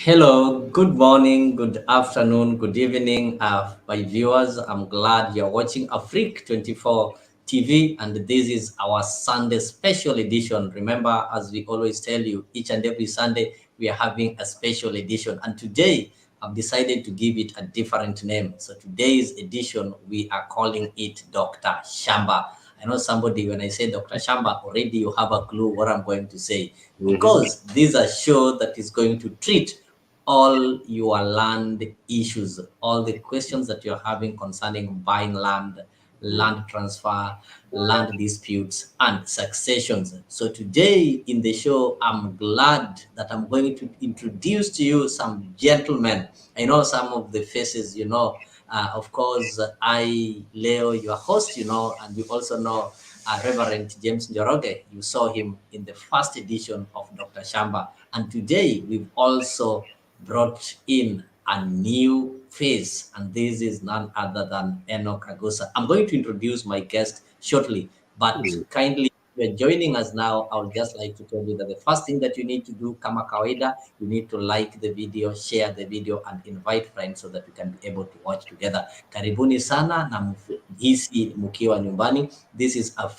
Hello, good morning, good afternoon, good evening, my viewers. I'm glad you're watching Afiq 24 TV, and this is our Sunday special edition. Remember, as we always tell you, each and every Sunday we are having a special edition, and today I've decided to give it a different name. So today's edition we are calling it Dr. Shamba. I know somebody, when I say Dr. Shamba, already you have a clue what I'm going to say, because this is a show that is going to treat all your land issues, all the questions that you're having concerning buying land, land transfer, land disputes, and successions. So today in the show, I'm glad that I'm going to introduce to you some gentlemen. I know some of the faces, of course, Leo, your host, and you also know Reverend James Njoroge. You saw him in the first edition of Dr. Shamba. And today we've also brought in a new face, and this is none other than Enock Agusa. I'm going to introduce my guest shortly, but kindly, if you're joining us now, I would just like to tell you that the first thing that you need to do, kama kawaida, you need to like the video, share the video, and invite friends so that we can be able to watch together. Karibuni sana na mhisi mukiwa nyumbani. This is a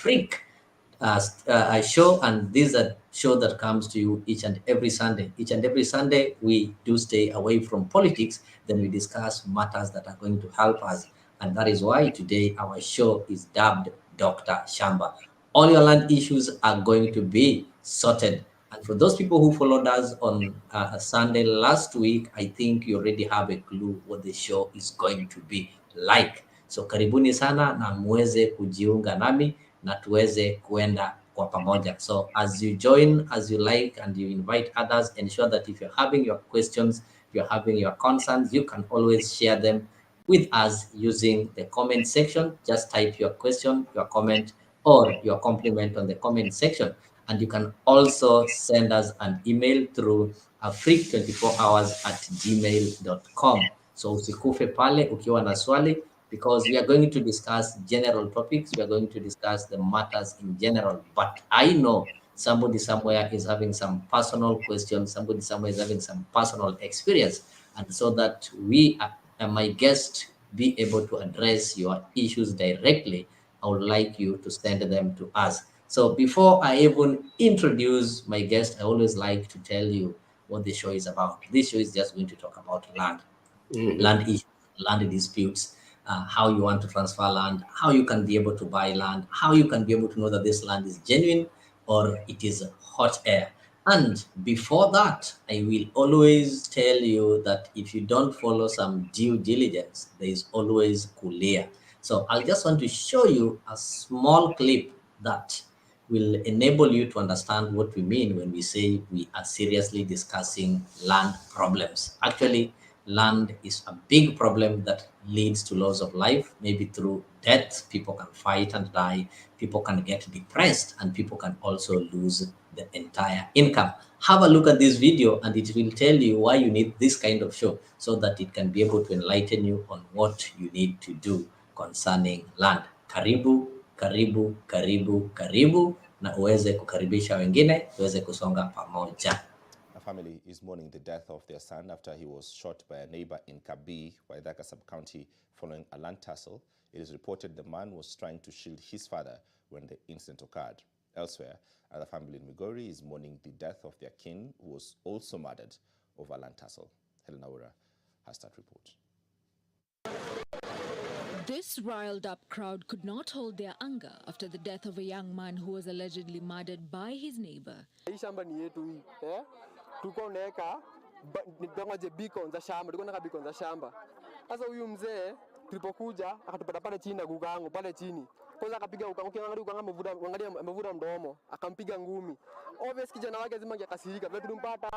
show, and this is a show that comes to you each and every Sunday. Each and every Sunday, we do stay away from politics, then we discuss matters that are going to help us. And that is why today our show is dubbed Dr. Shamba. All your land issues are going to be sorted. And for those people who followed us on a Sunday last week, I think you already have a clue what the show is going to be like. So karibuni sana na muweze kujiunga nami na tuweze kuenda kwa pamoja. So as you join, as you like, and you invite others, ensure that if you're having your questions, if you're having your concerns, you can always share them with us using the comment section. Just type your question, your comment, or your compliment on the comment section. And you can also send us an email through afric24hours@gmail.com. So usikufe pale ukiwa na swali, because we are going to discuss general topics. We are going to discuss the matters in general. But I know somebody somewhere is having some personal questions. Somebody somewhere is having some personal experience. And so that we, my guest, be able to address your issues directly, I would like you to send them to us. So before I even introduce my guest, I always like to tell you what the show is about. This show is just going to talk about land issues, land disputes, how you want to transfer land, how you can be able to buy land, how you can be able to know that this land is genuine or it is hot air. And before that, I will always tell you that if you don't follow some due diligence, there is always kulia. So I just want to show you a small clip that will enable you to understand what we mean when we say we are seriously discussing land problems. Actually, land is a big problem that leads to loss of life, maybe through death. People can fight and die, people can get depressed, and people can also lose the entire income. Have a look at this video, and it will tell you why you need this kind of show, so that it can be able to enlighten you on what you need to do concerning land. Karibu, karibu, karibu, karibu, na uweze kukaribisha wengine, tuweze kusonga pamoja. A family is mourning the death of their son after he was shot by a neighbor in Kabii, Waithaka sub-county, following a land tussle. It is reported the man was trying to shield his father when the incident occurred. Elsewhere, another family in Migori is mourning the death of their kin, who was also murdered over a land tussle. Helena Ura has that report. This riled-up crowd could not hold their anger after the death of a young man who was allegedly murdered by his neighbor. Hii shamba ni yetu hii. Tulikuwa unaweka nikaje beacon za shamba, tulikuwa unaweka beacon za shamba. Sasa huyu mzee tulipokuja akatupata pale chini na gugango pale chini. Kwanza akapiga ukango, kiangalia ukango amevuta mdomo, akampiga ngumi. Obvious kijana wake lazima angekasirika. Vile tulimpata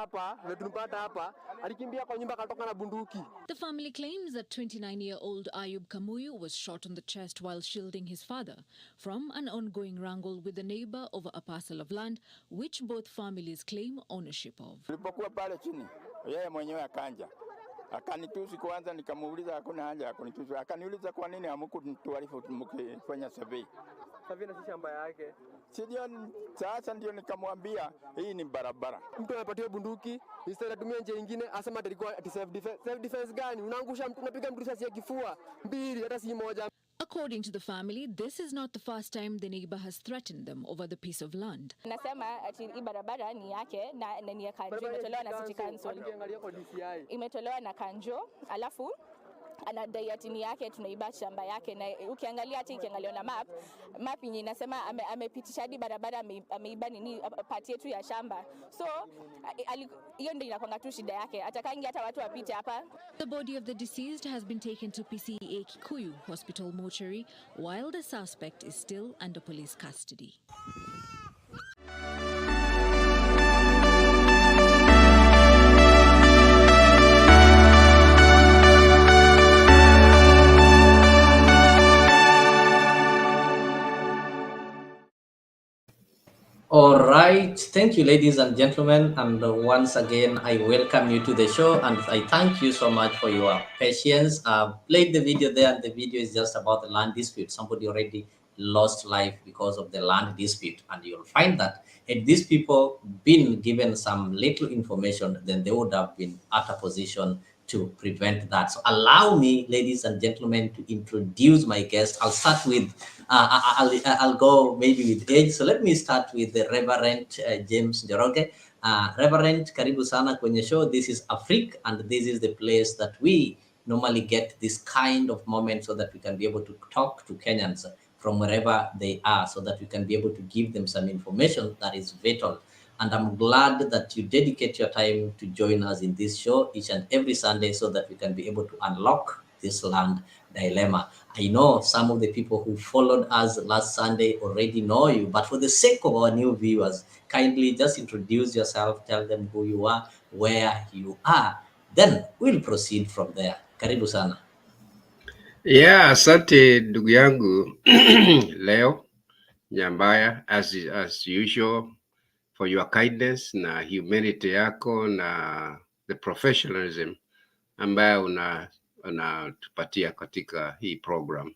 hapa, alikimbia kwa nyumba akatoka na bunduki. The family claims that 29-year-old Ayub Kamuyu was shot on the chest while shielding his father from an ongoing wrangle with a neighbor over a parcel of land which both families claim ownership of. Tulipokuwa pale chini, yeye mwenyewe akanja. Akanitusi kwanza, nikamuuliza hakuna haja ya kunitusi. Akaniuliza kwa nini hamkutuarifu mkifanya survey. Savina si shamba yake. Sasa ndio nikamwambia hii ni barabara. Mtu anapatiwa bunduki, instead atumie njia nyingine, asema atalikuwa ati self defense. Self defense gani? Unaangusha mtu, unapiga mtu risasi ya kifua mbili, hata si moja. According to the family, this is not the first time the neighbor has threatened them over the piece of land. Nasema ati hii barabara ni yake na ni ya Kanjo, imetolewa na City Council. Imetolewa na Kanjo, alafu anadai ati ni yake, tunaiba shamba yake, na ukiangalia ati ikiangalia na map yenye inasema amepitisha hadi barabara, ameiba nini part yetu ya shamba. So hiyo ndio inakwanga tu shida yake, atakangi hata watu wapite hapa. The body of the deceased has been taken to PCEA Kikuyu Hospital mortuary while the suspect is still under police custody. All right, thank you, ladies and gentlemen, and once again I welcome you to the show, and I thank you so much for your patience. I've played the video there, and the video is just about the land dispute. Somebody already lost life because of the land dispute, and you'll find that had these people been given some little information, then they would have been at a position to prevent that. So allow me, ladies and gentlemen, to introduce my guest. I'll start with, I'll go maybe with age. So let me start with the Reverend James Njoroge. Reverend, karibu sana kwenye show. This is Afiq, and this is the place that we normally get this kind of moment so that we can be able to talk to Kenyans from wherever they are, so that we can be able to give them some information that is vital. And I'm glad that you dedicate your time to join us in this show each and every Sunday so that we can be able to unlock this land dilemma. I know some of the people who followed us last Sunday already know you, but for the sake of our new viewers, kindly just introduce yourself, tell them who you are, where you are, then we'll proceed from there. Karibu sana. Yeah, asante ndugu yangu leo Nyambaya, as usual, for your kindness na humanity yako na the professionalism ambayo unatupatia katika hii program.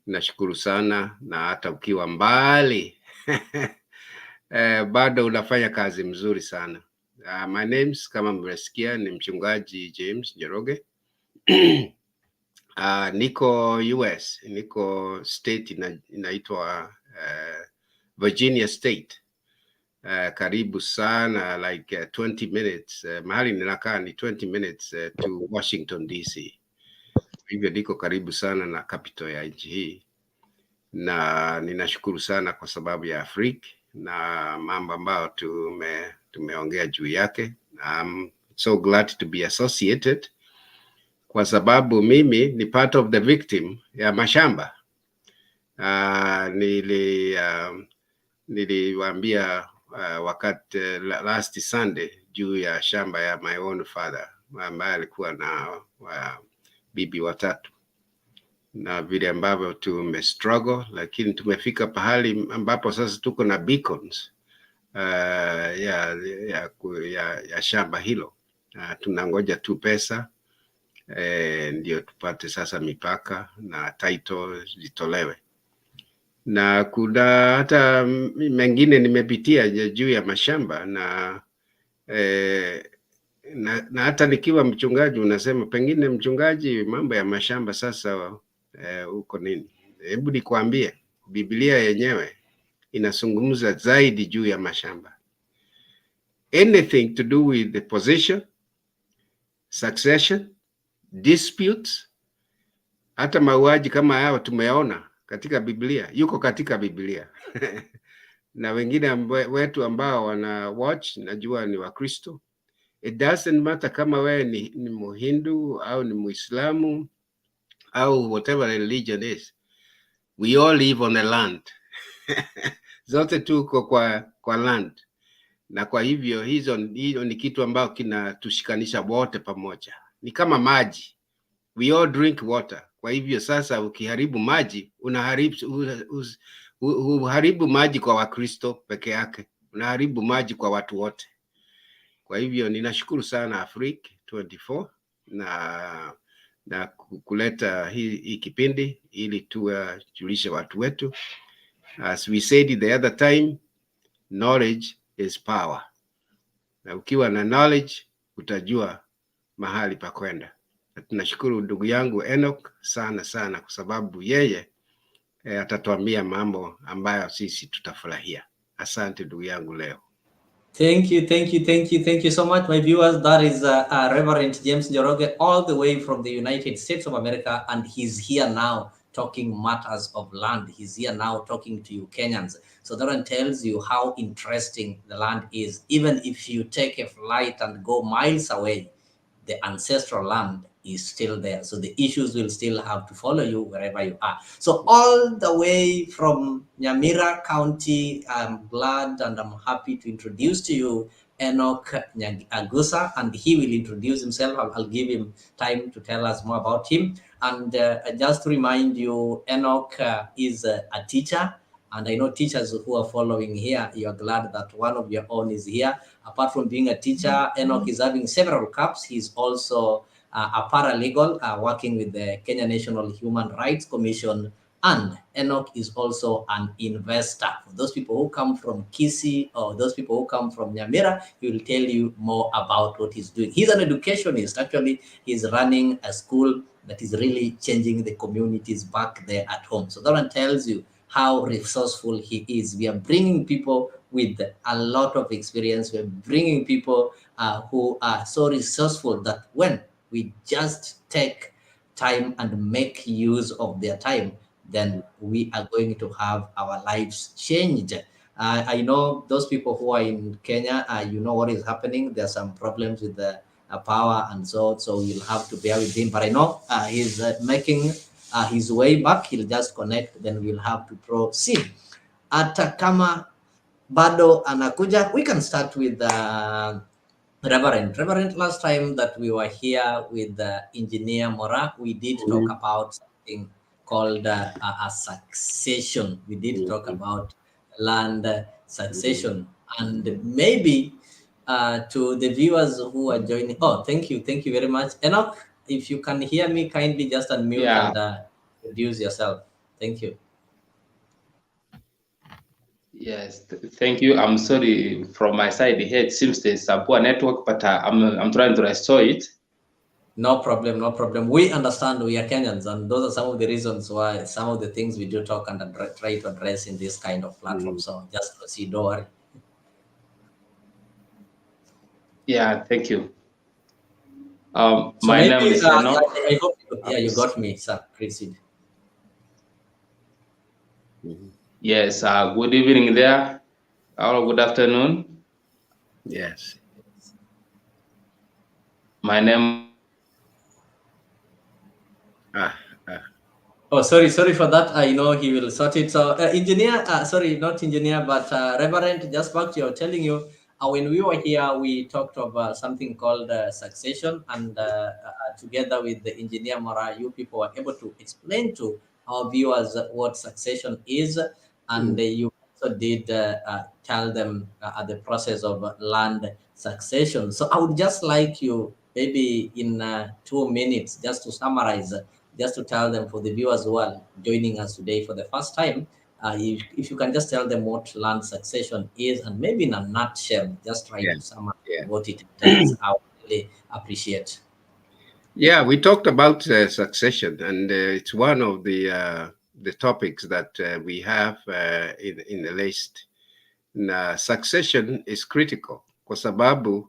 Nashukuru sana, na hata ukiwa mbali bado unafanya kazi mzuri sana. My name's, kama mmesikia, ni mchungaji James Njoroge. Niko US, niko state inaitwa Virginia State. Karibu sana, like 20 minutes. Mahali ninakaa ni 20 minutes to Washington DC. Hivyo niko karibu sana na capital ya nchi hii. Na ninashukuru sana kwa sababu ya Afiq na mambo ambayo tumeongea juu yake. I'm so glad to be associated, kwa sababu mimi ni part of the victim ya mashamba. Niliwaambia wakati last Sunday juu ya shamba ya my own father ambaye alikuwa na bibi watatu, na vile ambavyo struggle, lakini tumefika pahali ambapo sasa tuko na beacons ya shamba hilo. Tunangoja tu pesa ndio tupate sasa mipaka na title zitolewe. Na kuna hata mengine nimepitia juu ya mashamba na hata nikiwa mchungaji unasema pengine mchungaji, mambo ya mashamba sasa uko nini? Hebu nikwambie, Biblia yenyewe inazungumza zaidi juu ya mashamba. Anything to do with the possession, succession, disputes, hata mauaji kama hao tumeona katika Biblia, yuko katika Biblia. Na wengine wetu ambao wana watch, najua ni Wakristo. It doesn't matter kama wewe ni Muhindu au ni Muislamu au whatever religion is. We all live on the land. Zote tuko kwa land. Na kwa hivyo hiyo ni kitu ambao kinatushikanisha wote pamoja. Ni kama maji. We all drink water. Kwa hivyo sasa ukiharibu maji, unaharibu maji kwa Wakristo peke yake. Unaharibu maji kwa watu wote. Kwa hivyo ninashukuru sana Afiq 24 na kuleta hii kipindi ili tuwajulishe watu wetu As we said the other time, knowledge is power. Na ukiwa na knowledge utajua mahali pa kwenda. Na tunashukuru ndugu yangu Enock sana sana kwa sababu yeye atatuambia mambo ambayo sisi tutafurahia. Asante ndugu yangu leo. Thank you so much, my viewers. That is Reverend James Njoroge, all the way from the United States of America, and he's here now talking matters of land. He's here now talking to you Kenyans. So that one tells you how interesting the land is. Even if you take a flight and go miles away, the ancestral land is still there. So the issues will still have to follow you wherever you are. So all the way from Nyamira County, I'm glad and I'm happy to introduce to you Enock Agusa, and he will introduce himself. I'll give him time to tell us more about him. And just to remind you, Enock is a teacher. And I know teachers who are following here, you're glad that one of your own is here. Apart from being a teacher, Enock is having several caps. He's also a paralegal working with the Kenya National Human Rights Commission. And Enock is also an investor. For those people who come from Kisii or those people who come from Nyamira, he will tell you more about what he's doing. He's an educationist. Actually, he's running a school that is really changing the communities back there at home. So that one tells you how resourceful he is. We are bringing people with a lot of experience. We're bringing people who are so resourceful that when we just take time and make use of their time, then we are going to have our lives changed. I know those people who are in Kenya, you know what is happening. There are some problems with the power and so you'll have to bear with him. But I know he's making his way back. He'll just connect, then we'll have to proceed. Hata kama bado anakuja, we can start with Reverend. Last time that we were here with Engineer Mora, we did talk about something called a succession. We did talk about land succession, and maybe to the viewers who are joining. Oh, thank you very much, Enock. If you can hear me, kindly just unmute and introduce yourself. Thank you. Yes, thank you. I'm sorry from my side here. It seems there's a poor network, but I'm trying to restore it. No problem. We understand, we are Kenyans, and those are some of the reasons why some of the things we do talk and try to address in this kind of platform. So just proceed, don't worry. Yeah, thank you. So my maybe, name is Enock. I hope you got me, sir. Proceed. Yes, good evening there. Or good afternoon. Yes. My name. Oh, sorry for that. I know he will sort it. So, engineer, sorry, not engineer, but Reverend, just back to you, telling you, when we were here, we talked about something called succession, and together with the engineer Mora, you people were able to explain to our viewers what succession is, and you also did tell them the process of land succession. So, I would just like you, maybe in 2 minutes, just to summarize. Just to tell them, for the viewers who are joining us today for the first time, if you can just tell them what land succession is, and maybe in a nutshell, just try to summarize what it entails. I would really appreciate. Yeah, we talked about succession, and it's one of the topics that we have in the list. Na succession is critical kwa sababu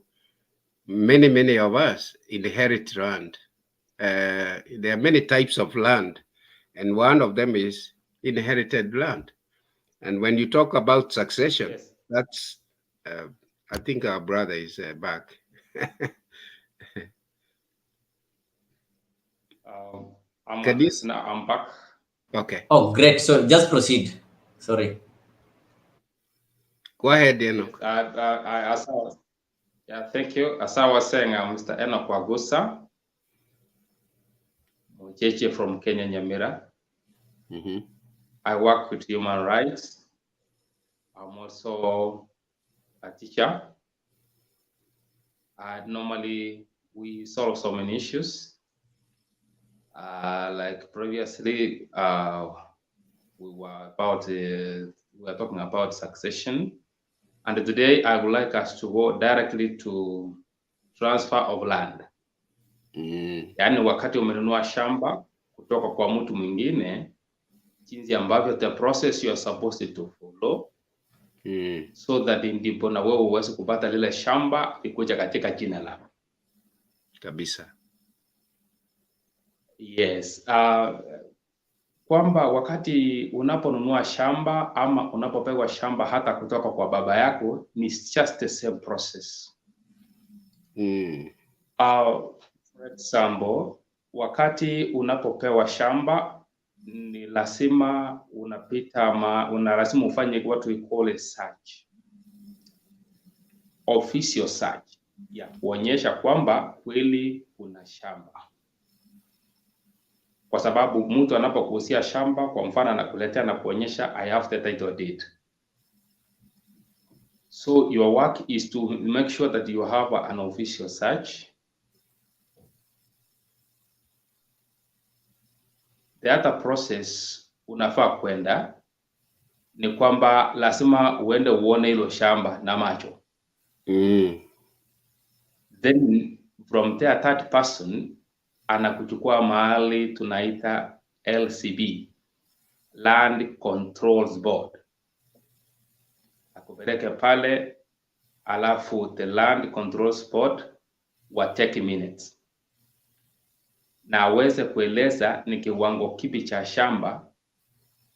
many of us inherit land. There are many types of land, and one of them is inherited land. And when you talk about succession, that's I think our brother is back. I'm back. Okay. Oh, great. So just proceed. Sorry. Go ahead, Enock. Thank you. As I was saying, I'm Mr. Enock Agusa Mocheche from Kenya, Nyamira. I work with human rights. I'm also a teacher. Normally, we solve so many issues. Like previously, we were talking about succession, and today I would like us to go directly to transfer of land. Yaani wakati umenunua shamba kutoka kwa mtu mwingine, jinsi ambavyo the process you are supposed to follow so that ndipo na wewe uweze kupata lile shamba likuja katika jina lako kabisa. Yes, kwamba wakati unaponunua shamba ama unapopewa shamba hata kutoka kwa baba yako ni just the same process. For example, wakati unapopewa shamba ni lazima lazima ufanye what we call a search, official search ya kuonyesha kwamba kweli kuna shamba, kwa sababu mtu anapokuhusia shamba, kwa mfano anakuletea na kuonyesha I have the title deed. So your work is to make sure that you have an official search. The other process unafaa kwenda ni kwamba lazima uende uone hilo shamba na macho. Then from there third person anakuchukua mahali tunaita LCB, Land Controls Board, akupeleke pale, alafu the Land Controls Board wa take minutes na aweze kueleza ni kiwango kipi cha shamba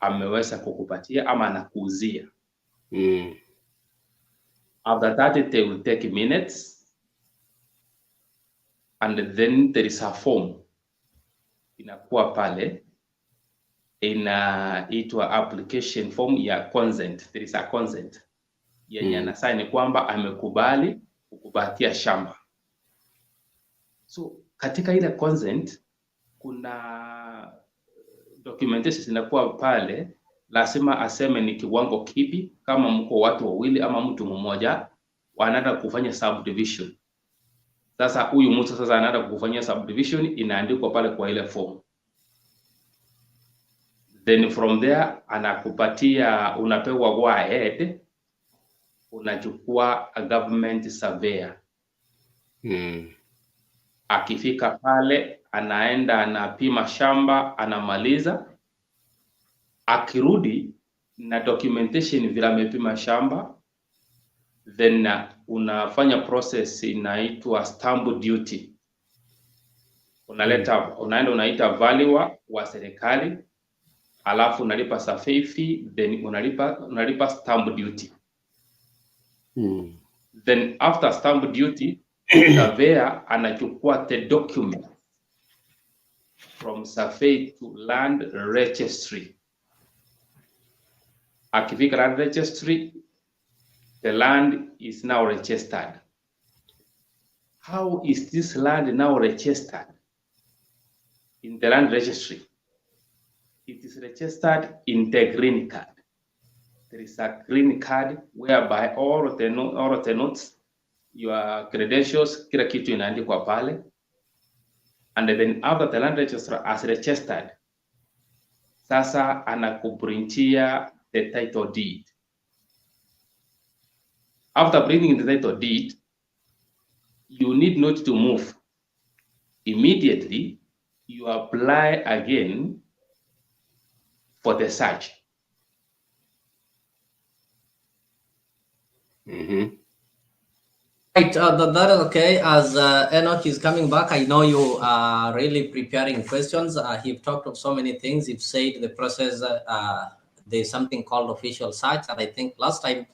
ameweza kukupatia ama anakuuzia. After that they will take minutes, and then there is a form inakuwa pale, inaitwa application form ya consent. There is a consent yenye anasaini kwamba amekubali kukupatia shamba. So katika ile consent kuna documentation zinakuwa pale, lazima aseme ni kiwango kipi, kama mko watu wawili ama mtu mmoja wanaenda kufanya subdivision. Sasa huyu mtu sasa anaenda kufanyia subdivision, inaandikwa pale kwa ile form. Then from there anakupatia, unapewa go ahead, unachukua a government surveyor. Akifika pale anaenda anapima shamba, anamaliza, akirudi na documentation vile amepima shamba, then unafanya process inaitwa stamp duty. Unaenda unaita valuer wa serikali, alafu unalipa survey fee, then unalipa stamp duty. Then after stamp duty, surveyor anachukua the document from survey to land registry. Akifika land registry, the land is now registered. How is this land now registered in the land registry? It is registered in the green card. There is a green card whereby all the notes, your credentials, kila kitu inaandikwa pale. And then after the land registrar has registered, sasa anakuprintia the title deed. After bringing the title deed, you need not to move. Immediately, you apply again for the search. Right, that is okay. As Enoch is coming back, I know you are really preparing questions. He've talked of so many things. You've said the process, there's something called official search. And I think last time,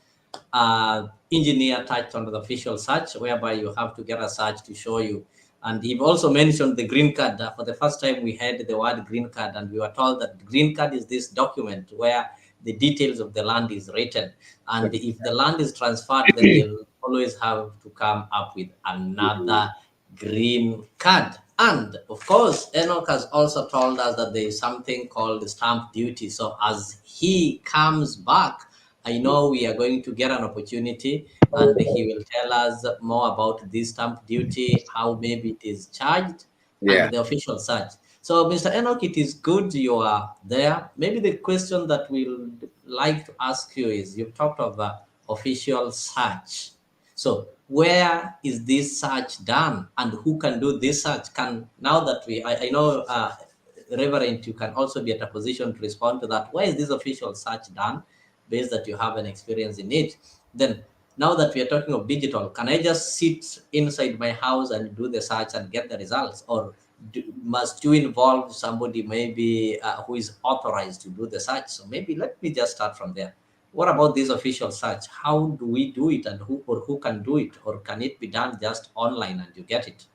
engineer touched on the official search, whereby you have to get a search to show you. And he also mentioned the green card. For the first time, we had the word green card, and we were told that the green card is this document where the details of the land is written. And if the land is transferred, then they'll always have to come up with another green card. And of course, Enoch has also told us that there is something called stamp duty. So as he comes back, I know we are going to get an opportunity, and he will tell us more about this stamp duty, how maybe it is charged, and the official search. So, Mr. Enock, it is good you are there. Maybe the question that we'll like to ask you is, you've talked of official search. So, where is this search done, and who can do this search? Now that I know, Reverend, you can also be at a position to respond to that. Where is this official search done, based that you have an experience in it? Then, now that we are talking of digital, can I just sit inside my house and do the search and get the results, or must you involve somebody maybe who is authorized to do the search? So maybe let me just start from there. What about this official search? How do we do it, and who can do it, or can it be done just online and you get it?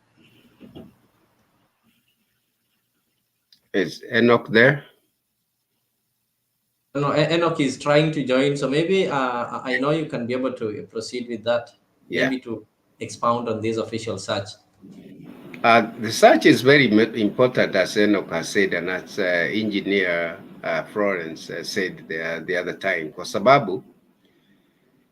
Is Enoch there? No, Enoch is trying to join, so maybe I know you can be able to proceed with that, Yeah. maybe to expound on this official search. The search is very important, as Enoch has said, and as engineer Florence said the other time, kwa sababu,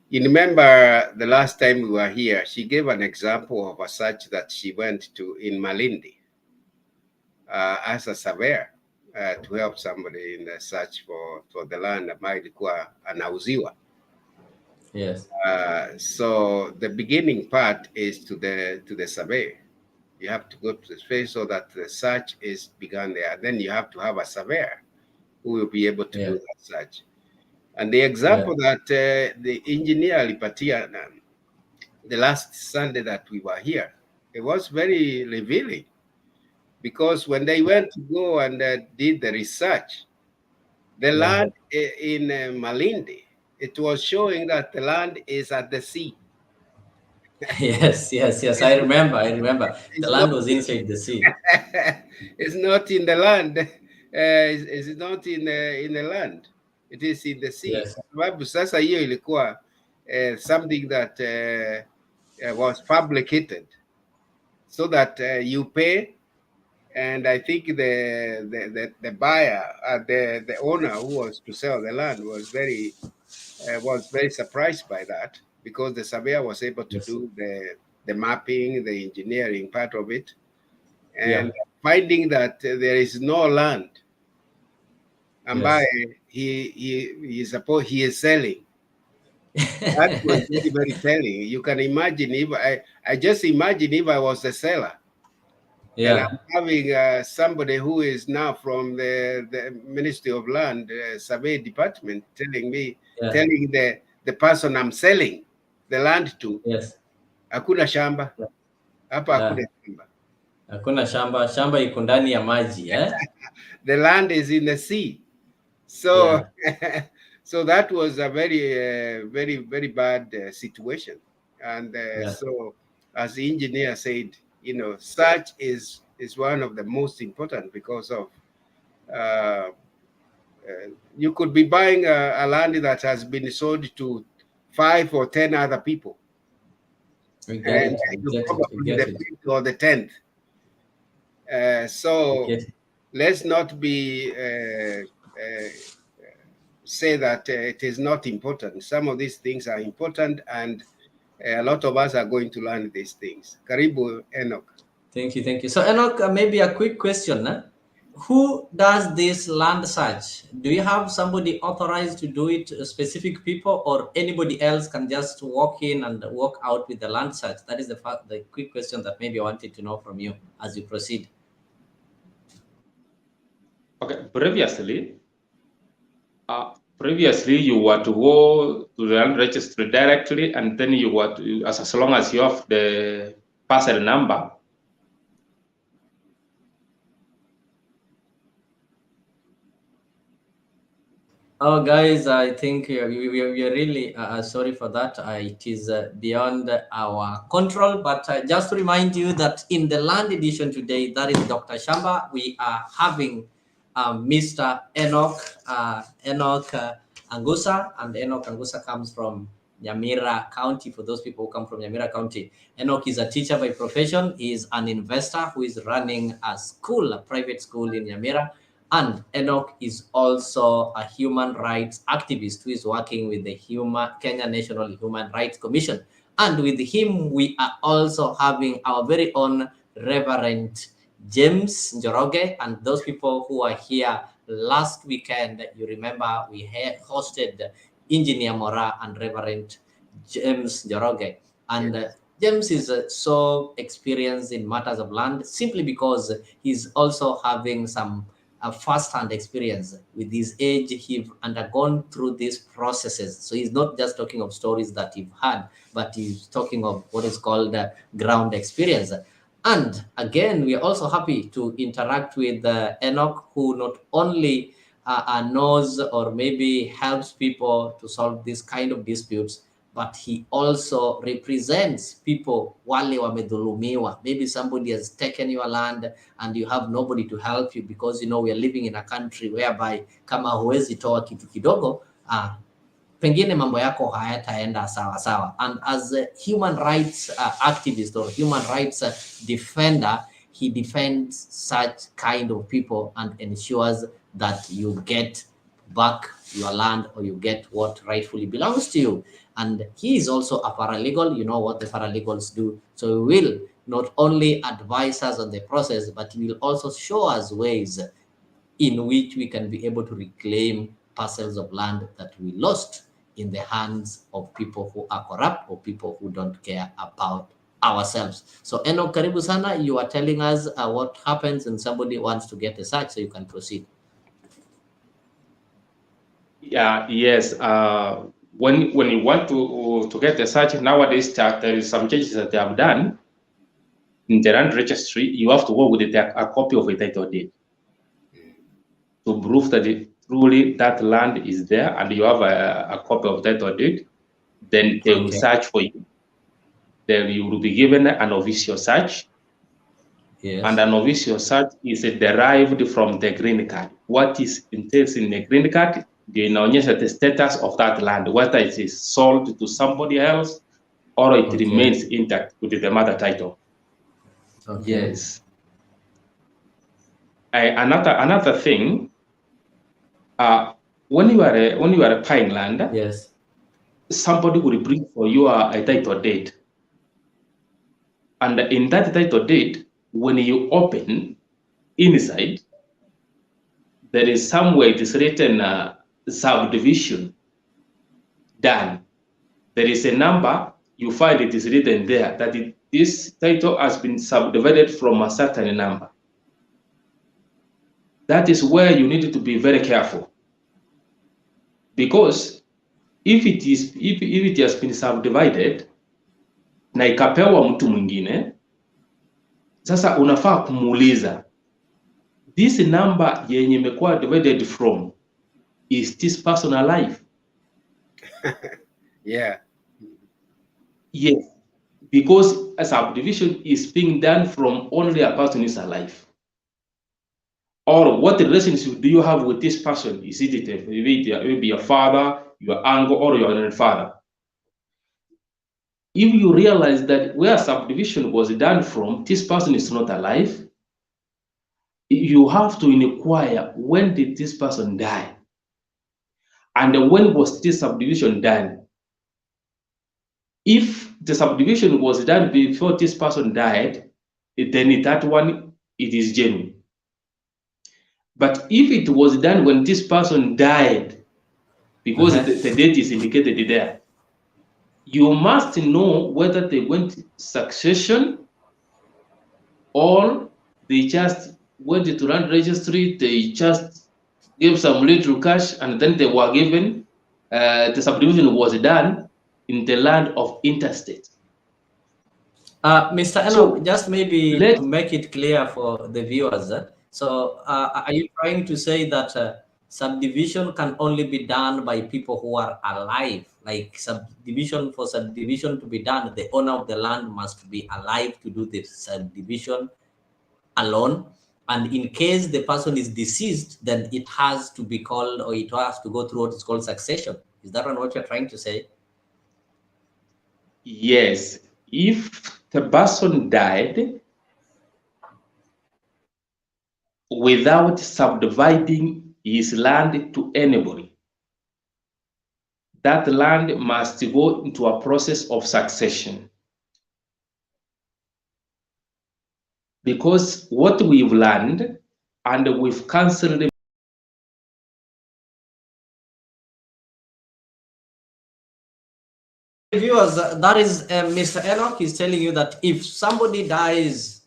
you remember the last time we were here, she gave an example of a search that she went to in Malindi as a surveyor to help somebody in the search for the land ambayo ilikuwa anauziwa. Yes. So the beginning part is to the survey. You have to go to the space so that the search is begun there. Then you have to have a surveyor who will be able to do that search. And the example that the engineer alipatia the last Sunday that we were here, it was very revealing, because when they went to go and did the research, the land in Malindi, it was showing that the land is at the sea. Yes. I remember. The land was inside the sea. It's not in the land. It's not in the land. It is in the sea. Yes. Sababu sasa hiyo ilikuwa something that was fabricated, so that you pay, and I think the buyer, the owner who was to sell the land was very surprised by that, because the surveyor was able to do the mapping, the engineering part of it, and finding that there is no land ambaye he is selling. That was very, very telling. You can imagine, if I just imagine if I was the seller, and I'm having somebody who is now from the Ministry of Land Survey Department telling the person I'm selling the land to, hakuna shamba hapa, hakuna shamba, hakuna shamba. Shamba iko ndani ya maji, The land is in the sea. So so that was a very very bad situation. And so, as the engineer said, search is one of the most important, because of you could be buying a land that has been sold to 5 or 10 other people, and you probably the 5th or the 10th. So let's not be say that it is not important. Some of these things are important, and a lot of us are going to learn these things. Karibu, Enoch. Thank you. So, Enoch, maybe a quick question. Who does this land search? Do you have somebody authorized to do it, specific people, or anybody else can just walk in and walk out with the land search? That is the quick question that maybe I wanted to know from you as you proceed. Okay, previously you were to go to the land registry directly, and then you were to, as long as you have the parcel number. Oh, guys, I think we are really sorry for that. It is beyond our control. But just to remind you that in the land edition today, that is Dr. Shamba, we are having Mr. Enock Agusa, and Enock Agusa comes from Nyamira County. For those people who come from Nyamira County, Enock is a teacher by profession. He is an investor who is running a private school in Nyamira. And Enock is also a human rights activist who is working with the Kenya National Human Rights Commission. And with him, we are also having our very own Reverend James Njoroge, and those people who are here last weekend. You remember we hosted Engineer Mora and Reverend James Njoroge. And James is so experienced in matters of land simply because he's also having some first-hand experience. With his age, he's undergone through these processes. So he's not just talking of stories that you've had, but he's talking of what is called ground experience. And again, we are also happy to interact with Enoch, who not only knows or maybe helps people to solve this kind of disputes, but he also represents people wale wamedhulumiwa. Maybe somebody has taken your land and you have nobody to help you, because you know we are living in a country whereby kama huwezi toa kitu kidogo, pengine mambo yako hayataenda sawa sawa. And as a human rights activist or human rights defender, he defends such kind of people and ensures that you get back your land or you get what rightfully belongs to you. And he is also a paralegal. You know what the paralegals do. So he will not only advise us on the process, but he will also show us ways in which we can be able to reclaim parcels of land that we lost in the hands of people who are corrupt or people who don't care about ourselves. So Enoch, karibu sana. You are telling us what happens when somebody wants to get a search, so you can proceed. Yeah, yes. When you want to get a search nowadays, there is some changes that they have done in the land registry. You have to go with a copy of a title deed to prove that truly that land is there, and you have a copy of title deed. Then they will search for you. Then you will be given an official search. Yes. And an official search is derived from the green card. What is entails in the green card? Inaonyesha the status of that land, whether it is sold to somebody else or it remains intact with the mother title. Yes. Another thing, when you are buying land, yes, somebody will bring for you a title deed, and in that title deed, when you open inside, there is somewhere it is written subdivision done. There is a number, you find it is written there that this title has been subdivided from a certain number. That is where you need to be very careful, because if it has been subdivided na ikapewa mtu mwingine, sasa unafaa kumuuliza, this number yenye imekuwa divided from, is this person alive? Yeah. Yes, because a subdivision is being done from only a person who is alive. Or what relationship do you have with this person? Is it maybe your father, your uncle, or your grandfather? If you realize that where subdivision was done from, this person is not alive, you have to inquire, when did this person die? And when was this subdivision done? If the subdivision was done before this person died, then that one, it is genuine. But if it was done when this person died, because the date is indicated there, you must know whether they went succession or they just went to land registry, they just gave some little cash and then they were given, the subdivision was done in the land of interstate. Mr. Enoch, just maybe to make it clear for the viewers. So are you trying to say that subdivision can only be done by people who are alive? Like for subdivision to be done, the owner of the land must be alive to do the subdivision alone. And in case the person is deceased, then it has to be called, or it has to go through what is called succession. Is that what you're trying to say? Yes. If the person died without subdividing his land to anybody, that land must go into a process of succession. because what we've learned and we've cancelled. Viewers, that is Mr. Enoch is telling you that if somebody dies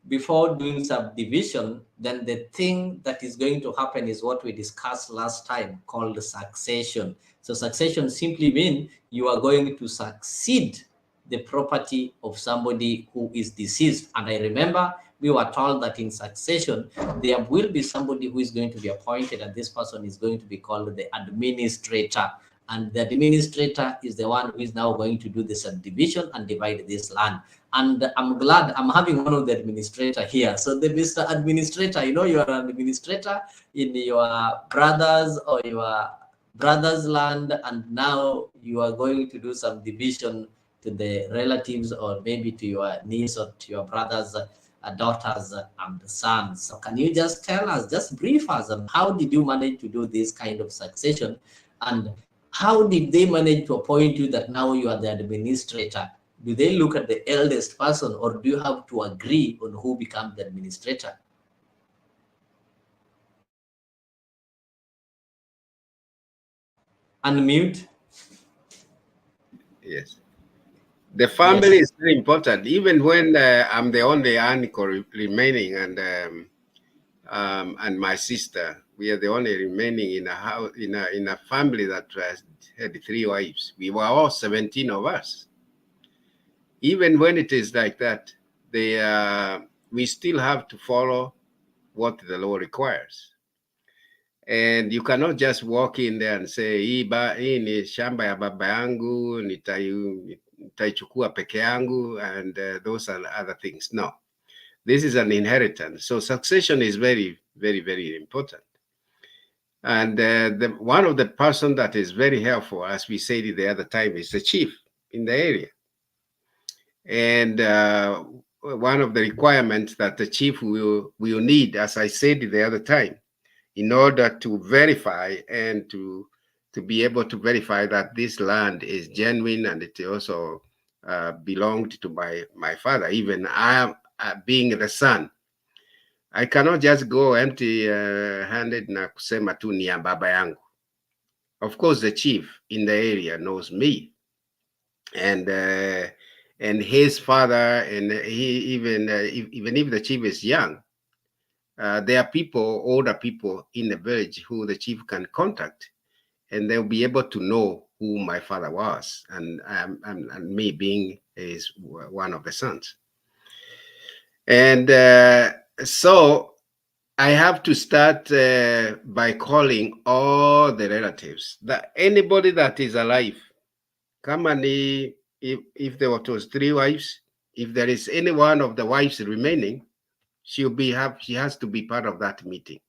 before doing subdivision, then the thing that is going to happen is what we discussed last time, called succession. So succession simply means you are going to succeed the property of somebody who is deceased. And I remember we were told that in succession, there will be somebody who is going to be appointed, and this person is going to be called the administrator. And the administrator is the one who is now going to do the subdivision and divide this land. And I'm glad I'm having one of the administrator here. So the Mr. Administrator, you know, you're an administrator in your brother's or your brother's land, and now you are going to do some division to the relatives or maybe to your niece or to your brother's daughters and sons. So can you just tell us, just brief us on how did you manage to do this kind of succession, and how did they manage to appoint you that now you are the administrator? Do they look at the eldest person, or do you have to agree on who becomes the administrator? Unmute. Yes. The family is very important. Even when I'm the only uncle remaining, and my sister, we are the only remaining in a house, in a family that had 3 wives. We were all 17 of us. Even when it is like that, we still have to follow what the law requires. And you cannot just walk in there and say, hii ni shamba ya baba yangu, nitaichukua peke yangu, and those are other things. No, this is an inheritance. So succession is very, very, very important. And one of the person that is very helpful, as we said the other time, is the chief in the area. And one of the requirements that the chief will need, as I said the other time, in order to verify and to be able to verify that this land is genuine and it also belonged to my father. Even I am being the son, I cannot just go empty-handed na kusema tu ni ya baba yangu. Of course, the chief in the area knows me, and his father, and even if the chief is young, there are people, older people in the village who the chief can contact, and they'll be able to know who my father was, and me being is one of the sons. And so I have to start by calling all the relatives, that anybody that is alive. Come and if there was 3 wives, if there is any one of the wives remaining, she has to be part of that meeting.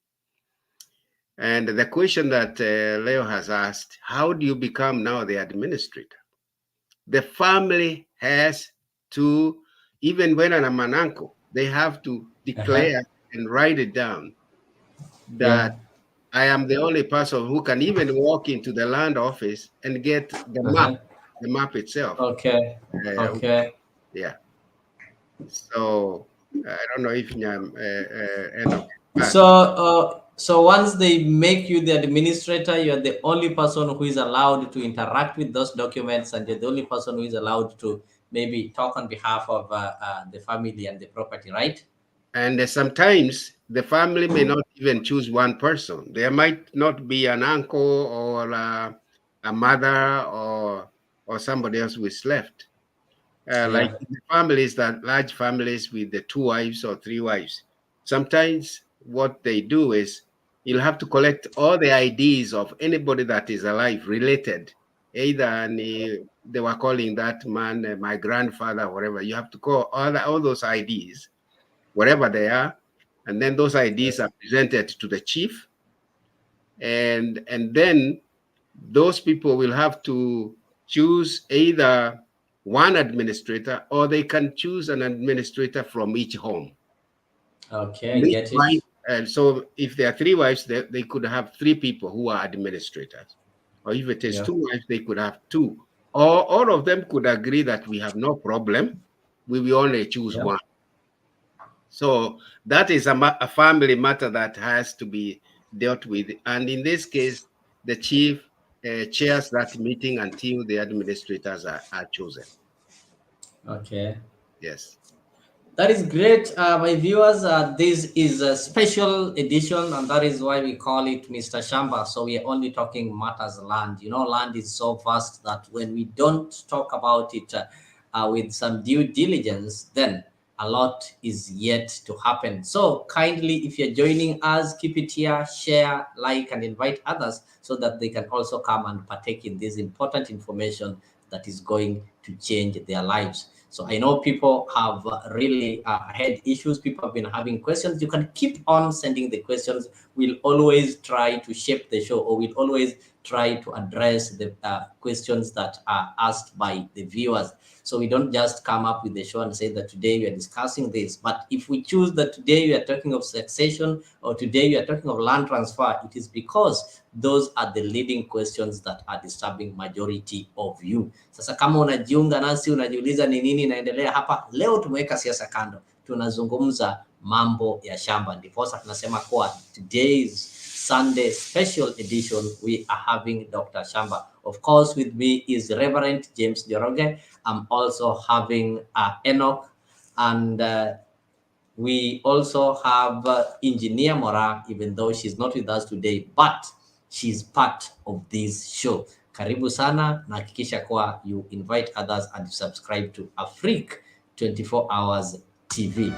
And the question that Leo has asked, how do you become now the administrator? The family has to, even when I'm an uncle, they have to declare and write it down that I am the only person who can even walk into the land office and get the map itself. Okay. Okay. Yeah. So I don't know if Enoch. So once they make you the administrator, you're the only person who is allowed to interact with those documents, and you're the only person who is allowed to maybe talk on behalf of the family and the property, right? And sometimes the family may not even choose one person. There might not be an uncle or a mother or somebody else who is left. Like the families, that large families with the 2 wives or 3 wives, sometimes what they do is you'll have to collect all the IDs of anybody that is alive related. Either they were calling that man my grandfather, whatever. You have to call all those IDs, wherever they are, and then those IDs are presented to the chief, and then those people will have to choose either one administrator, or they can choose an administrator from each home. Okay, get it. And so if there are 3 wives, they could have 3 people who are administrators. Or if it is 2 wives, they could have 2. Or all of them could agree that we have no problem. We will only choose one. So that is a family matter that has to be dealt with. And in this case, the chief chairs that meeting until the administrators are chosen. Okay. Yes. That is great, my viewers. This is a special edition, and that is why we call it Mr. Shamba. So we are only talking matters land. You know, land is so vast that when we don't talk about it with some due diligence, then a lot is yet to happen. So kindly, if you're joining us, keep it here, share, like, and invite others so that they can also come and partake in this important information that is going to change their lives. So I know people have really had issues. People have been having questions. You can keep on sending the questions. We'll always try to shape the show, or we'll always try to address the questions that are asked by the viewers. So we don't just come up with the show and say that today we are discussing this. But if we choose that today we are talking of succession, or today we are talking of land transfer, it is because those are the leading questions that are disturbing majority of you. Sasa kama unajiunga nasi unajiuliza ni nini inaendelea hapa, leo tumeweka siasa kando, tunazungumza mambo ya shamba. Ndiposa tunasema kuwa today's Sunday special edition we are having Dr. Shamba. Of course, with me is Reverend James Joroge. I'm also having Enoch, and we also have Engineer Mora, even though she's not with us today, but she's part of this show. Karibu sana, na hakikisha kuwa you invite others and you subscribe to Afiq 24 Hours TV.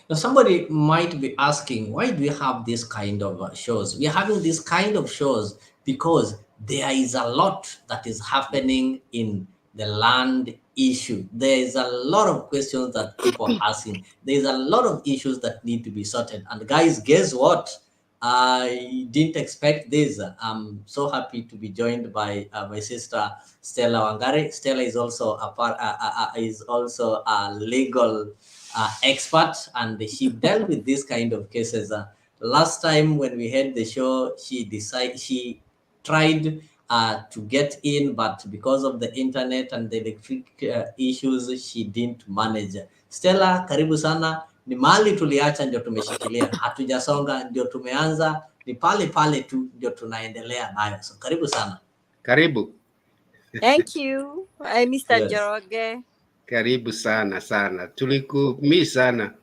Now, somebody might be asking, why do we have this kind of shows? We are having this kind of shows because there is a lot that is happening in the land issue. There is a lot of questions that people are asking. There is a lot of issues that need to be sorted. And guys, guess what? I didn't expect this. I'm so happy to be joined by my sister Stella Wangari. Stella is also a legal expert, and she dealt with this kind of cases. Last time when we had the show, she tried to get in, but because of the internet and the electric issues, she didn't manage. Stella, karibu sana. Ni mali tuliacha ndio tumeshikilia, hatujasonga, ndio tumeanza, ni pale pale tu ndio tunaendelea nayo. So karibu sana. Karibu. Thank you. Hi, Mr. Yes. Joroge. Karibu sana sana. Tulikumii sana.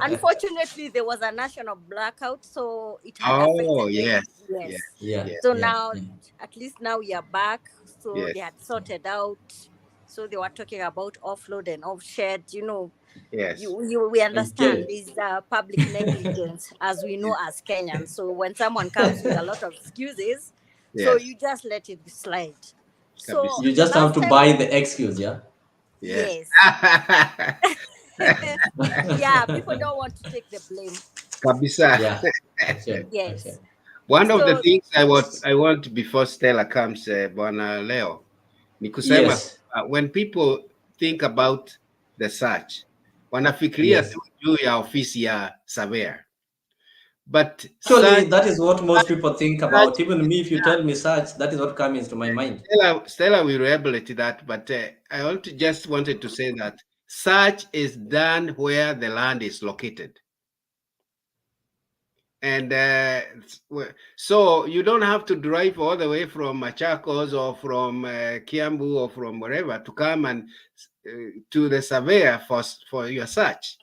Unfortunately, there was a national blackout, so it had affected yes. them. Yes. Yeah. So now, at least now we are back. So Yes. they had sorted out. So they were talking about offload and offshed. You know, Yes. we understand Okay. this public negligence, as we know as Kenyans. So when someone comes with a lot of excuses, so Yes. you just let it slide. So Kabisa. You just have to buy the excuse, yeah? Yes. Yeah, people don't want to take the blame. Kabisa. Yeah. Sure. Yes. Sure. One of the things I want before Stella comes, Bwana Leo, ni kusema, Yes. when people think about the search, wanafikiria tu juu ya ofisi ya surveyor. But actually, that is what most people think about. Even me, if you tell me search, that is what comes to my mind. Stella will rehabilitate that, but I just wanted to say that search is done where the land is located. And so you don't have to drive all the way from Machakos or from Kiambu or from wherever to come and to the surveyor for your search.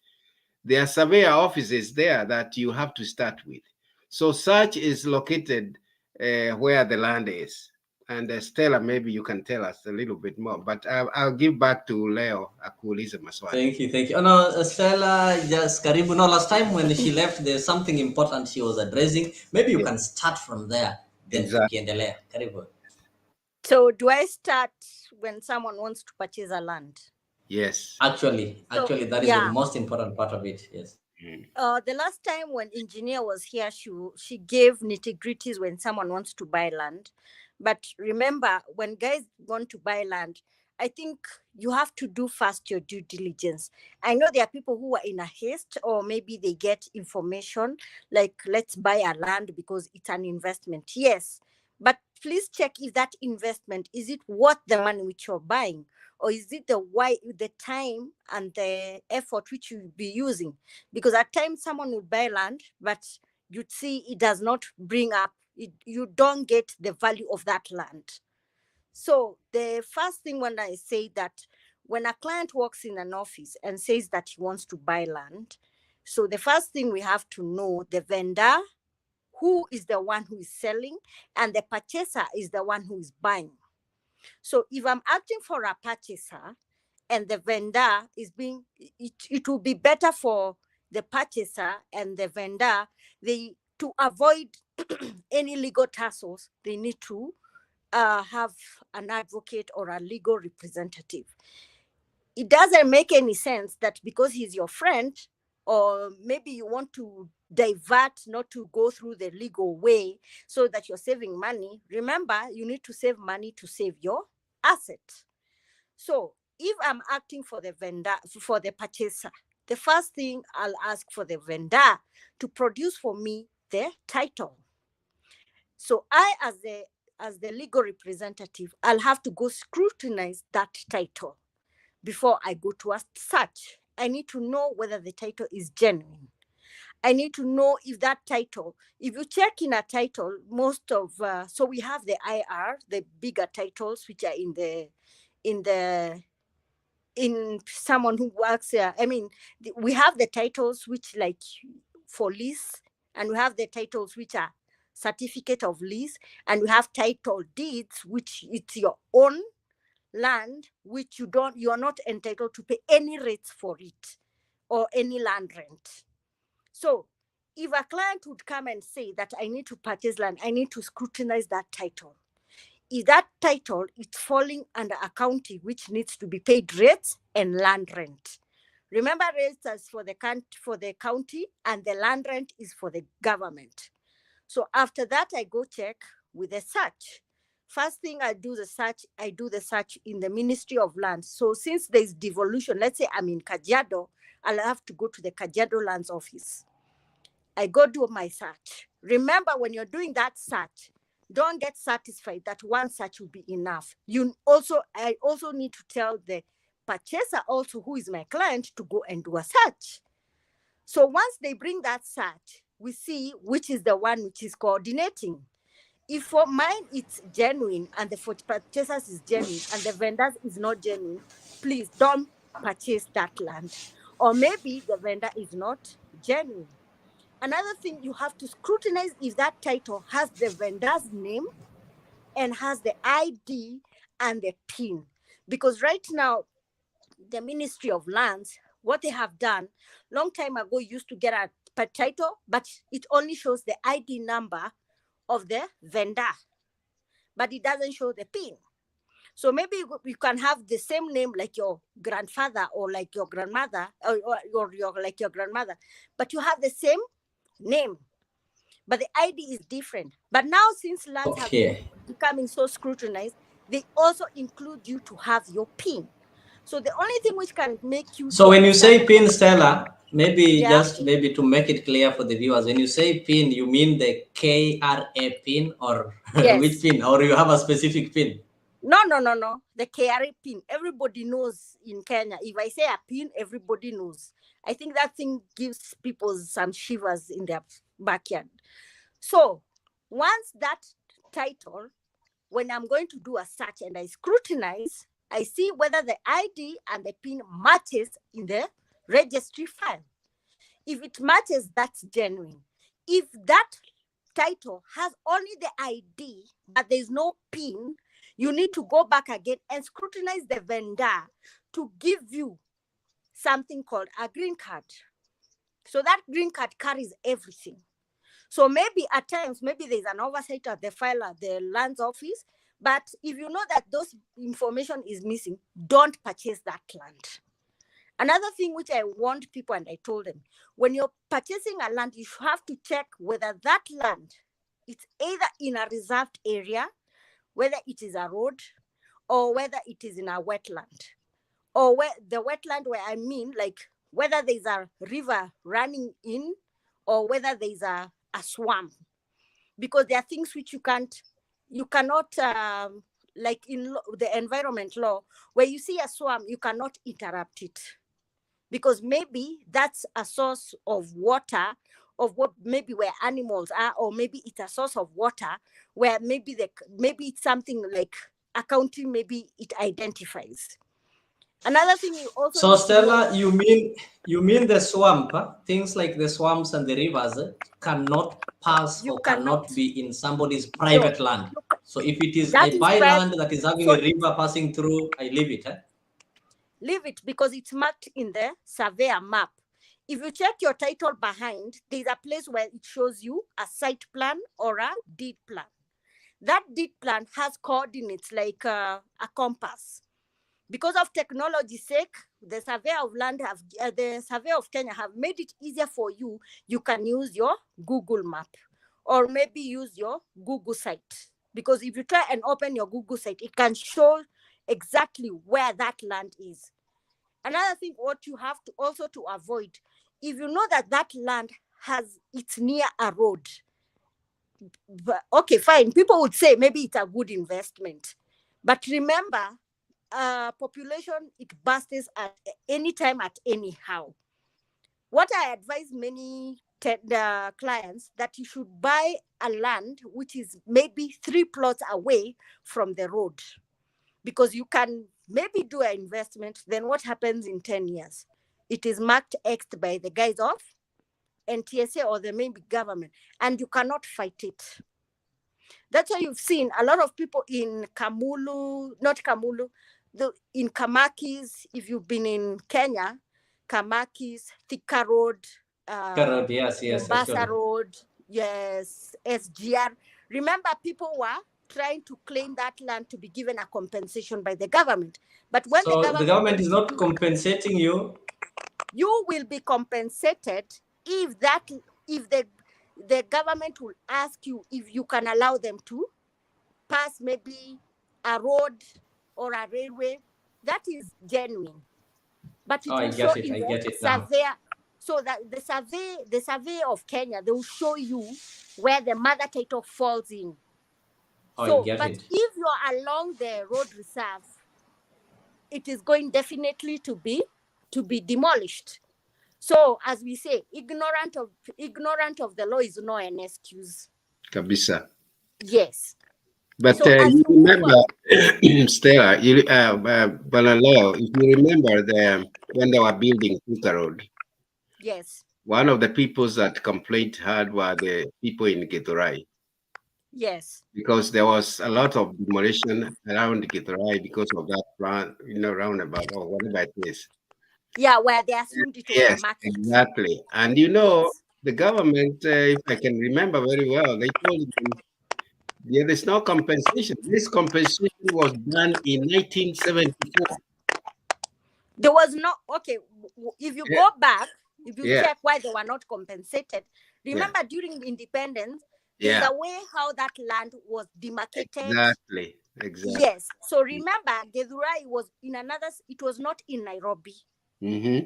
There are surveyor offices there that you have to start with. So search is located where the land is. And Stella, maybe you can tell us a little bit more, but I'll give back to Leo akuulize maswali. Thank you. Oh, no, Stella, just karibu. No, last time when she left, there's something important she was addressing. Maybe you can start from there. Then tukiendelea. Karibu. So do I start when someone wants to purchase a land? Yes. Actually, that is the most important part of it. Yes. The last time when engineer was here, she gave nitty-gritties when someone wants to buy land. But remember, when guys want to buy land, I think you have to do first your due diligence. I know there are people who are in a haste, or maybe they get information like, let's buy a land because it's an investment. Yes, but please check if that investment, is it worth the money which you're buying, or is it the time and the effort which you'll be using? Because at times someone will buy land, but you'd see it does not bring up, you don't get the value of that land. So the first thing when I say that, when a client walks in an office and says that he wants to buy land, so the first thing we have to know the vendor, who is the one who is selling, and the purchaser is the one who is buying. So if I'm acting for a purchaser and the vendor is being, it will be better for the purchaser and the vendor, to avoid any legal tussles, they need to have an advocate or a legal representative. It doesn't make any sense that because he's your friend, or maybe you want to divert, not to go through the legal way so that you're saving money. Remember, you need to save money to save your asset. So if I'm acting for the vendor, for the purchaser, the first thing I'll ask for the vendor to produce for me the title. So I, as the legal representative, I'll have to go scrutinize that title before I go to a search. I need to know whether the title is genuine. I need to know if that title, if you check in a title, most of, so we have the IR, the bigger titles, which are in someone who works here. I mean, we have the titles which like for lease, and we have the titles which are certificate of lease, and we have title deeds, which it's your own land, which you're not entitled to pay any rates for it or any land rent. So if a client would come and say that I need to purchase land, I need to scrutinize that title. If that title is falling under a county which needs to be paid rates and land rent. Remember, rates is for the county, and the land rent is for the government. So after that, I go check with the search. First thing I do the search in the Ministry of Lands. So since there's devolution, let's say I'm in Kajiado, I'll have to go to the Kajiado Lands Office. I go do my search. Remember, when you're doing that search, don't get satisfied that one search will be enough. I also need to tell the purchaser also, who is my client, to go and do a search. So once they bring that search, we see which is the one which is coordinating. If for mine it's genuine and the for purchasers is genuine and the vendors is not genuine, please don't purchase that land. Or maybe the vendor is not genuine. Another thing, you have to scrutinize if that title has the vendor's name and has the ID and the PIN. Because right now, the Ministry of Lands, what they have done, long time ago, used to get a title, but it only shows the ID number of the vendor, but it doesn't show the PIN. So maybe you can have the same name like your grandfather or like your grandmother, or like your grandmother, but you have the same name, but the ID is different. But now, since lands have been becoming so scrutinized, they also include you to have your PIN. So the only thing which can make you... So when you say PIN, Stella, maybe to make it clear for the viewers, when you say PIN, you mean the KRA PIN, or which PIN, or you have a specific PIN? No. The KRA PIN. Everybody knows in Kenya. If I say a PIN, everybody knows. I think that thing gives people some shivers in their backyard. So once that title, when I'm going to do a search and I scrutinize, I see whether the ID and the PIN matches in the registry file. If it matches, that's genuine. If that title has only the ID, but there's no PIN, you need to go back again and scrutinize the vendor to give you something called a green card. So that green card carries everything. So maybe at times, maybe there's an oversight at the file at the lands office, but if you know that those information is missing, don't purchase that land. Another thing which I warned people, and I told them, when you're purchasing a land, you have to check whether that land is either in a reserved area, whether it is a road, or whether it is in a wetland, or where the wetland where I mean like whether there's a river running in or whether there's a swamp, because there are things which you cannot like in the environment law, where you see a swamp, you cannot interrupt it, because maybe that's a source of water, of what maybe where animals are, or maybe it's a source of water where maybe it's something like accounting, maybe it identifies. Another thing you also So need to know, Stella, you mean the swamp? Huh? Things like the swamps and the rivers cannot pass you or cannot, cannot be in somebody's no, private land. So if it is that a is private. byland that is having So a river passing through, I leave it. Huh? leave it, because it's marked in the surveyor map. If you check your title behind, there's a place where it shows you a site plan or a deed plan. That deed plan has coordinates like a compass. Because of technology's sake, the survey of land the survey of Kenya have made it easier for you. You can use your Google map, or maybe use your Google site. Because if you try and open your Google site, it can show exactly where that land is. Another thing, what you have to also to avoid, if you know that that land it's near a road, but okay, fine, people would say maybe it's a good investment, but remember, population, it bursts at any time, at anyhow. What I advise many clients, that you should buy a land which is maybe 3 plots away from the road, because you can maybe do an investment. Then what happens in 10 years? It is marked X by the guys of NTSA or the maybe government, and you cannot fight it. That's why you've seen a lot of people in in Kamakis. If you've been in Kenya, Kamakis, Thika Road, Yes, Mombasa actually. Road, yes, SGR. Remember, people were trying to claim that land to be given a compensation by the government. But when so the government is not compensating you, you will be compensated if the government will ask you if you can allow them to pass maybe a road or a railway. That is genuine, but it will show in the surveyor. So that the survey of Kenya, they will show you where the mother title falls in. So, but if you're along the road reserve, it is going definitely to be demolished. So, as we say, ignorant of the law is no an excuse. Kabisa. Yes. But so you remember, Stella, Balaleo, if you remember when they were building Thika Road, yes, one of the peoples that complaint had were the people in Githurai. Yes. Because there was a lot of demolition around Githurai because of that roundabout or whatever it is. Yeah, where they assumed it was a market. Exactly. And the government, if I can remember very well, they told them, there's no compensation. This compensation was done in 1974. There was no, okay, if you go back, if you check why they were not compensated, remember during independence, there's a way how that land was demarcated. Exactly. Yes. So remember, Githurai was in it was not in Nairobi.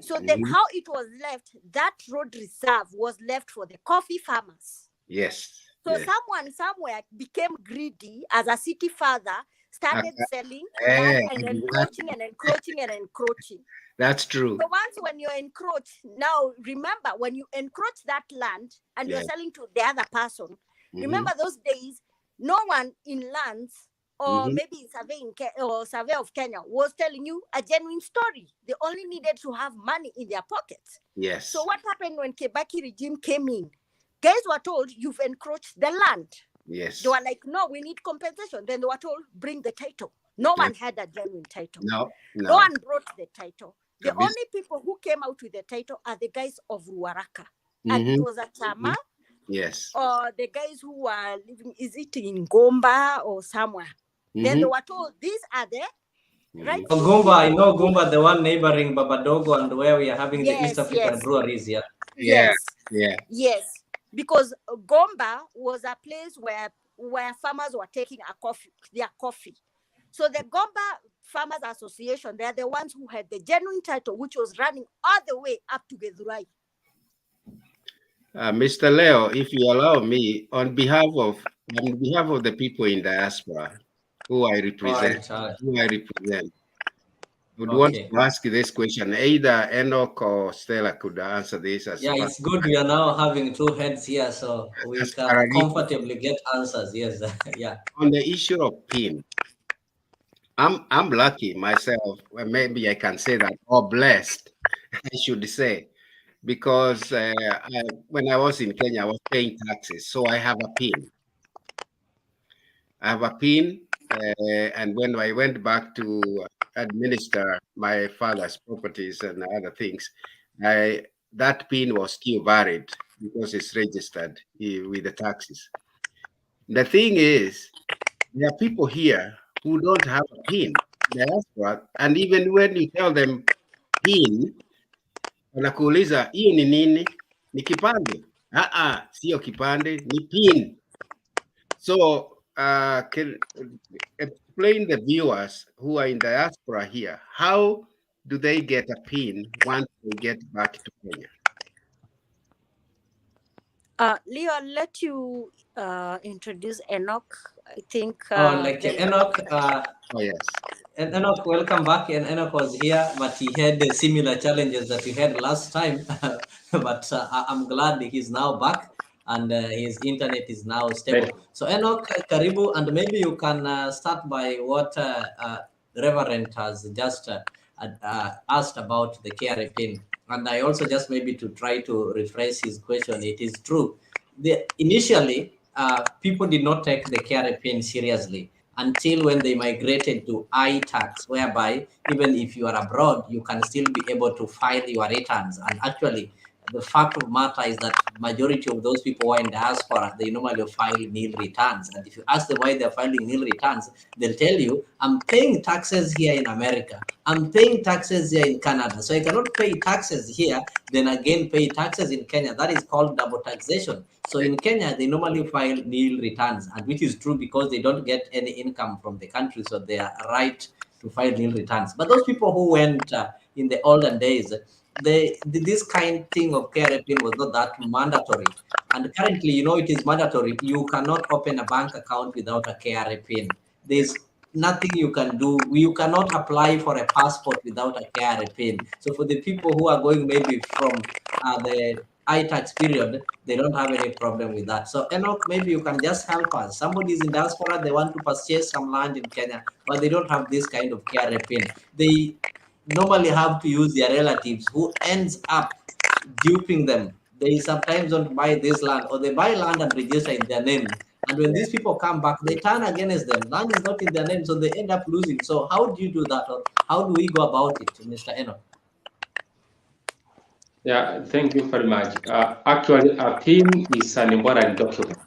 So then how it was left, that road reserve was left for the coffee farmers. Yes. So someone somewhere became greedy as a city father, started selling land and encroaching and encroaching and encroaching. That's true. So once when you encroach, now remember, when you encroach that land and you're selling to the other person, remember those days, no one in lands or maybe survey of Kenya was telling you a genuine story. They only needed to have money in their pockets. Yes. So what happened when Kibaki regime came in? Guys were told, you've encroached the land. Yes. They were like, no, we need compensation. Then they were told, bring the title. No one had a genuine title. No one brought the title. The only people who came out with the title are the guys of Ruaraka. And it was a Chama. Yes. Or the guys who were living, is it in Gomba or somewhere? Then they were told, these are the right. Gomba, I know Gomba, the one neighboring Babadogo and where we are having the East African breweries here. Yes. Because Gomba was a place where farmers were taking their coffee. So the Gomba Farmers Association, they are the ones who had the genuine title, which was running all the way up to Githurai. Mr. Leo, if you allow me, on behalf of the people in diaspora who I represent, would want to ask this question. Either Enoch or Stella could answer this as yeah, it's good we are now having two heads here, so we can comfortably get answers. Yes, yeah. On the issue of PIN, I'm lucky myself. Well, maybe I can say that, or blessed, I should say, because when I was in Kenya, I was paying taxes, so I have a PIN. And when I went back to administer my father's properties and other things, that PIN was still valid because it's registered with the taxes. The thing is, there are people here who don't have a PIN, diaspora, and even when you tell them PIN, wanakuuliza hiyo ni nini? Ni kipande? Sio kipande, ni PIN. So can explain the viewers who are in diaspora here, how do they get a PIN once they get back to Kenya? Leo, I'll let you introduce Enoch. I think. Enoch. Oh yes. And Enoch, welcome back. And Enoch was here, but he had similar challenges that we had last time. But I'm glad he's now back and his internet is now stable. So Enoch, karibu, and maybe you can start by what Reverend has just asked about the KRA PIN. And I also just maybe to try to rephrase his question. It is true. Initially, people did not take the KRA PIN seriously until when they migrated to iTax, whereby even if you are abroad, you can still be able to file your returns. And actually, the fact of the matter is that majority of those people who are in diaspora, they normally file nil returns. And if you ask them why they're filing nil returns, they'll tell you, I'm paying taxes here in America. I'm paying taxes here in Canada. So I cannot pay taxes here, then again pay taxes in Kenya. That is called double taxation. So in Kenya, they normally file nil returns, and which is true because they don't get any income from the country. So they are right to file nil returns. But those people who went in the olden days, this kind thing of KRA PIN was not that mandatory. And currently, it is mandatory. You cannot open a bank account without a KRA PIN. There's nothing you can do. You cannot apply for a passport without a KRA PIN. So for the people who are going maybe from the iTax period, they don't have any problem with that. So Enoch, maybe you can just help us. Somebody's in diaspora, they want to purchase some land in Kenya, but they don't have this kind of KRA PIN. They normally have to use their relatives who ends up duping them. They sometimes don't buy this land, or they buy land and register in their name. And when these people come back, they turn against them. Land is not in their name, so they end up losing. So how do you do that, or how do we go about it, Mr. Enoch? Yeah, thank you very much. Actually, a PIN is an important document.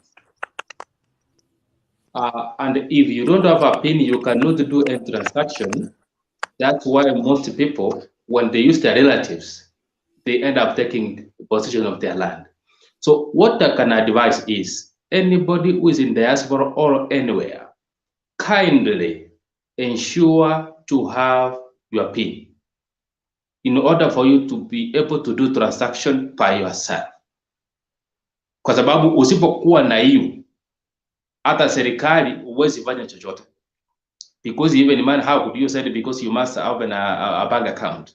And if you don't have a PIN, you cannot do a transaction. That's why most people, when they use their relatives, they end up taking possession of their land. So what I can advise is, anybody who is in diaspora or anywhere, kindly ensure to have your PIN in order for you to be able to do transaction by yourself. Kwa sababu usipokuwa na hiyo, hata serikali huwezi fanya chochote. Because even man, how could you say it? Because you must open a bank account.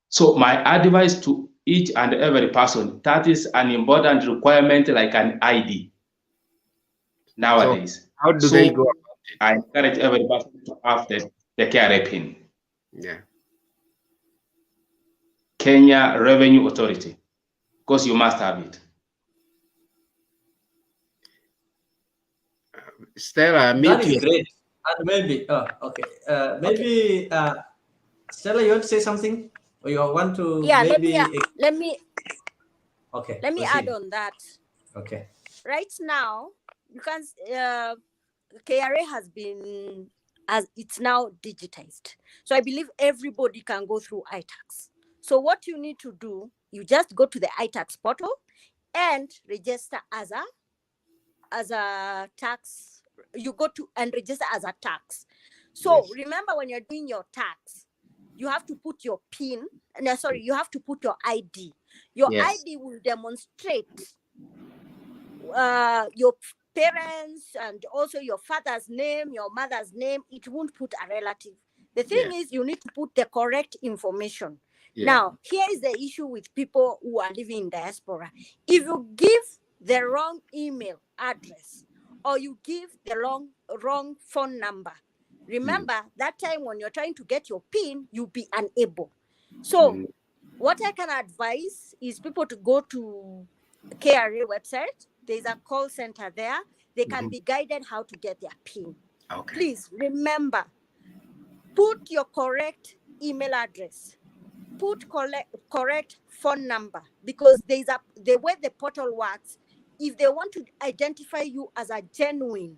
So my advice to each and every person, that is an important requirement like an ID nowadays. So how do they go about it? I encourage every person to have the KRA PIN. Yeah. Kenya Revenue Authority, because you must have it. Stella, that is great. And maybe, maybe Stella, you want to say something, or you want to? Yeah, maybe let me proceed. add on that. Okay. Right now, you can KRA has been, as it's now digitized. So I believe everybody can go through iTax. So what you need to do, you just go to the iTax portal and register as a as a tax, you go to and register as a tax. So remember, when you're doing your tax, you have to put your PIN. No, sorry, you have to put your ID. Your ID will demonstrate your parents and also your father's name, your mother's name. It won't put a relative. The thing is, you need to put the correct information. Now, here is the issue with people who are living in diaspora. If you give the wrong email address or you give the wrong phone number, remember that time when you're trying to get your PIN, you'll be unable. So what I can advise is people to go to KRA website. There's a call center there. They can be guided how to get their PIN. Please remember, put your correct email address, put correct phone number, because there's the way the portal works. If they want to identify you as a genuine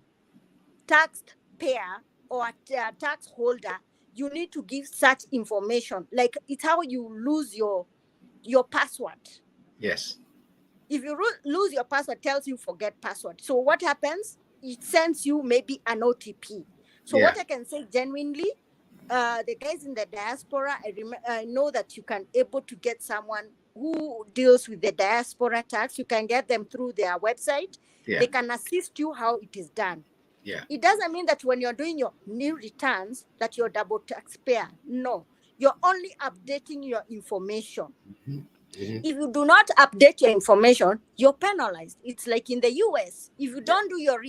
taxpayer or a tax holder, you need to give such information. Like, it's how you lose your password. Yes. If you lose your password, tells you forget password. So what happens? It sends you maybe an OTP. So what I can say genuinely, the guys in the diaspora, I know that you can able to get someone who deals with the diaspora tax. You can get them through their website. They can assist you how it is done. It doesn't mean that when you're doing your new returns that you're double taxpayer. No, you're only updating your information. If you do not update your information, you're penalized. It's like in the US. If you don't do your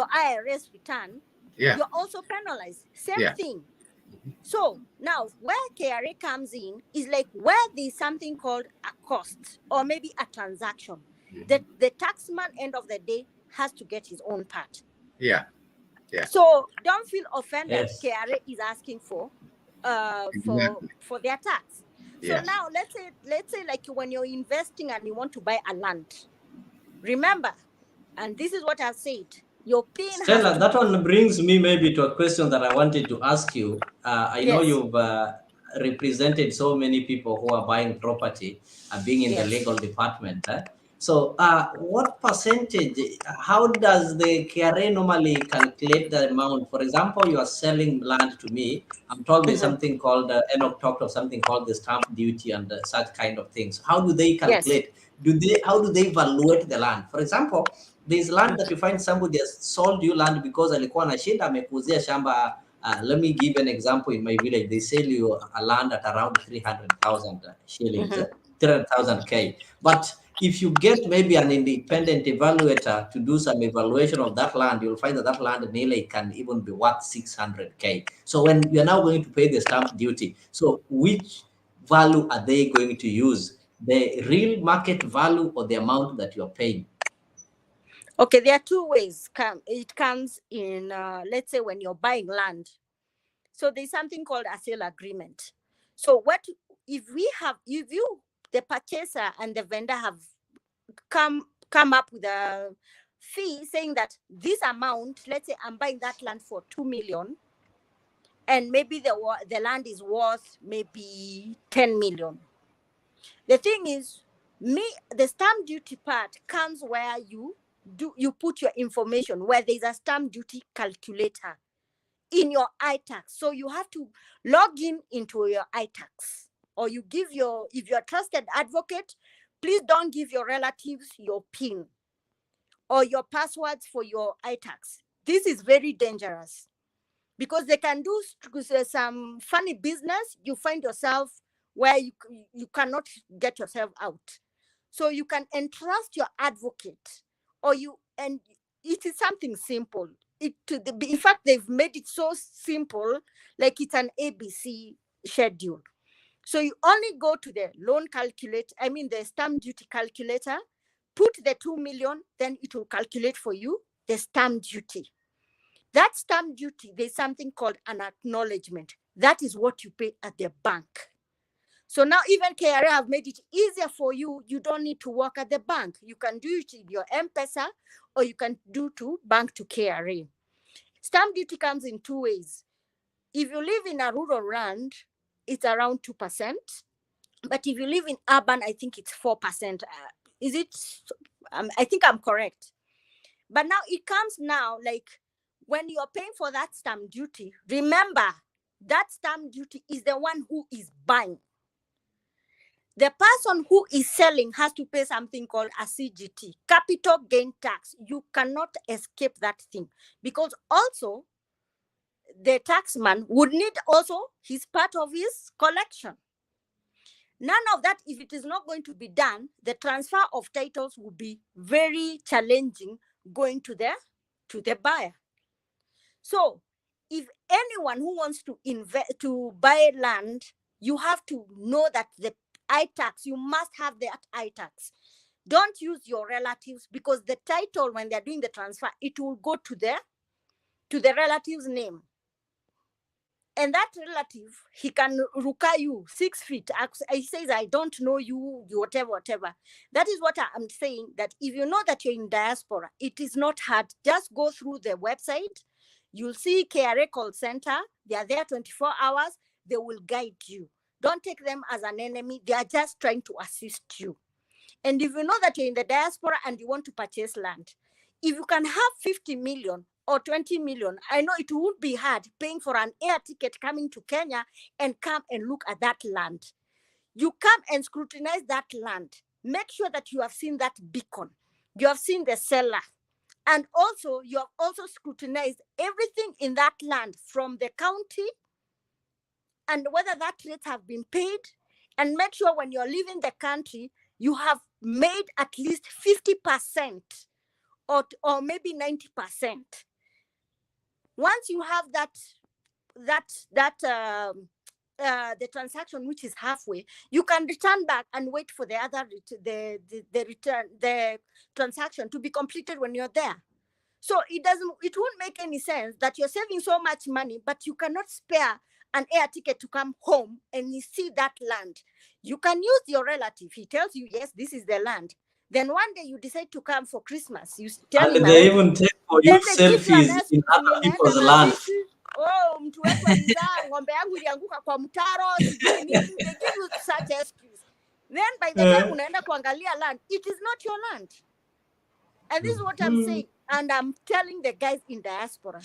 IRS return, you're also penalized. Same thing. So now where KRA comes in is like where there's something called a cost or maybe a transaction. That the taxman, end of the day, has to get his own part. So don't feel offended. KRA is asking for their tax. So now let's say like when you're investing and you want to buy a land, remember, and this is what I've said, your PIN Stella, that one brings me maybe to a question that I wanted to ask you. I know you've represented so many people who are buying property, being in the legal department. So what percentage, how does the KRA normally calculate the amount? For example, you are selling land to me. I'm told there's something called, Enock talked of something called the stamp duty and such kind of things. How do they calculate? How do they evaluate the land? For example, there's land that you find somebody has sold you land because alikuwa na shida amekuzia shamba. Let me give an example. In my village, they sell you a land at around 300,000 shillings, 300,000 K. But if you get maybe an independent evaluator to do some evaluation of that land, you'll find that that land nearly can even be worth 600K. So when you're now going to pay the stamp duty, so which value are they going to use? The real market value or the amount that you're paying? Okay, there are two ways. It comes in, let's say when you're buying land. So there's something called a sale agreement. So what if the purchaser and the vendor have come up with a fee saying that this amount, let's say I'm buying that land for 2 million, and maybe the land is worth maybe 10 million. The thing is, the stamp duty part comes where you put your information, where there's a stamp duty calculator in your iTax. So you have to log into your iTax, or you give if you're a trusted advocate, please don't give your relatives your PIN or your passwords for your iTax. This is very dangerous because they can do some funny business. You find yourself where you cannot get yourself out. So you can entrust your advocate, and it is something simple. In fact, they've made it so simple, like it's an ABC schedule. So you only go to the the stamp duty calculator, put the 2 million, then it will calculate for you the stamp duty. That stamp duty, there's something called an acknowledgement. That is what you pay at the bank. So now even KRA have made it easier for you. You don't need to work at the bank. You can do it in your M-Pesa, or you can do to bank to KRA. Stamp duty comes in two ways. If you live in a rural land, it's around 2%. But if you live in urban, I think it's 4%. Is it? I think I'm correct. But now it comes now, like when you're paying for that stamp duty, remember that stamp duty is the one who is buying. The person who is selling has to pay something called a CGT, capital gain tax. You cannot escape that thing, because also the taxman would need also his part of his collection. None of that, if it is not going to be done, the transfer of titles will be very challenging going to the buyer. So if anyone who wants to invest, to buy land, you have to know that the I-tax, you must have that I-tax. Don't use your relatives, because the title, when they're doing the transfer, it will go to the relative's name. And that relative, he can ruka you 6 feet. He says, I don't know you, whatever. That is what I'm saying, that if you know that you're in diaspora, it is not hard. Just go through the website. You'll see KRA call center. They are there 24 hours. They will guide you. Don't take them as an enemy. They are just trying to assist you. And if you know that you're in the diaspora and you want to purchase land, if you can have 50 million or 20 million, I know it would be hard paying for an air ticket coming to Kenya and come and look at that land. You come and scrutinize that land. Make sure that you have seen that beacon. You have seen the seller. And also, you have also scrutinized everything in that land from the county and whether that rates have been paid. And make sure when you're leaving the country, you have made at least 50% or maybe 90%. Once you have the transaction which is halfway, you can return back and wait for the other the transaction to be completed when you're there. So it won't make any sense that you're saving so much money, but you cannot spare an air ticket to come home and you see that land. You can use your relative. He tells you, yes, this is the land. Then one day you decide to come for Christmas. You tell And him, they even take for you then they give you an selfies in other people's land. Oh, mtu wetu alizaa, ng'ombe yangu ilianguka kwa mtaro, sijui nini. They give you such excuse. Then by the time unaenda kuangalia land, it is not your land. And this is what I'm saying. And I'm telling the guys in diaspora,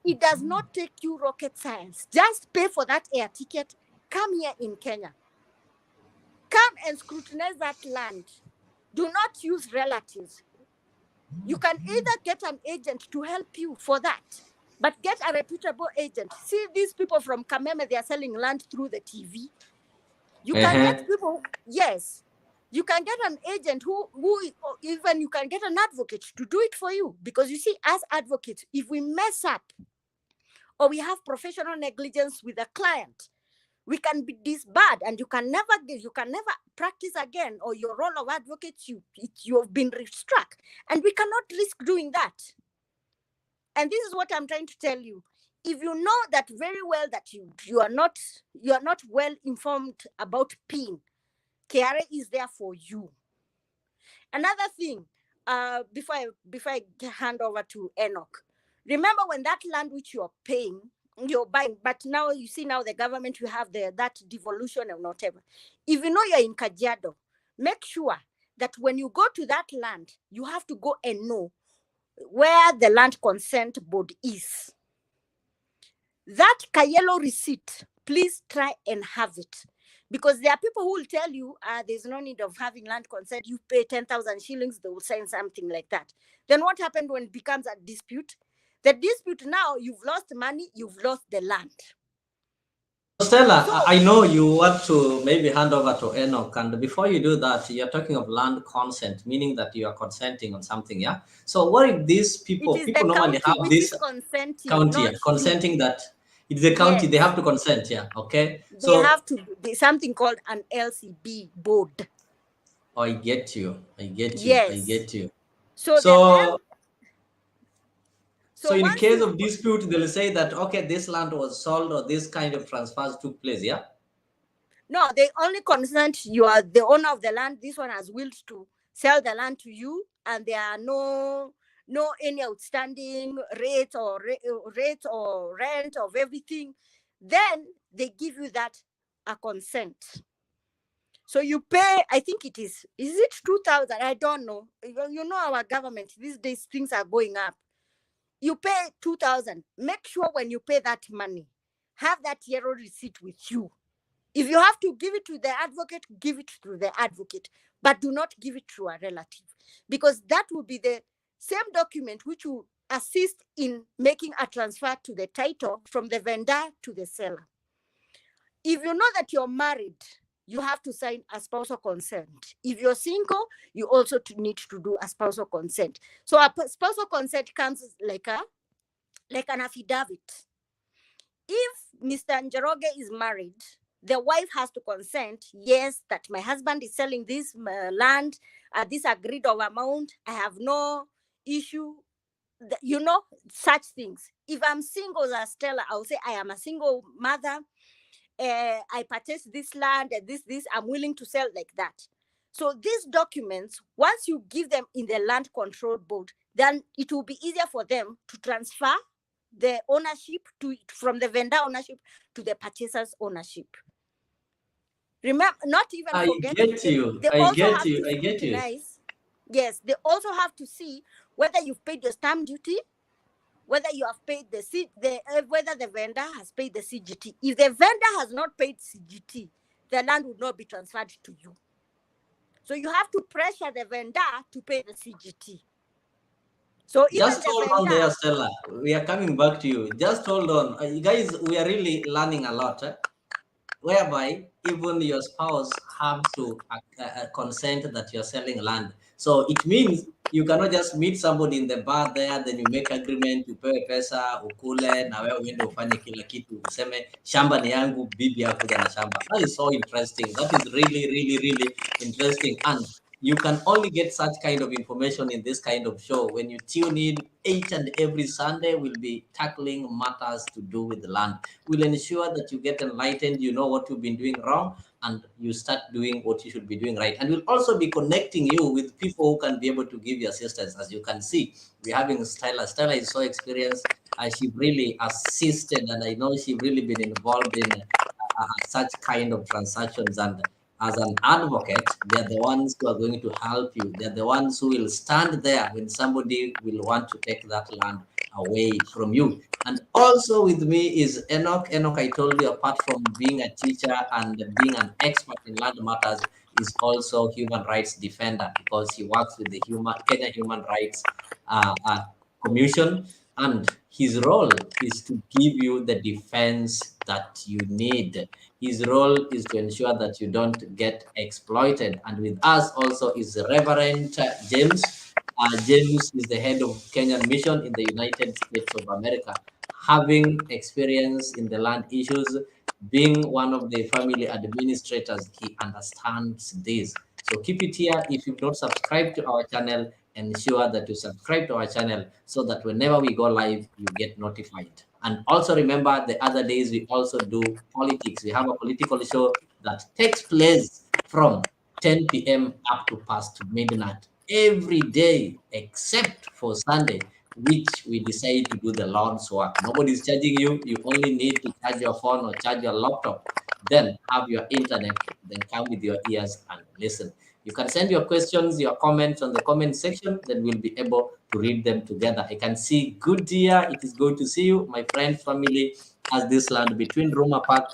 it does not take you rocket science. Just pay for that air ticket. Come here in Kenya. Come and scrutinize that land. Do not use relatives. You can either get an agent to help you for that, but get a reputable agent. See these people from Kameme, they are selling land through the TV. You can get people, yes. You can get an agent who even you can get an advocate to do it for you. Because you see, as advocates, if we mess up or we have professional negligence with a client, we can be disbarred and you can never practice again, or your role of advocate, you have been struck, and we cannot risk doing that. And this is what I'm trying to tell you. If you know that very well that you are not well informed about PIN, KRA is there for you. Another thing, before I hand over to Enoch, remember when that land which you're paying, you're buying, but now you see now the government, you have that devolution and whatever. If you know you're in Kajiado, make sure that when you go to that land, you have to go and know where the land consent board is. That Kayelo receipt, please try and have it. Because there are people who will tell you, there's no need of having land consent. You pay 10,000 shillings, they will sign something like that. Then what happened when it becomes a dispute? The dispute now, you've lost money, you've lost the land. Stella, so, I know you want to maybe hand over to Enoch, and before you do that, you're talking of land consent, meaning that you are consenting on something, yeah? So what if these people normally have this county consenting that it's the county, yes, they have to consent, yeah, okay? They have to do something called an LCB board. Oh, I get you. Yes. I get you. So in case of dispute, they'll say that, okay, this land was sold or this kind of transfers took place, yeah? No, they only consent you are the owner of the land. This one has willed to sell the land to you, and there are no any outstanding rates or rent of everything. Then they give you that a consent. So you pay, I think is it 2,000? I don't know. You know our government, these days things are going up. You pay 2,000. Make sure when you pay that money, have that yellow receipt with you. If you have to give it to the advocate, give it to the advocate, but do not give it to a relative, because that will be the same document which will assist in making a transfer to the title from the vendor to the seller. If you know that you're married, you have to sign a spousal consent. If you're single, you also need to do a spousal consent. So a spousal consent comes like an affidavit. If Mr. Njoroge is married, the wife has to consent, yes, that my husband is selling this land at this agreed of amount. I have no issue, such things. If I'm single as Stella, I'll say I am a single mother. I purchased this land and this, I'm willing to sell like that. So these documents, once you give them in the land control board, then it will be easier for them to transfer the ownership from the vendor ownership to the purchaser's ownership. Remember, not even forgetting, I get you. Yes, they also have to see whether you've paid your stamp duty, whether you have paid whether the vendor has paid the CGT. If the vendor has not paid CGT, the land will not be transferred to you. So you have to pressure the vendor to pay the CGT. So just hold on there, Stella. We are coming back to you. Just hold on. You guys, we are really learning a lot. Whereby even your spouse have to consent that you're selling land. So it means you cannot just meet somebody in the bar there, then you make agreement, you pay pesa, ukule, na wewe uende ufanye kila kitu, useme shamba ni yangu, bibi yakuja na shamba. That is so interesting. That is really, really, really interesting. And you can only get such kind of information in this kind of show. When you tune in, each and every Sunday, we'll be tackling matters to do with the land. We'll ensure that you get enlightened, you know what you've been doing wrong, and you start doing what you should be doing right. And we'll also be connecting you with people who can be able to give you assistance. As you can see, we're having Stella. Stella is so experienced, and she really assisted, and I know she's really been involved in such kind of transactions. And as an advocate, they're the ones who are going to help you. They're the ones who will stand there when somebody will want to take that land away from you. And also with me is Enock. Enock, I told you, apart from being a teacher and being an expert in land matters, is also human rights defender, because he works with the Kenya Human Rights Commission, and his role is to give you the defense that you need. His role is to ensure that you don't get exploited. And with us also is Reverend James. James is the head of Kenyan Mission in the United States of America, having experience in the land issues, being one of the family administrators. He understands this. So keep it here. If you've not subscribed to our channel, ensure that you subscribe to our channel so that whenever we go live, you get notified. And also remember, the other days we also do politics. We have a political show that takes place from 10 p.m. up to past midnight every day, except for Sunday, which we decide to do the Lord's work. Nobody's charging you. You only need to charge your phone or charge your laptop, then have your internet, then come with your ears and listen. You can send your questions, your comments on the comment section, then we'll be able to read them together. I can see good dear. It is good to see you. My friend family has this land between Roma Park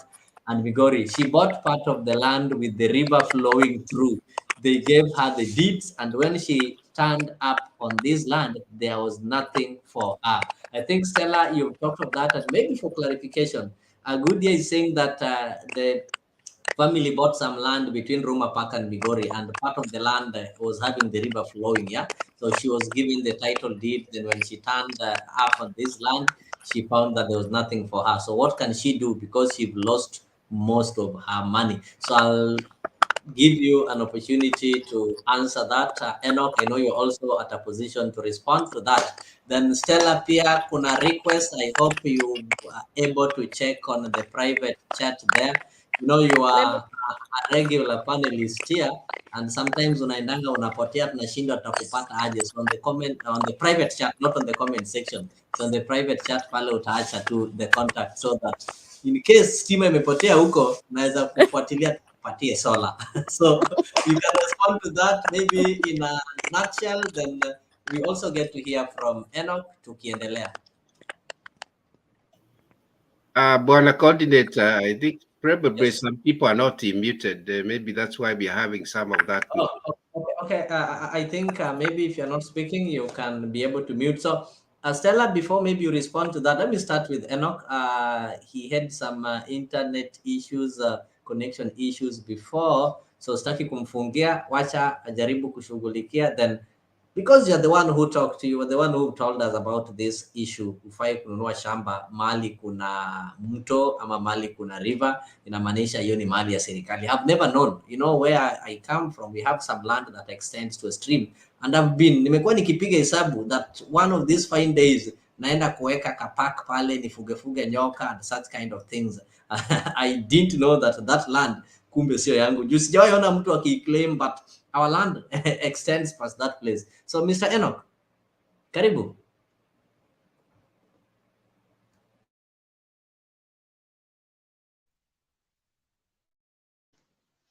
and Migori. She bought part of the land with the river flowing through. They gave her the deeds, and when she turned up on this land, there was nothing for her. I think, Stella, you've talked of that, and maybe for clarification, Agudia is saying that the family bought some land between Roma Park and Migori, and part of the land was having the river flowing, yeah? So she was given the title deed, then when she turned up on this land, she found that there was nothing for her. So what can she do? Because she lost most of her money. So I'll give you an opportunity to answer that. Enock, I know you're also at a position to respond to that. Then Stella Pia, kuna request. I hope you are able to check on the private chat there. You know, you are a regular panelist here, and sometimes unaendanga unapotea, tunashindwa tutakupata aje. So on the private chat, not on the comment section. So on the private chat pale utaacha tu the contact, so that in case stima imepotea huko, naweza kufuatilia tupatie solar. So you can respond to that maybe in a nutshell, then we also get to hear from Enock tukiendelea. Bwana coordinator, I think probably Yes. some people are not muted. Maybe that's why we're having some of that. Oh, okay. I think maybe if you're not speaking, you can be able to mute. So, Stella, before maybe you respond to that, let me start with Enock. He had some internet issues, connection issues before. So, sitaki kumfungia, wacha ajaribu kushughulikia. Then, because you're the one who talked to you, were the one who told us about this issue, ufai kununua shamba mali kuna mto ama mali kuna river, inamaanisha hiyo ni mali ya serikali. I've never known, you know, where I come from, we have some land that extends to a stream, and nimekuwa nikipiga hesabu that one of these fine days naenda kuweka kapak pale nifugefuge nyoka and such kind of things. I didn't know that land kumbe sio yangu. Juu sijawahi ona mtu akiclaim, but our land extends past that place. So Mr. Enock, karibu.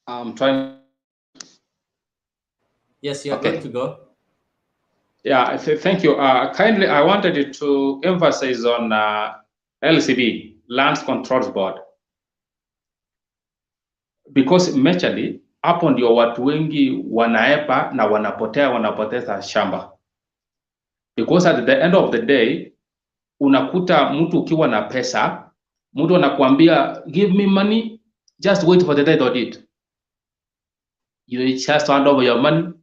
I'm trying. Yes, you're good to go. Yeah, thank you. Kindly, I wanted to emphasize on LCB, Lands Controls Board, because majorly hapo ndio watu wengi wanaepa na wanapoteza shamba, because at the end of the day unakuta mtu ukiwa na pesa, mtu anakuambia give me money, just wait for the title deed. You just hand over your money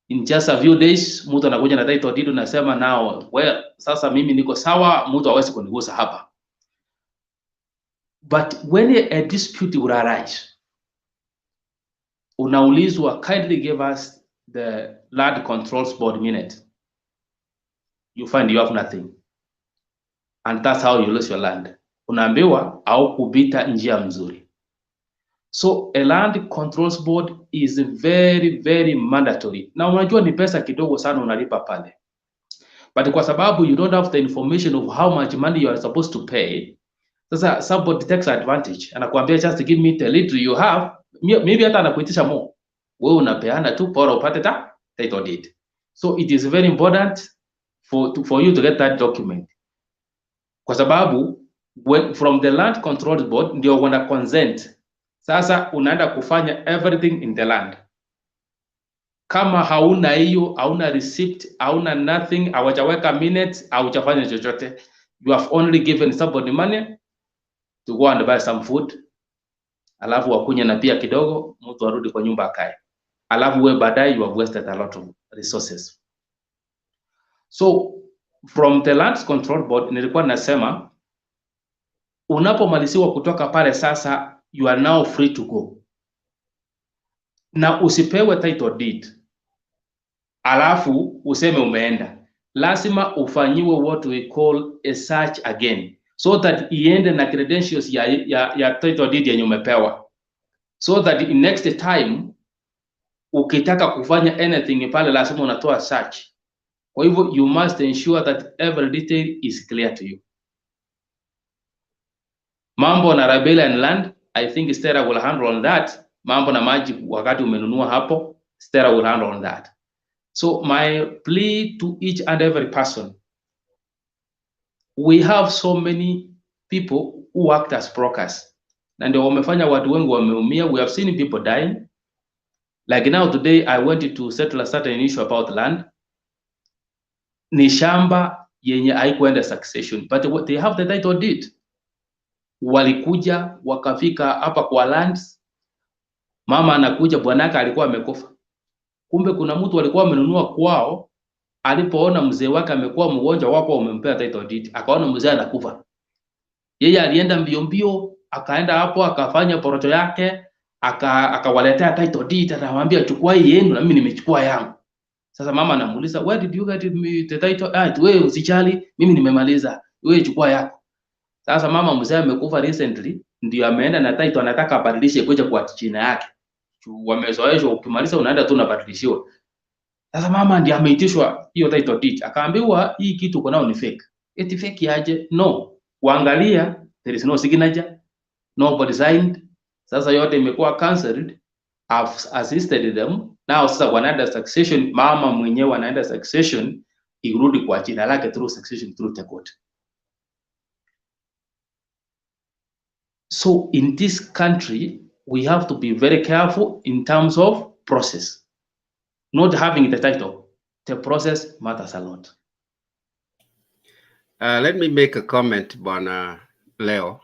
in just a few days, mtu anakuja na title deed, unasema now, well, sasa mimi niko sawa, mtu hawezi kunigusa hapa. But when a dispute will arise, unaulizwa, kindly give us the Land Controls Board minute. You find you have nothing, and that's how you lose your land. Unaambiwa au kupita njia mzuri. So a Land Controls Board is very, very mandatory. Na unajua ni pesa kidogo sana unalipa pale, but kwa sababu you don't have the information of how much money you are supposed to pay, sasa somebody takes advantage, anakuambia just give me the little you have, maybe hata anakuitisha more, wewe unapeana tu bora upate title deed. So it is very important for you to get that document, kwa sababu from the Land Control Board ndio wana consent. Sasa unaenda kufanya everything in the land. Kama hauna hiyo, hauna receipt, hauna nothing, hawajaweka minutes, haujafanya chochote, you have only given somebody money to go and buy some food, alafu wakunya na pia kidogo, mtu arudi kwa nyumba akae, alafu wewe baadaye you have wasted a lot of resources. So from the Lands Control Board nilikuwa nasema, unapomaliziwa kutoka pale sasa, you are now free to go. Na usipewe title deed alafu useme umeenda. Lazima ufanyiwe what we call a search again, so that iende na credentials ya title deed yenye umepewa, so that in next time ukitaka kufanya anything pale lazima unatoa search. Kwa hivyo you must ensure that every detail is clear to you. Mambo na Rebellion Land, I think Stella will handle on that. Mambo na maji wakati umenunua hapo, Stella will handle on that. So my plea to each and every person, we have so many people who act as brokers, na ndio wamefanya watu wengi wameumia. We have seen people dying. Like now today I went to settle a certain issue about land. Ni shamba yenye haikuenda succession, but they have the title deed. Walikuja wakafika hapa kwa lands, mama anakuja, bwanaka alikuwa amekufa. Kumbe kuna mtu alikuwa amenunua kwao, alipoona mzee wake amekuwa mgonjwa, wako umempea title deed, akaona mzee anakufa. Yeye alienda mbio mbio, akaenda hapo akafanya poroto yake, akawaletea title deed, anamwambia chukua hii yenu na mimi nimechukua yangu. Sasa mama anamuuliza, where did you get the title? Wewe usijali, mimi nimemaliza, wewe chukua yako. Sasa mama mzee amekufa recently, ndio ameenda na title, anataka abadilishe kuja kwa jina yake. Wamezoeshwa ukimaliza unaenda tu unabadilishiwa. Sasa mama ndiye ameitishwa hiyo title deed, akaambiwa hii kitu uko nao ni fake. Eti fake aje? No. Waangalia, there is no signature, nobody signed, Sasa yote imekuwa cancelled. I've assisted them. Now sasa wanaenda succession, mama mwenyewe anaenda succession, irudi kwa jina lake through succession through the court. So in this country, we have to be very careful in terms of process. Not having the title, the process matters a lot. Let me make a comment, Bwana Leo,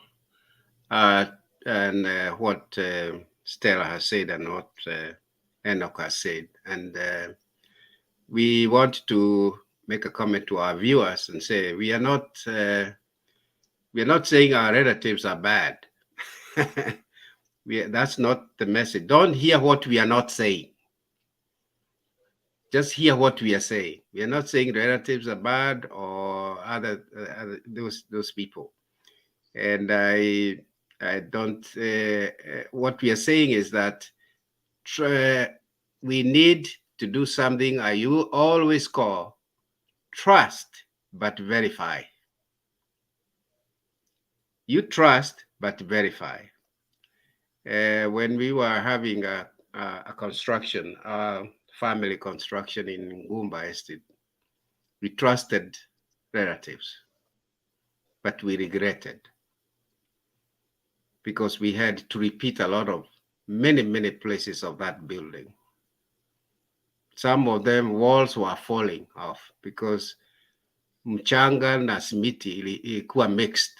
and what Stella has said and what Enock has said. And we want to make a comment to our viewers and say we are not saying our relatives are bad. That's not the message. Don't hear what we are not saying. Just hear what we are saying. We are not saying relatives are bad or other those people. And I don't. What we are saying is that we need to do something I always call trust but verify. You trust but verify. When we were having a construction, family construction in Ngumba Estate, we trusted relatives, but we regretted because we had to repeat a lot of many places of that building. Some of them walls were falling off because mchanga na simiti ilikuwa mixed,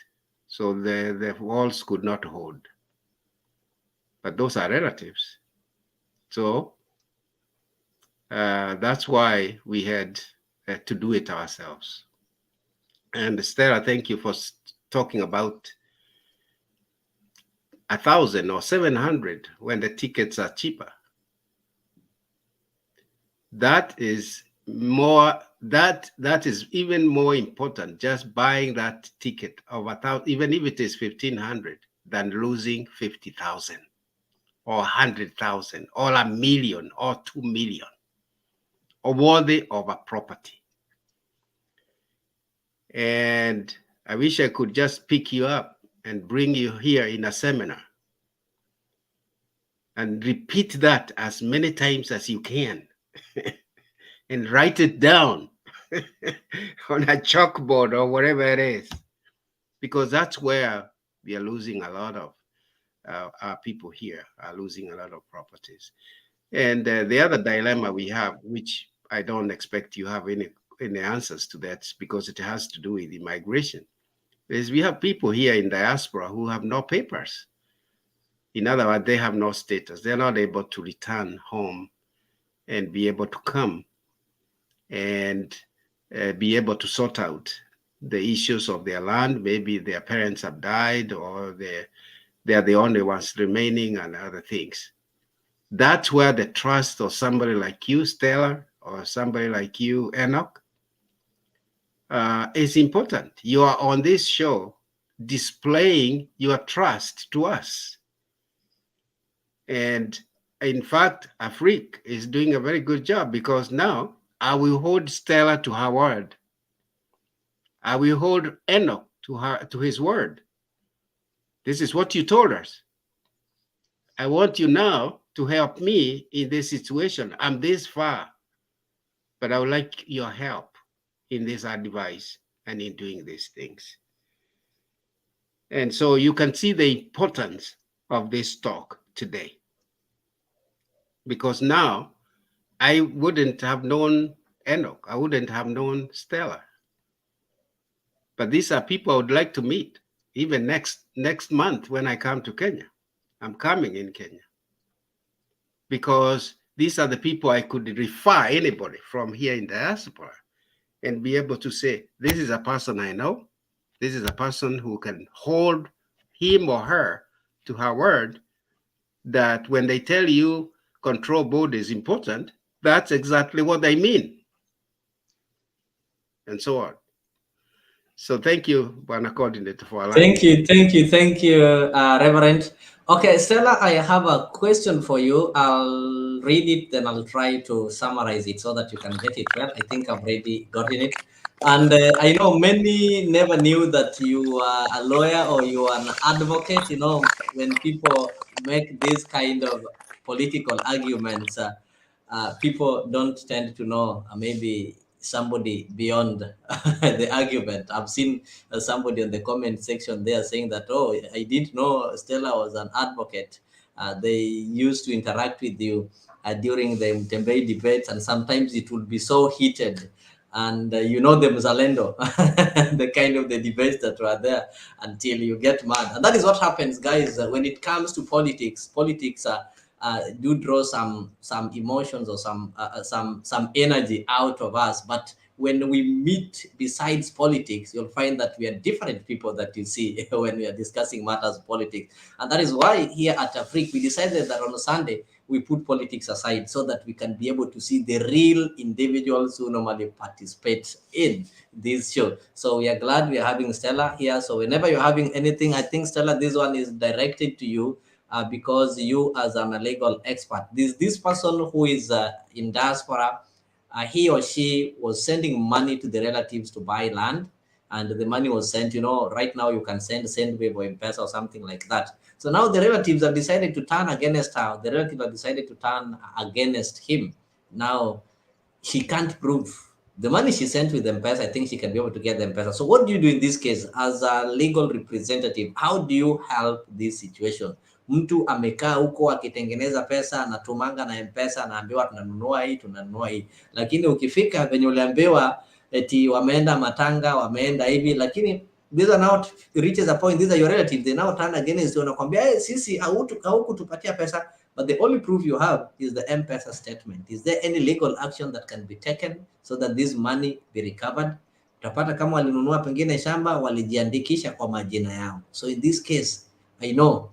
so the walls could not hold. But those are relatives. So that's why we had to do it ourselves. And Stella, thank you for talking about 1,000 or 700 when the tickets are cheaper. That is more. That is even more important. Just buying that ticket of 1,000, even if it is 1,500, than losing 50,000 or 100,000 or 1 million or 2 million, or worthy of a property. And I wish I could just pick you up and bring you here in a seminar and repeat that as many times as you can and write it down on a chalkboard or whatever it is, because that's where we are losing a lot of our people here are losing a lot of properties. And the other dilemma we have, which I don't expect you have any answers to that, because it has to do with immigration, is we have people here in diaspora who have no papers. In other words, they have no status. They're not able to return home and be able to come and be able to sort out the issues of their land. Maybe their parents have died, or they are the only ones remaining, and other things. That's where the trust of somebody like you, Stella, or somebody like you, Enoch, is important. You are on this show displaying your trust to us. And in fact, Afiq is doing a very good job, because now I will hold Stella to her word. I will hold Enoch to his word. This is what you told us. I want you now to help me in this situation. I'm this far, but I would like your help in this advice and in doing these things. And so you can see the importance of this talk today, because now I wouldn't have known Enoch. I wouldn't have known Stella. But these are people I would like to meet, even next month when I come to Kenya. I'm coming in Kenya, because these are the people I could refer anybody from here in diaspora and be able to say, this is a person I know. This is a person who can hold him or her to her word, that when they tell you control board is important, that's exactly what they mean, and so on. So thank you, Bwana Coordinator, for allowing me. Thank you, Reverend. Okay, Stella, I have a question for you. I'll read it, then I'll try to summarize it so that you can get it well. I think I've already gotten it. And I know many never knew that you are a lawyer or you are an advocate. You know, when people make this kind of political arguments, people don't tend to know maybe somebody beyond the argument. I've seen somebody in the comment section there saying that, oh, I didn't know Stella was an advocate. They used to interact with you during the Mtembei debates, and sometimes it would be so heated. And you know the Mzalendo, the kind of the debates that were there until you get mad. And that is what happens, guys, when it comes to politics. Politics do draw some emotions or some energy out of us. But when we meet besides politics, you'll find that we are different people that you see when we are discussing matters of politics. And that is why here at Afiq, we decided that on a Sunday, we put politics aside so that we can be able to see the real individuals who normally participate in this show. So we are glad we are having Stella here. So whenever you're having anything, I think, Stella, this one is directed to you because you, as a legal expert, this person who is in diaspora, he or she was sending money to the relatives to buy land, and the money was sent. You know, right now you can send wave or M-Pesa or something like that. So now the relatives have decided to turn against her. The relative have decided to turn against him. Now she can't prove the money she sent with M-Pesa. I think she can be able to get the M-Pesa. So what do you do in this case as a legal representative? How do you help this situation? Mtu amekaa huko akitengeneza pesa, anatumanga na M-Pesa, anaambiwa tunanunua hii, lakini ukifika venye uliambiwa eti wameenda matanga, wameenda hivi, lakini these are not reaches a point. These are your relatives. They now turn against you. Wanakwambia, hey, sisi haukutupatia pesa. But the only proof you have is the M-Pesa statement. Is there any legal action that can be taken so that this money be recovered? Utapata kama walinunua pengine shamba, walijiandikisha kwa majina yao. So in this case, I know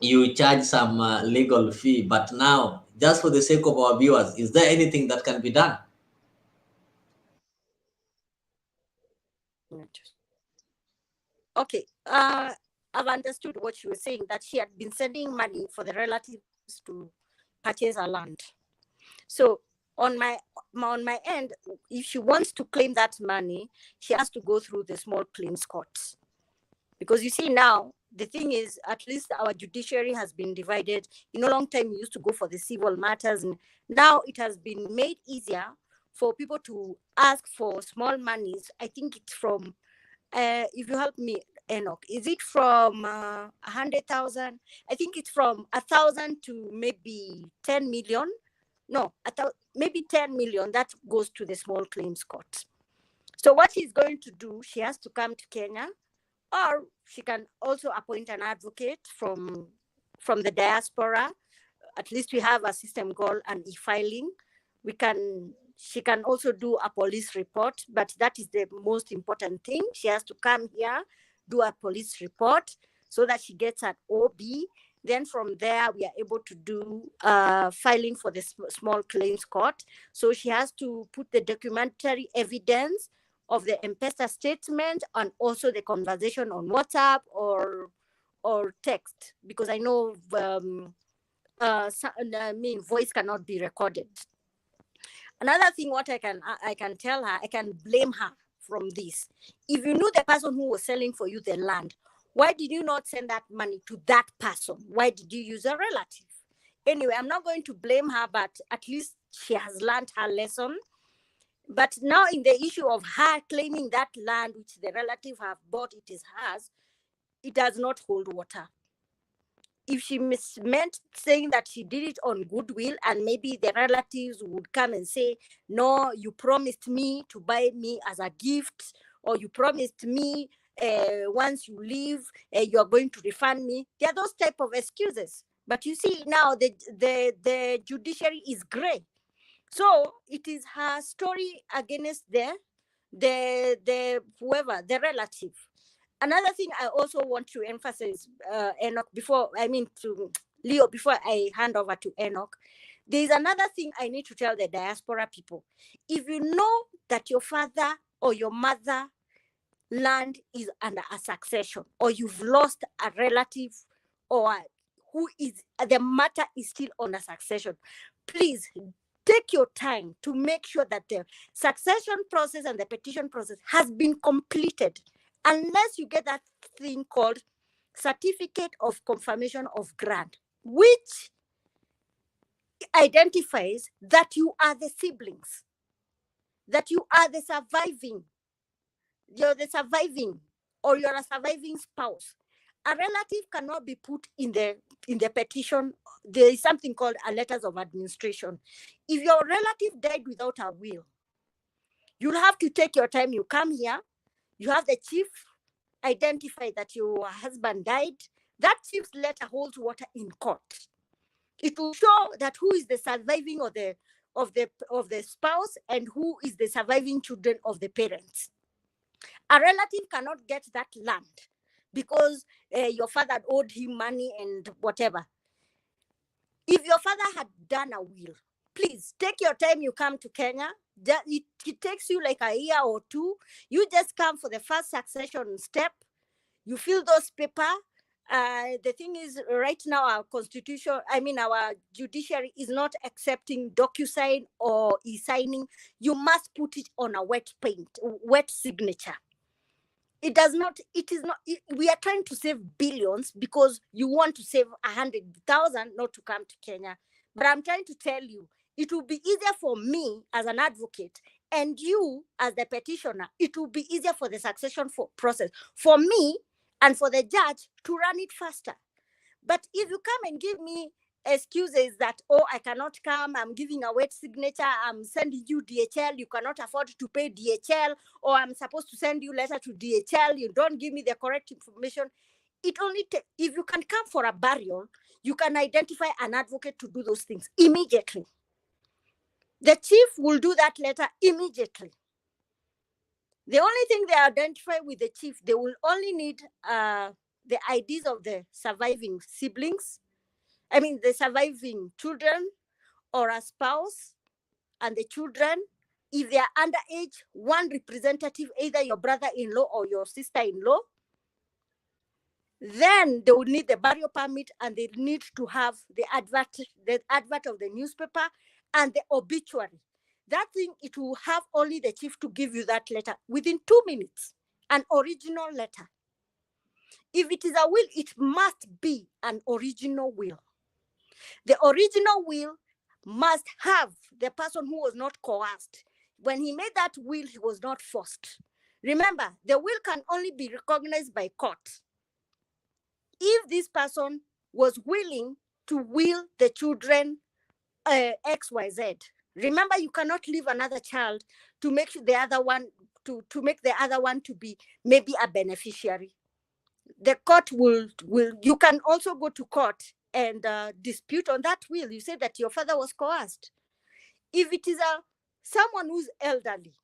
you charge some legal fee, but now, just for the sake of our viewers, is there anything that can be done? Okay, I've understood what you were saying, that she had been sending money for the relatives to purchase a land. So on my end, if she wants to claim that money, she has to go through the small claims court. Because you see now, the thing is, at least our judiciary has been divided. In a long time, we used to go for the civil matters, and now it has been made easier for people to ask for small monies. I think it's from, if you help me, Enoch, is it from 100,000? I think it's from 1,000 to maybe 10 million. No, maybe 10 million. That goes to the small claims court. So what she's going to do, she has to come to Kenya, or she can also appoint an advocate from the diaspora. At least we have a system called an e-filing. She can also do a police report, but that is the most important thing. She has to come here, do a police report so that she gets an OB. Then from there, we are able to do filing for the small claims court. So she has to put the documentary evidence of the M-Pesa statement and also the conversation on WhatsApp or text, because I know voice cannot be recorded. Another thing, what I can tell her, I can blame her from this. If you knew the person who was selling for you the land, why did you not send that money to that person? Why did you use a relative? Anyway, I'm not going to blame her, but at least she has learned her lesson. But now in the issue of her claiming that land which the relative have bought, it is hers, it does not hold water. If she meant saying that she did it on goodwill, and maybe the relatives would come and say, no, you promised me to buy me as a gift, or you promised me once you leave, you're going to refund me. There are those type of excuses. But you see now the judiciary is gray. So it is her story against the whoever, the relative. Another thing I also want to emphasize, Enoch, to Leo, before I hand over to Enoch, there is another thing I need to tell the diaspora people. If you know that your father or your mother land is under a succession, or you've lost a relative, or who is the matter is still on a succession, please take your time to make sure that the succession process and the petition process has been completed, unless you get that thing called certificate of confirmation of grant, which identifies that you are the siblings, that you are the surviving, you're the surviving, or you're a surviving spouse. A relative cannot be put in the petition. There is something called a letters of administration. If your relative died without a will, you'll have to take your time. You come here, you have the chief identify that your husband died. That chief's letter holds water in court. It will show that who is the surviving of the spouse and who is the surviving children of the parents. A relative cannot get that land because your father owed him money and whatever. If your father had done a will, please take your time. You come to Kenya. It takes you like a year or two. You just come for the first succession step. You fill those papers. The thing is, right now, our constitution, our judiciary is not accepting DocuSign or e-signing. You must put it on a wet signature. We are trying to save billions because you want to save 100,000 not to come to Kenya. But I'm trying to tell you, it will be easier for me as an advocate and you as the petitioner. It will be easier for the succession process for me and for the judge to run it faster. But if you come and give me excuses that, oh, I cannot come, I'm giving a wet signature, I'm sending you DHL, you cannot afford to pay DHL, or I'm supposed to send you letter to DHL, you don't give me the correct information. It only if you can come for a burial, you can identify an advocate to do those things immediately. The chief will do that letter immediately. The only thing they identify with the chief, they will only need the IDs of the surviving siblings, the surviving children or a spouse and the children. If they are underage, one representative, either your brother-in-law or your sister-in-law. Then they will need the burial permit and they need to have the advert of the newspaper and the obituary. That thing, it will have only the chief to give you that letter within 2 minutes, an original letter. If it is a will, it must be an original will. The original will must have the person who was not coerced. When he made that will, he was not forced. Remember, the will can only be recognized by court if this person was willing to will the children XYZ. Remember, you cannot leave another child to make the other one to be maybe a beneficiary. The court will you can also go to court and dispute on that will. You say that your father was coerced. If it is someone who's elderly,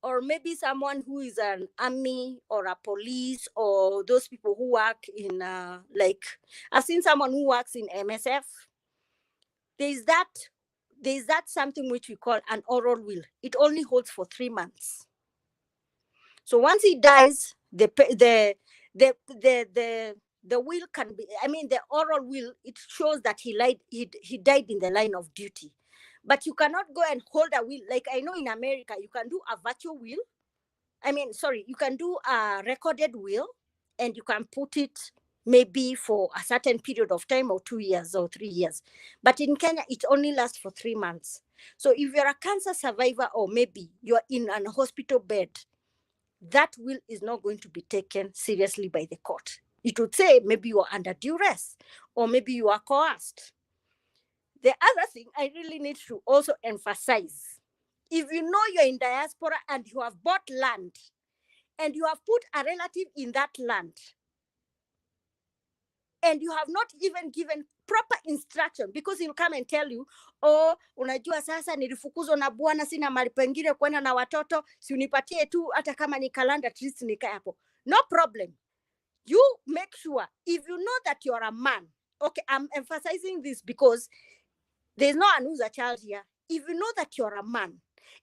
or maybe someone who is an army or a police, or those people who work in I've seen someone who works in MSF. There's that something which we call an oral will. It only holds for 3 months. So once he dies, the will can be, the oral will, it shows that he died in the line of duty. But you cannot go and hold a will. Like I know in America, you can do a virtual will. You can do a recorded will and you can put it maybe for a certain period of time, or 2 years or 3 years. But in Kenya, it only lasts for 3 months. So if you're a cancer survivor, or maybe you're in a hospital bed, that will is not going to be taken seriously by the court. It would say maybe you are under duress, or maybe you are coerced. The other thing I really need to also emphasize, if you know you're in diaspora and you have bought land and you have put a relative in that land, and you have not even given proper instruction, because he'll come and tell you, oh, unajua sasa nilifukuzwa na bwana, sina mahali pengine kwenda na watoto, si unipatie tu hata kama ni kalanda, at least nikae hapo. No problem. You make sure, if you know that you're a man, okay, I'm emphasizing this because there's no Anusa child here. If you know that you're a man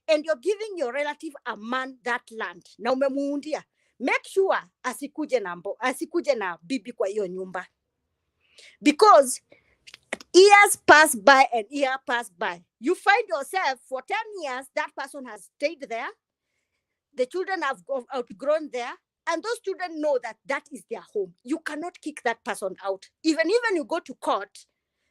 and you're giving your relative a man that land, na umemuundia, make sure asikuje na bibi kwa hiyo nyumba. Because Years pass by and year pass by. You find yourself for 10 years, that person has stayed there. The children have outgrown there. And those children know that that is their home. You cannot kick that person out. Even you go to court,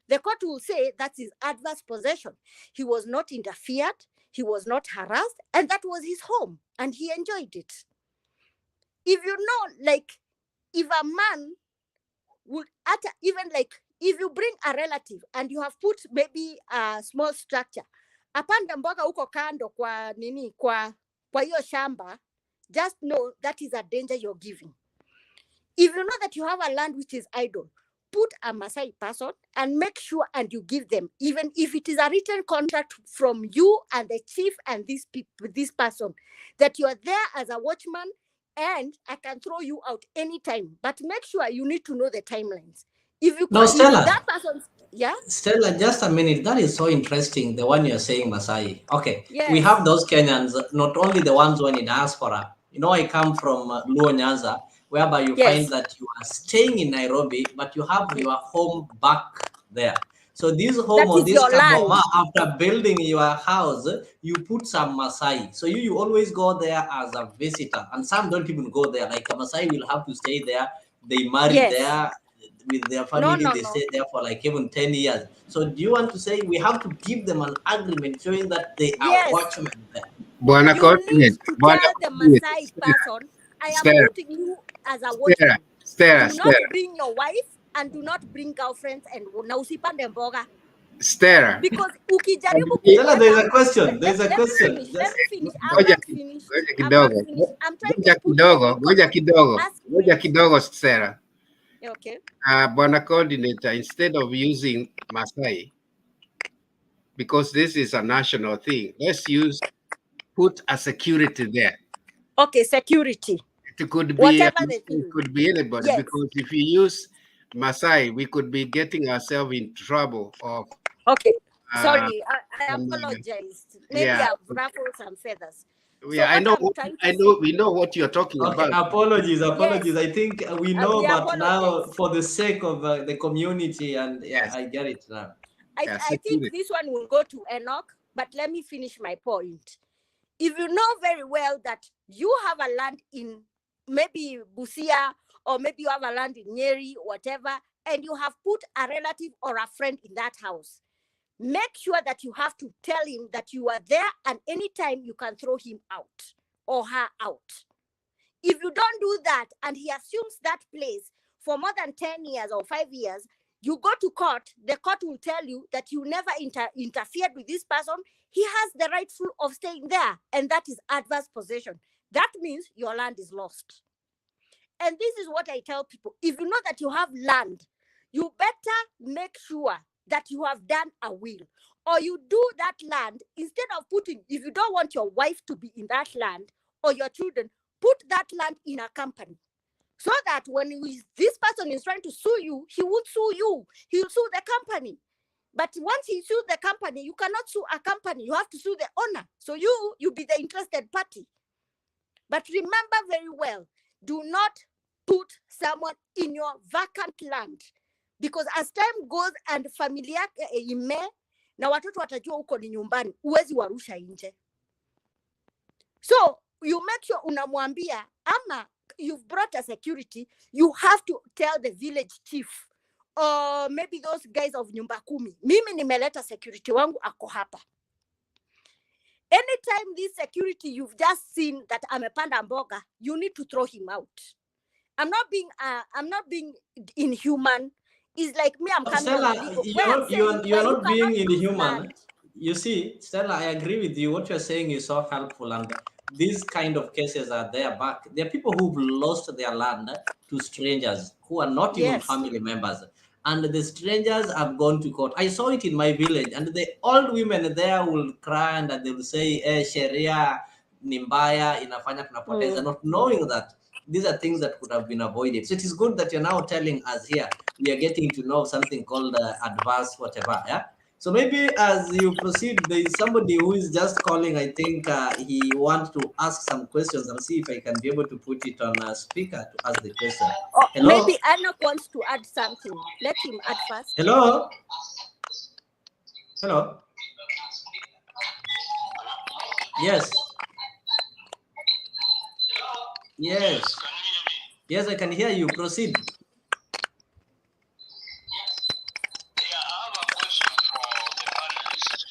the court will say that is adverse possession. He was not interfered. He was not harassed. And that was his home. And he enjoyed it. If you know, like, if a man would utter, even like, if you bring a relative and you have put maybe a small structure, apanda mboga huko kando kwa nini, kwa hiyo shamba, just know that is a danger you're giving. If you know that you have a land which is idle, put a Maasai person and make sure and you give them, even if it is a written contract from you and the chief and this person, that you are there as a watchman and I can throw you out anytime. But make sure you need to know the timelines. If you No, Stella. if that person, yeah. Stella, just a minute. That is so interesting. The one you're saying, Masai. Okay, Yes. we have those Kenyans, not only the ones who are in diaspora. You know, I come from Luo Nyanza, whereby you find that you are staying in Nairobi, but you have your home back there. So this home or this kaboma, after building your house, you put some Masai. So you always go there as a visitor, and some don't even go there. Like a Masai will have to stay there. They marry there with their family. They stay there for like even 10 years. So do you want to say we have to give them an agreement showing that they are watchmen there? You need to tell the Maasai person, I am putting you as a watchman. Do not bring your wife and do not bring girlfriends and na usipande mboga. Stella. Because ukijaribu there's a question. There's a question. Let me finish. I'm not finished. I'm trying to put Ngoja kidogo, Stella. Okay. Bwana coordinator, instead of using Maasai, because this is a national thing, let's put a security there. Okay, security. It could be whatever the thing. It could be anybody, because if you use Maasai, we could be getting ourselves in trouble. Okay, sorry, I apologize. Maybe I've ruffled some feathers. Yeah, we know what you're talking about. Apologies. Yes. I think we know, but now for the sake of the community, and I get it now. I think this one will go to Enoch, but let me finish my point. If you know very well that you have a land in maybe Busia, or maybe you have a land in Nyeri, whatever, and you have put a relative or a friend in that house, make sure that you have to tell him that you are there and anytime you can throw him out or her out. If you don't do that and he assumes that place for more than 10 years or 5 years, you go to court, the court will tell you that you never interfered with this person. He has the rightful of staying there, and that is adverse possession. That means your land is lost. And this is what I tell people. If you know that you have land, you better make sure that you have done a will, or you do that land instead of putting, if you don't want your wife to be in that land or your children, put that land in a company. So that when this person is trying to sue you, he won't sue you. He'll sue the company. But once he sues the company, you cannot sue a company. You have to sue the owner. So you be the interested party. But remember very well, do not put someone in your vacant land. Because as time goes and familia ime, na watoto watajua uko ni nyumbani, uwezi warusha nje. So you make sure unamwambia, ama you've brought a security, you have to tell the village chief, or maybe those guys of nyumba kumi, mimi nimeleta security wangu ako hapa. Anytime this security you've just seen that amepanda mboga, you need to throw him out. I'm not being inhuman. It's like me, I'm coming. Stella, you're not being inhuman. You see, Stella, I agree with you. What you're saying is so helpful, and these kind of cases are there back. There are people who've lost their land to strangers who are not even family members, and the strangers have gone to court. I saw it in my village, and the old women there will cry and they will say, Sheria nimbaya inafanya tunapoteza, not knowing that these are things that could have been avoided. So it is good that you're now telling us here. We are getting to know something called adverse whatever. Yeah. So maybe as you proceed, there is somebody who is just calling. I think he wants to ask some questions. I'll see if I can be able to put it on a speaker to ask the question. Hello? Maybe Enock wants to add something. Let him add first. Hello? Hello. Yes. Yes. Yes, I can hear you. Proceed. Yeah, I have a question for the panelists.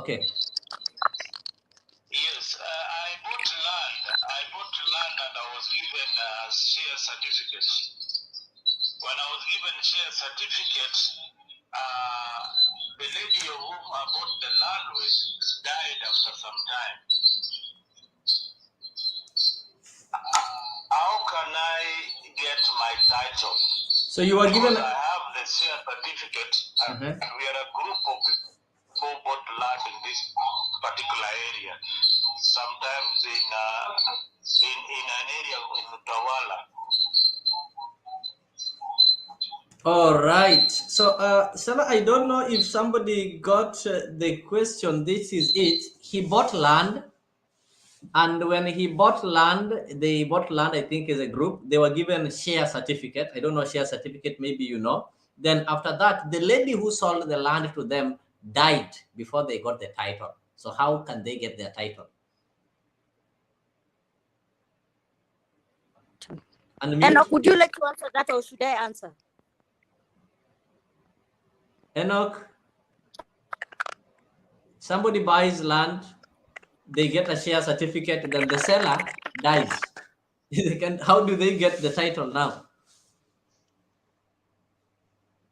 Okay. Yes, I bought land. And I was given a share certificate. When I was given share certificate, the lady of whom I bought the land with died after some time. How can I get my title? So you were given. Because I have the share certificate, and we are a group of people who bought land in this particular area. Sometimes in an area in Utawala. All right. So, Salah, I don't know if somebody got the question. This is it. He bought land, and when he bought land, they bought land, I think, as a group. They were given share certificate. I don't know share certificate. Maybe you know. Then after that, the lady who sold the land to them died before they got the title. So how can they get their title? Enoch, would you like to answer that, or should I answer? Enoch, somebody buys land, they get a share certificate, then the seller dies. How do they get the title now?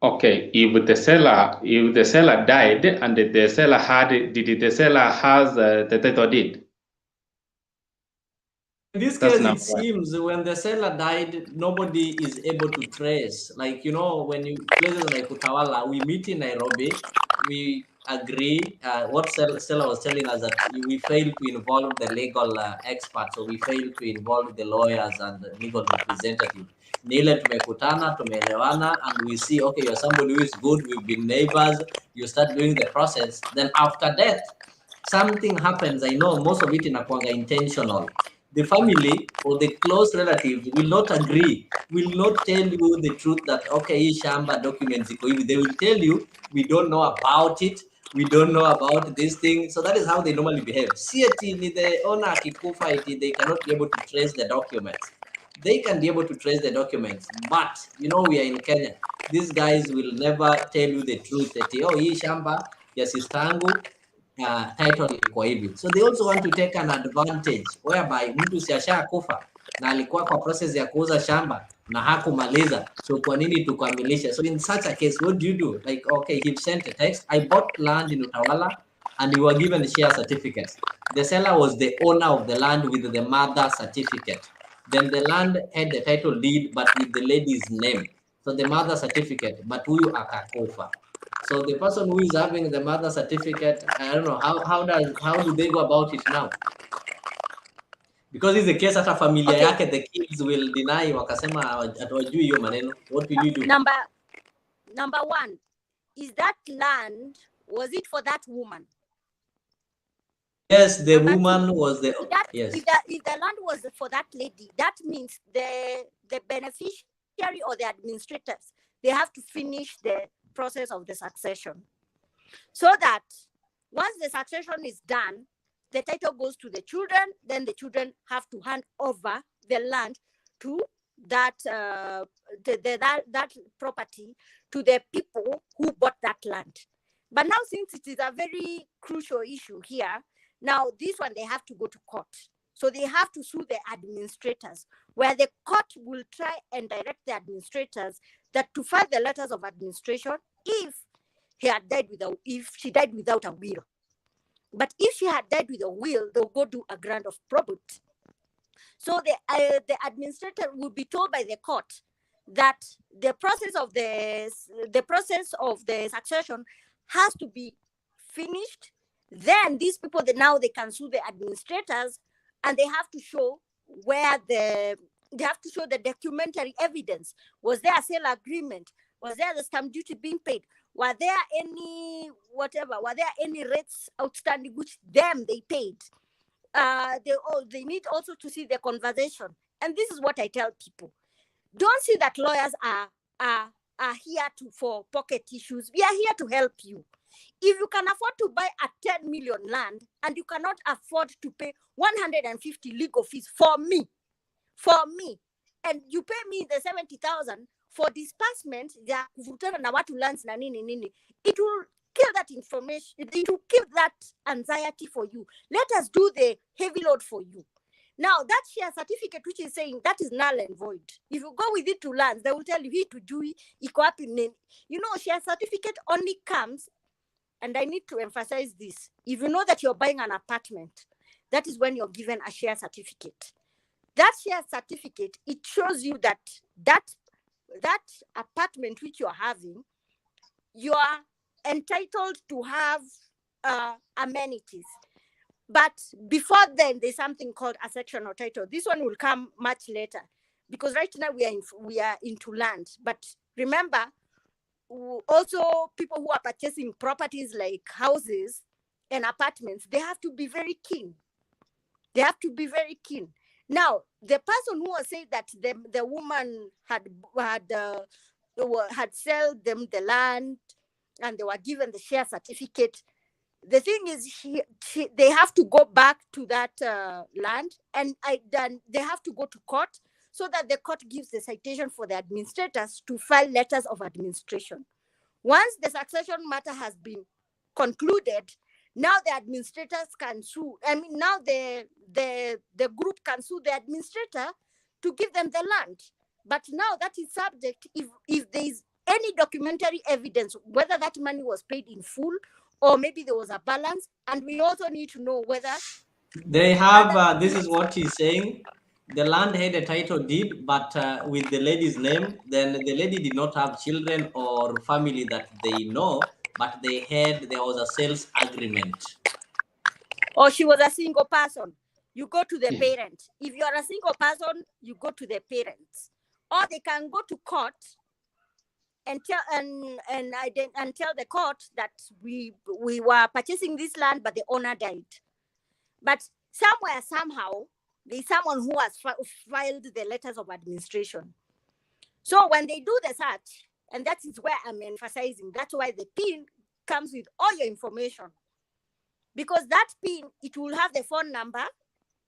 Okay, if the seller died and the seller did the seller has the title deed? In this case, it seems when the seller died, nobody is able to trace. Like, you know, when you places like Utawala, we meet in Nairobi, we agree. What seller was telling us that we failed to involve the legal experts, so we failed to involve the lawyers and the legal representatives. Nile tumekutana, tumeelewana, and we see, okay, you're somebody who is good, we've been neighbors, you start doing the process. Then after that, something happens. I know most of it inakuanga intentional. The family or the close relatives will not agree, will not tell you the truth that, okay, hii shamba documents iko hivi. They will tell you, we don't know about it, we don't know about this thing. So that is how they normally behave. See it in the owner akikufa, they cannot be able to trace the documents. They can be able to trace the documents, but you know, we are in Kenya. These guys will never tell you the truth that, oh, hii shamba ya sister yangu title iko hivi. So they also want to take an advantage whereby mtu si ashakufa na alikuwa kwa process ya kuuza shamba na hakumaliza, so kwa nini tukamilisha? So in such a case, what do you do? Like, okay, he sent a text, I bought land in Utawala and you were given share certificates. The seller was the owner of the land with the mother certificate. Then the land had the title deed but with the lady's name, so the mother certificate, but huyu akakufa. So the person who is having the mother certificate, I don't know how do they go about it now? Because it's the case hata familia yake, the kids will deny, wakasema hatuwajui hiyo maneno. What will you do? Number one, is that land, was it for that woman? Yes, the woman was the yes. If the land was for that lady, that means the beneficiary or the administrators, they have to finish the process of the succession, so that once the succession is done, the title goes to the children. Then the children have to hand over the land to that that property to the people who bought that land. But now, since it is a very crucial issue here, now this one they have to go to court. So they have to sue the administrators, where the court will try and direct the administrators that to file the letters of administration if she died without a will. But if she had died with a will, they'll go do a grant of probate. So the administrator will be told by the court that the process of the succession has to be finished. Then these people, they can sue the administrators, and they have to show the documentary evidence. Was there a sale agreement? Was there the stamp duty being paid? Were there any rates outstanding which they paid? They need also to see the conversation. And this is what I tell people. Don't see that lawyers are here for pocket issues. We are here to help you. If you can afford to buy a 10 million land and you cannot afford to pay 150 legal fees for me, and you pay me the 70,000 for disbursement, ya kuvutana na watu lands na nini, it will kill that information, it will kill that anxiety for you. Let us do the heavy load for you. Now, that share certificate which is saying that is null and void. If you go with it to lands, they will tell you, to do it. Share certificate only comes, and I need to emphasize this. If you know that you're buying an apartment, that is when you're given a share certificate. That share certificate, it shows you that apartment which you're having, you are entitled to have amenities. But before then, there's something called a sectional title. This one will come much later, because right now we are into land. But remember, also people who are purchasing properties like houses and apartments, they have to be very keen. Now, the person who was saying that the woman had sold them the land and they were given the share certificate, the thing is, they have to go back to that land, and then they have to go to court so that the court gives the citation for the administrators to file letters of administration. Once the succession matter has been concluded, now the administrators can sue. Now the group can sue the administrator to give them the land. But now that is subject if there is any documentary evidence whether that money was paid in full or maybe there was a balance. And we also need to know whether they have, this is what he's saying, the land had a title deed, but with the lady's name, then the lady did not have children or family that they know, but there was a sales agreement. Or she was a single person, you go to the parent. If you are a single person, you go to the parents. Or they can go to court and tell the court that we were purchasing this land, but the owner died. But somehow, there's someone who has filed the letters of administration. So when they do the search, and that is where I'm emphasizing, that's why the PIN comes with all your information. Because that PIN, it will have the phone number,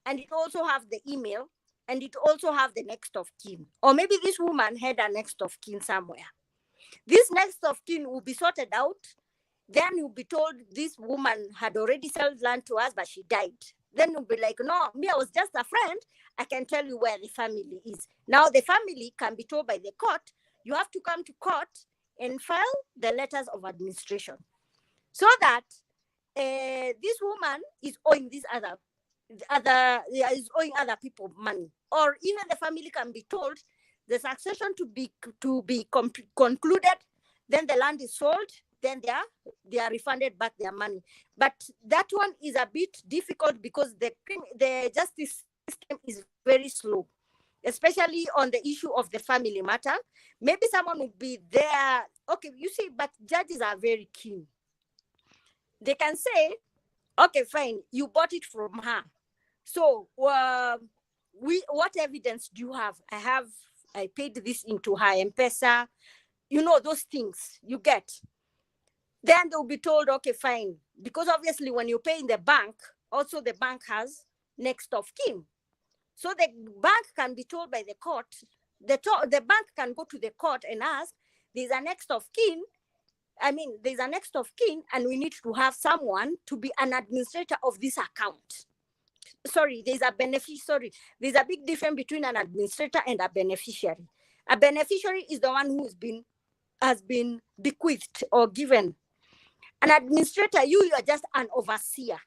and it also have the email, and it also have the next of kin. Or maybe this woman had a next of kin somewhere. This next of kin will be sorted out. Then you'll be told this woman had already sold land to us, but she died. Then you'll be like, no, me, I was just a friend. I can tell you where the family is. Now the family can be told by the court, you have to come to court and file the letters of administration. So that this woman is owing is owing other people money. Or even the family can be told the succession to be concluded, then the land is sold, then they are refunded back their money. But that one is a bit difficult because the justice system is very slow, especially on the issue of the family matter. Maybe someone will be there. Okay, you see, but judges are very keen. They can say, okay, fine, you bought it from her. So what evidence do you have? I paid this into her M-Pesa, those things you get. Then they'll be told, okay, fine. Because obviously when you pay in the bank, also the bank has next of kin. So the bank can be told by the court, the bank can go to the court and ask, there's a next of kin. There's a next of kin and we need to have someone to be an administrator of this account. There's a big difference between an administrator and a beneficiary. A beneficiary is the one who has been bequeathed or given. An administrator, you are just an overseer.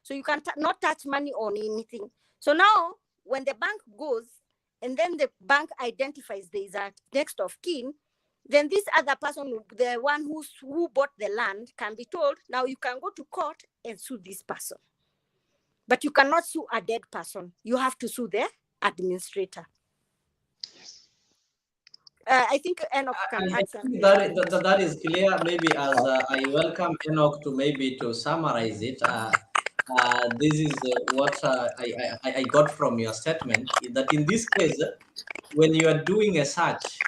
So you can not touch money on anything. So now, when the bank goes, and then the bank identifies there is a next of kin, then this other person, the one who bought the land, can be told, now you can go to court and sue this person. But you cannot sue a dead person. You have to sue the administrator. I think Enock can add something. That is clear. Maybe as I welcome Enock to summarize it. This is what I got from your statement, that in this case, when you are doing a search,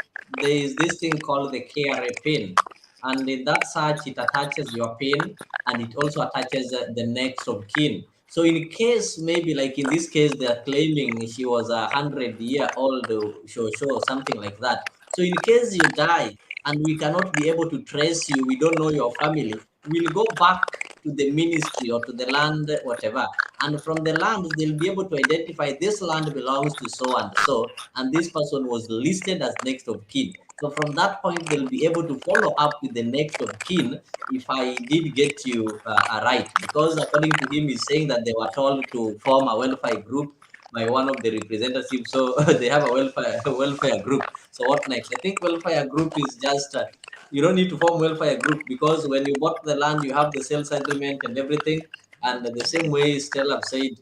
there is this thing called the KRA PIN. And in that search, it attaches your PIN, and it also attaches the next of kin. So in case, maybe like in this case, they're claiming she was 100-year-old, or something like that. So in case you die and we cannot be able to trace you, we don't know your family, we'll go back to the ministry or to the land, whatever. And from the land, they'll be able to identify this land belongs to so and so, and this person was listed as next of kin. So from that point, they'll be able to follow up with the next of kin if I did get you right. Because according to him, he's saying that they were told to form a welfare group by one of the representatives. So they have a welfare group. So what next? I think welfare group is just, you don't need to form welfare group, because when you bought the land, you have the sales agreement and everything. And the same way Stella said,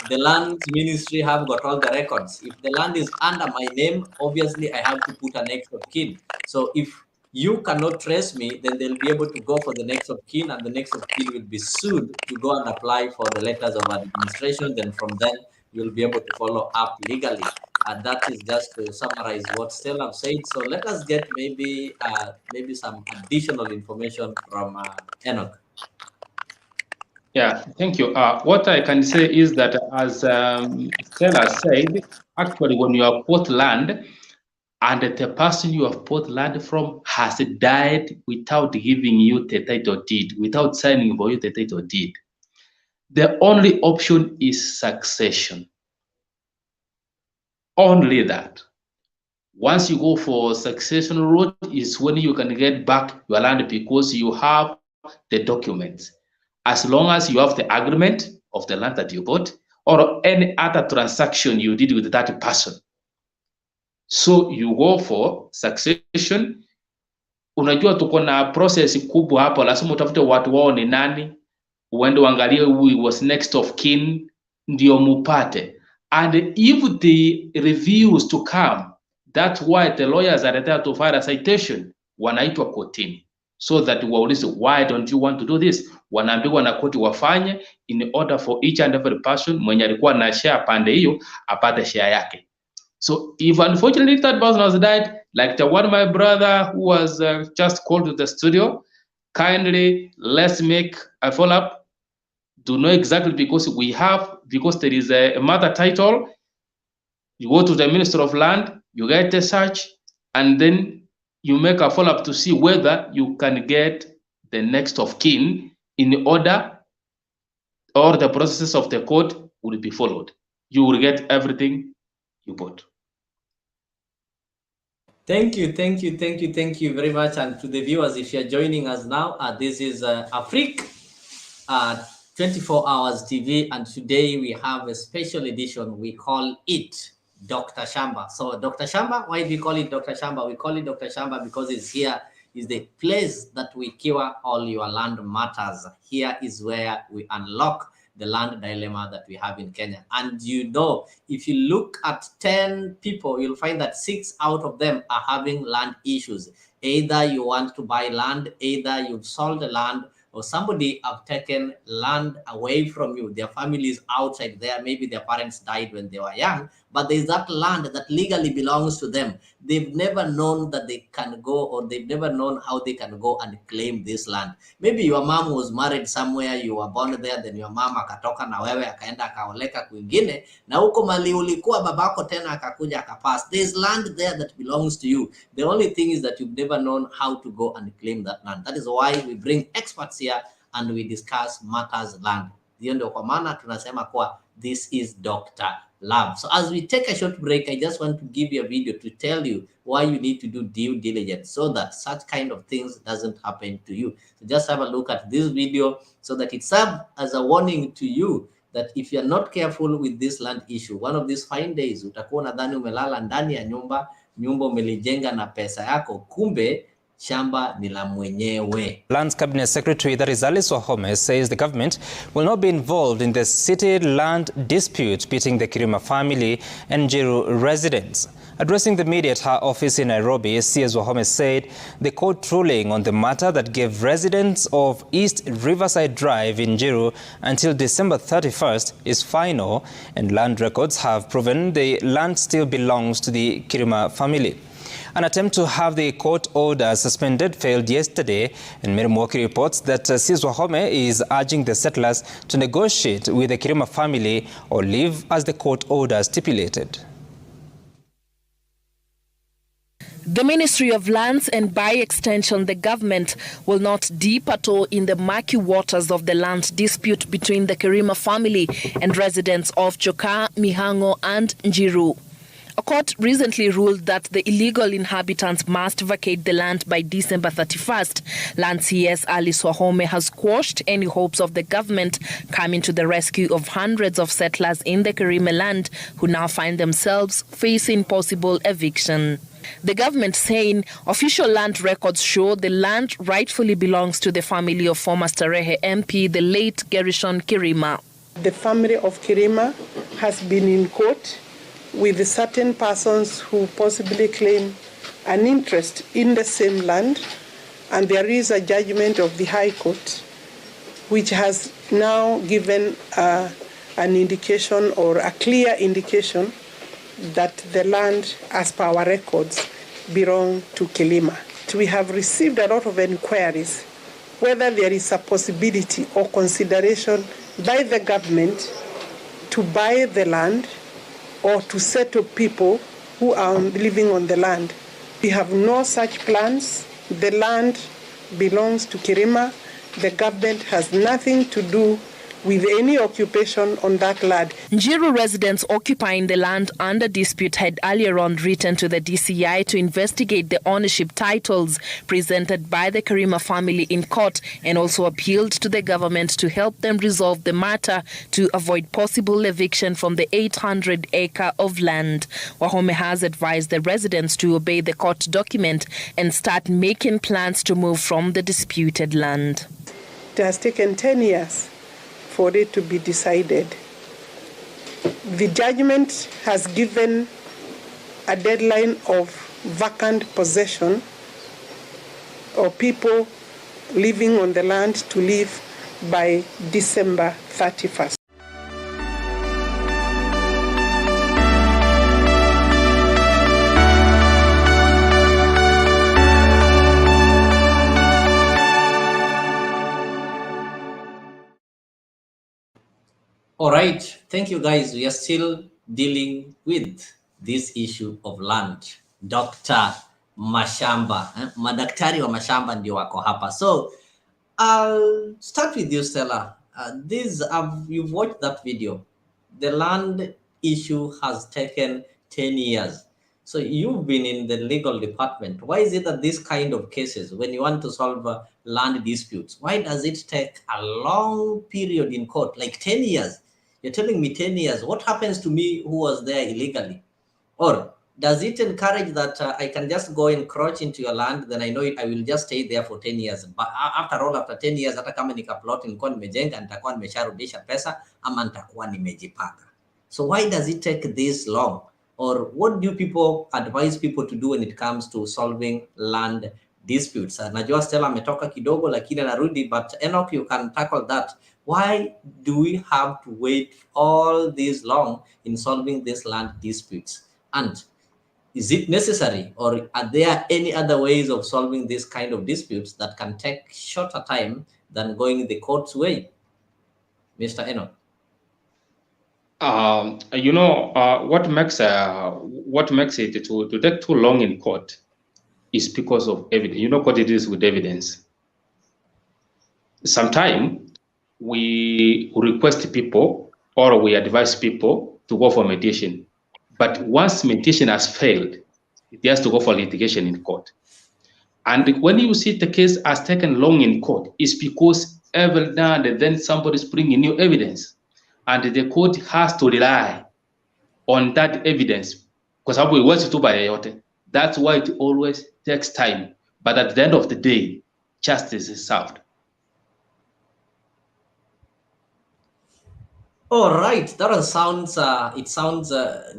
the land ministry have got all the records. If the land is under my name, obviously I have to put a next of kin. So if you cannot trace me, then they'll be able to go for the next of kin, and the next of kin will be sued to go and apply for the letters of administration. Then from then, you'll be able to follow up legally. And that is just to summarize what Stella said. So let us get maybe some additional information from Enoch. Yeah, thank you. What I can say is that, as Stella said, actually, when you have bought land and the person you have bought land from has died without giving you the title deed, without signing for you the title deed, the only option is succession. Only that. Once you go for succession route is when you can get back your land, because you have the documents. As long as you have the agreement of the land that you bought or any other transaction you did with that person. So you go for succession. Unajua tuko na process kubwa hapo, lazima utafute watu wao ni nani, uende uangalie who was next of kin ndio mupate. And if they refuse to come, that's why the lawyers are there to file a citation, wanaitwa kotini, so that waulize, why don't you want to do this? Wanaambiwa na koti wafanye, in order for each and every person mwenye alikuwa na share pande hiyo apate share yake. So if unfortunately that person has died, like the one my brother who was just called to the studio, kindly let's make a follow-up to know exactly, because there is a mother title. You go to the Minister of Land, you get a search, and then you make a follow-up to see whether you can get the next of kin in order, or the processes of the court will be followed. You will get everything you bought. Thank you very much. And to the viewers, if you're joining us now, this is Afiq 24 Hours TV, and today we have a special edition. We call it Dr. Shamba. So Dr. Shamba, why do we call it Dr. Shamba? We call it Dr. Shamba because it's here is the place that we cure all your land matters. Here is where we unlock the land dilemma that we have in Kenya. And you know, if you look at 10 people, you'll find that 6 out of them are having land issues. Either you want to buy land, either you've sold the land, or somebody have taken land away from you. Their family is outside there. Maybe their parents died when they were young, but there's that land that legally belongs to them. They've never known that they can go, or they've never known how they can go and claim this land. Maybe your mom was married somewhere, you were born there, then your mom akatoka na wewe akaenda akaoleka kwingine, na huko mali ulikuwa babako tena akakuja akapass. There's land there that belongs to you. The only thing is that you've never known how to go and claim that land. That is why we bring experts here and we discuss matters land. Hiyo ndio kwa maana tunasema kwa this is Dr. Love. So as we take a short break, I just want to give you a video to tell you why you need to do due diligence so that such kind of things doesn't happen to you. So just have a look at this video so that it serves as a warning to you that if you're not careful with this land issue, one of these fine days, utakuwa nadhani umelala ndani ya nyumba umelijenga na pesa yako, kumbe shamba ni la mwenyewe. Lands Cabinet Secretary, that is Alice Wahome, says the government will not be involved in the city land dispute between the Kirima family and Njiru residents. Addressing the media at her office in Nairobi, CS Wahome said the court ruling on the matter that gave residents of East Riverside Drive in Njiru until December 31st is final, and land records have proven the land still belongs to the Kirima family. An attempt to have the court order suspended failed yesterday, and Mary Mwoki reports that Sis Wahome is urging the settlers to negotiate with the Kirima family or leave as the court order stipulated. The Ministry of Lands and by extension the government will not dip at all in the murky waters of the land dispute between the Kirima family and residents of Choka, Mihango and Njiru. A court recently ruled that the illegal inhabitants must vacate the land by December 31st. Land CS Alice Wahome has quashed any hopes of the government coming to the rescue of hundreds of settlers in the Kirima land who now find themselves facing possible eviction. The government saying official land records show the land rightfully belongs to the family of former Starehe MP, the late Gershon Kirima. The family of Kirima has been in court with certain persons who possibly claim an interest in the same land, and there is a judgment of the High Court which has now given an indication or a clear indication that the land, as per our records, belong to Kirima. We have received a lot of inquiries whether there is a possibility or consideration by the government to buy the land or to settle people who are living on the land. We have no such plans. The land belongs to Kirima. The government has nothing to do with any occupation on that land. Njiru residents occupying the land under dispute had earlier on written to the DCI to investigate the ownership titles presented by the Kirima family in court, and also appealed to the government to help them resolve the matter to avoid possible eviction from the 800-acre of land. Wahome has advised the residents to obey the court document and start making plans to move from the disputed land. It has taken 10 years for it to be decided. The judgment has given a deadline of vacant possession or people living on the land to leave by December 31st. All right, thank you guys. We are still dealing with this issue of land. Dr. Mashamba, madaktari wa mashamba ndio wako hapa. So I'll start with you, Stella. You've watched that video. The land issue has taken 10 years. So you've been in the legal department. Why is it that this kind of cases, when you want to solve land disputes, why does it take a long period in court, like 10 years? You're telling me 10 years. What happens to me who was there illegally? Or does it encourage that I can just go encroach into your land, then I know I will just stay there for 10 years. But after all, after 10 years, hata kama nikaplot nilikuwa nimejenga, nitakuwa nimesharudisha pesa ama nitakuwa nimejipanga. So why does it take this long? Or what do people advise people to do when it comes to solving land disputes? Najua Stella ametoka kidogo lakini anarudi, but Enoch, you can tackle that. Why do we have to wait all this long in solving these land disputes? And is it necessary, or are there any other ways of solving this kind of disputes that can take shorter time than going the court's way? Mr. Enoch. What makes it to take too long in court is because of evidence. You know what it is with evidence. Sometimes we request people or we advise people to go for mediation. But once mediation has failed, it has to go for litigation in court. And when you see the case has taken long in court, it's because every now and then somebody's bringing new evidence. And the court has to rely on that evidence. Because that's why it always takes time. But at the end of the day, justice is served. All right, that sounds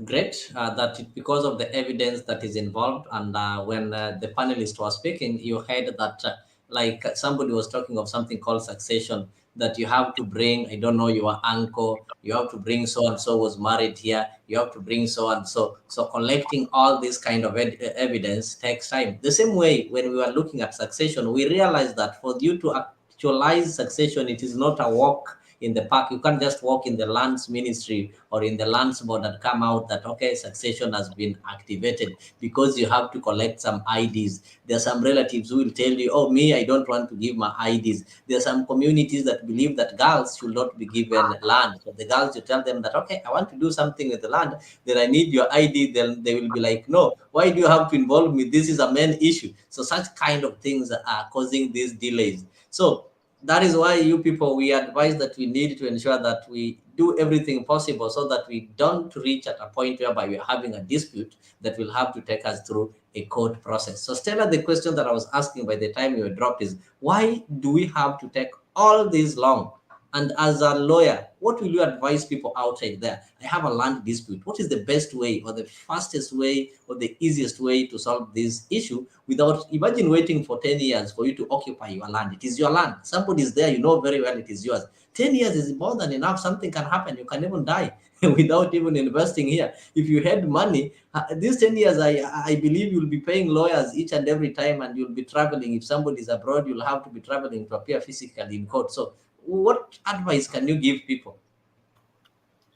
great that because of the evidence that is involved. And when the panelist was speaking, you heard that like somebody was talking of something called succession. that you have to bring, I don't know, your uncle, you have to bring so-and-so was married here, you have to bring so-and-so. So collecting all this kind of evidence takes time. The same way, when we were looking at succession, we realized that for you to actualize succession, it is not a walk in the park. You can't just walk in the lands ministry or in the lands board and come out that, okay, succession has been activated, because you have to collect some IDs. There are some relatives who will tell you, oh, me, I don't want to give my IDs. There are some communities that believe that girls should not be given land. So the girls, you tell them that, okay, I want to do something with the land, then I need your ID. Then they will be like, no, why do you have to involve me? This is a main issue. So such kind of things are causing these delays. So that is why you people, we advise that we need to ensure that we do everything possible so that we don't reach at a point whereby we are having a dispute that will have to take us through a court process. So Stella, the question that I was asking by the time you were dropped is, why do we have to take all this long? And as a lawyer, what will you advise people outside there? I have a land dispute. What is the best way or the fastest way or the easiest way to solve this issue without, imagine waiting for 10 years for you to occupy your land? It is your land. Somebody is there, you know very well it is yours. 10 years is more than enough. Something can happen. You can even die without even investing here. If you had money, these 10 years, I believe you'll be paying lawyers each and every time, and you'll be traveling. If somebody is abroad, you'll have to be traveling to appear physically in court. So what advice can you give people?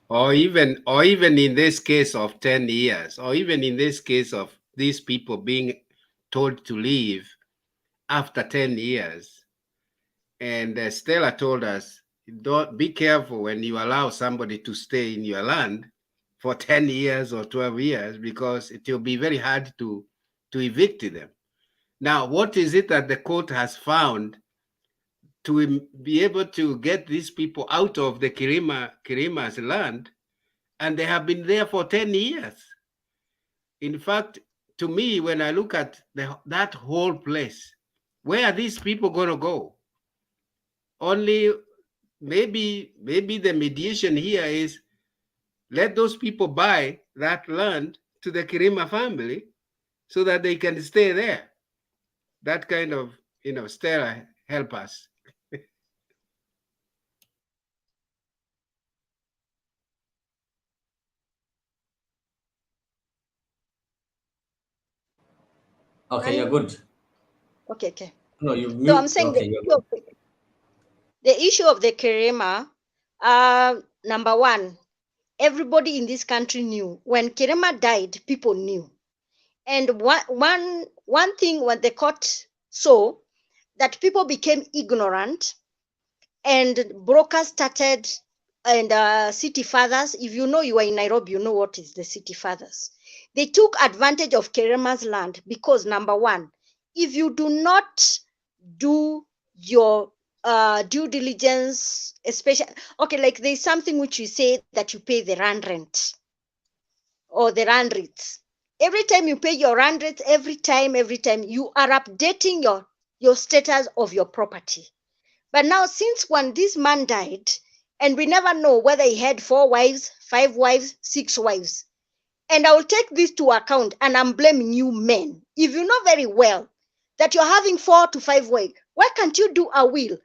Or even in this case of 10 years, or even in this case of these people being told to leave after 10 years. And Stella told us, don't be careful when you allow somebody to stay in your land for 10 years or 12 years, because it will be very hard to evict them. Now, what is it that the court has found to be able to get these people out of the Kirima's land, and they have been there for 10 years. In fact, to me, when I look at that whole place, where are these people going to go? Only maybe the mediation here is let those people buy that land to the Kirima family so that they can stay there. That kind of, Stella, help us. Okay, you're good. Okay. No, you mute. So I'm saying okay, the issue of the Kirima, number one, everybody in this country knew. When Kirima died, people knew. And one thing when the court saw, that people became ignorant, and brokers started, and city fathers, if you know you are in Nairobi, you know what is the city fathers. They took advantage of Kirima's land because, number one, if you do not do your due diligence, especially, okay, like there's something which we say that you pay the rand rent or the rand rates. Every time you pay your rand rates, every time you are updating your status of your property. But now, since when this man died, and we never know whether he had 4 wives, 5 wives, 6 wives, and I will take this to account, and I'm blaming you men. If you know very well that you're having 4 to 5 wives, why can't you do a will?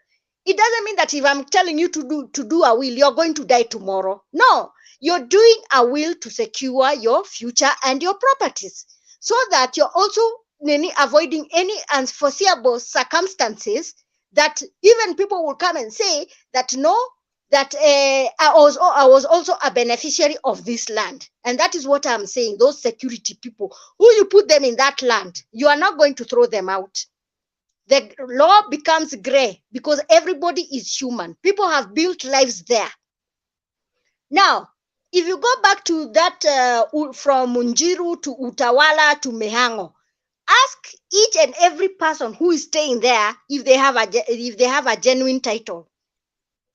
It doesn't mean that if I'm telling you to do a will, you're going to die tomorrow. No, you're doing a will to secure your future and your properties, so that you're also avoiding any unforeseeable circumstances that even people will come and say that no, that I was also a beneficiary of this land. And that is what I'm saying. Those security people, who you put them in that land, you are not going to throw them out. The law becomes gray because everybody is human. People have built lives there. Now, if you go back to that from Munjiru to Utawala to Mehango, ask each and every person who is staying there if they have a genuine title.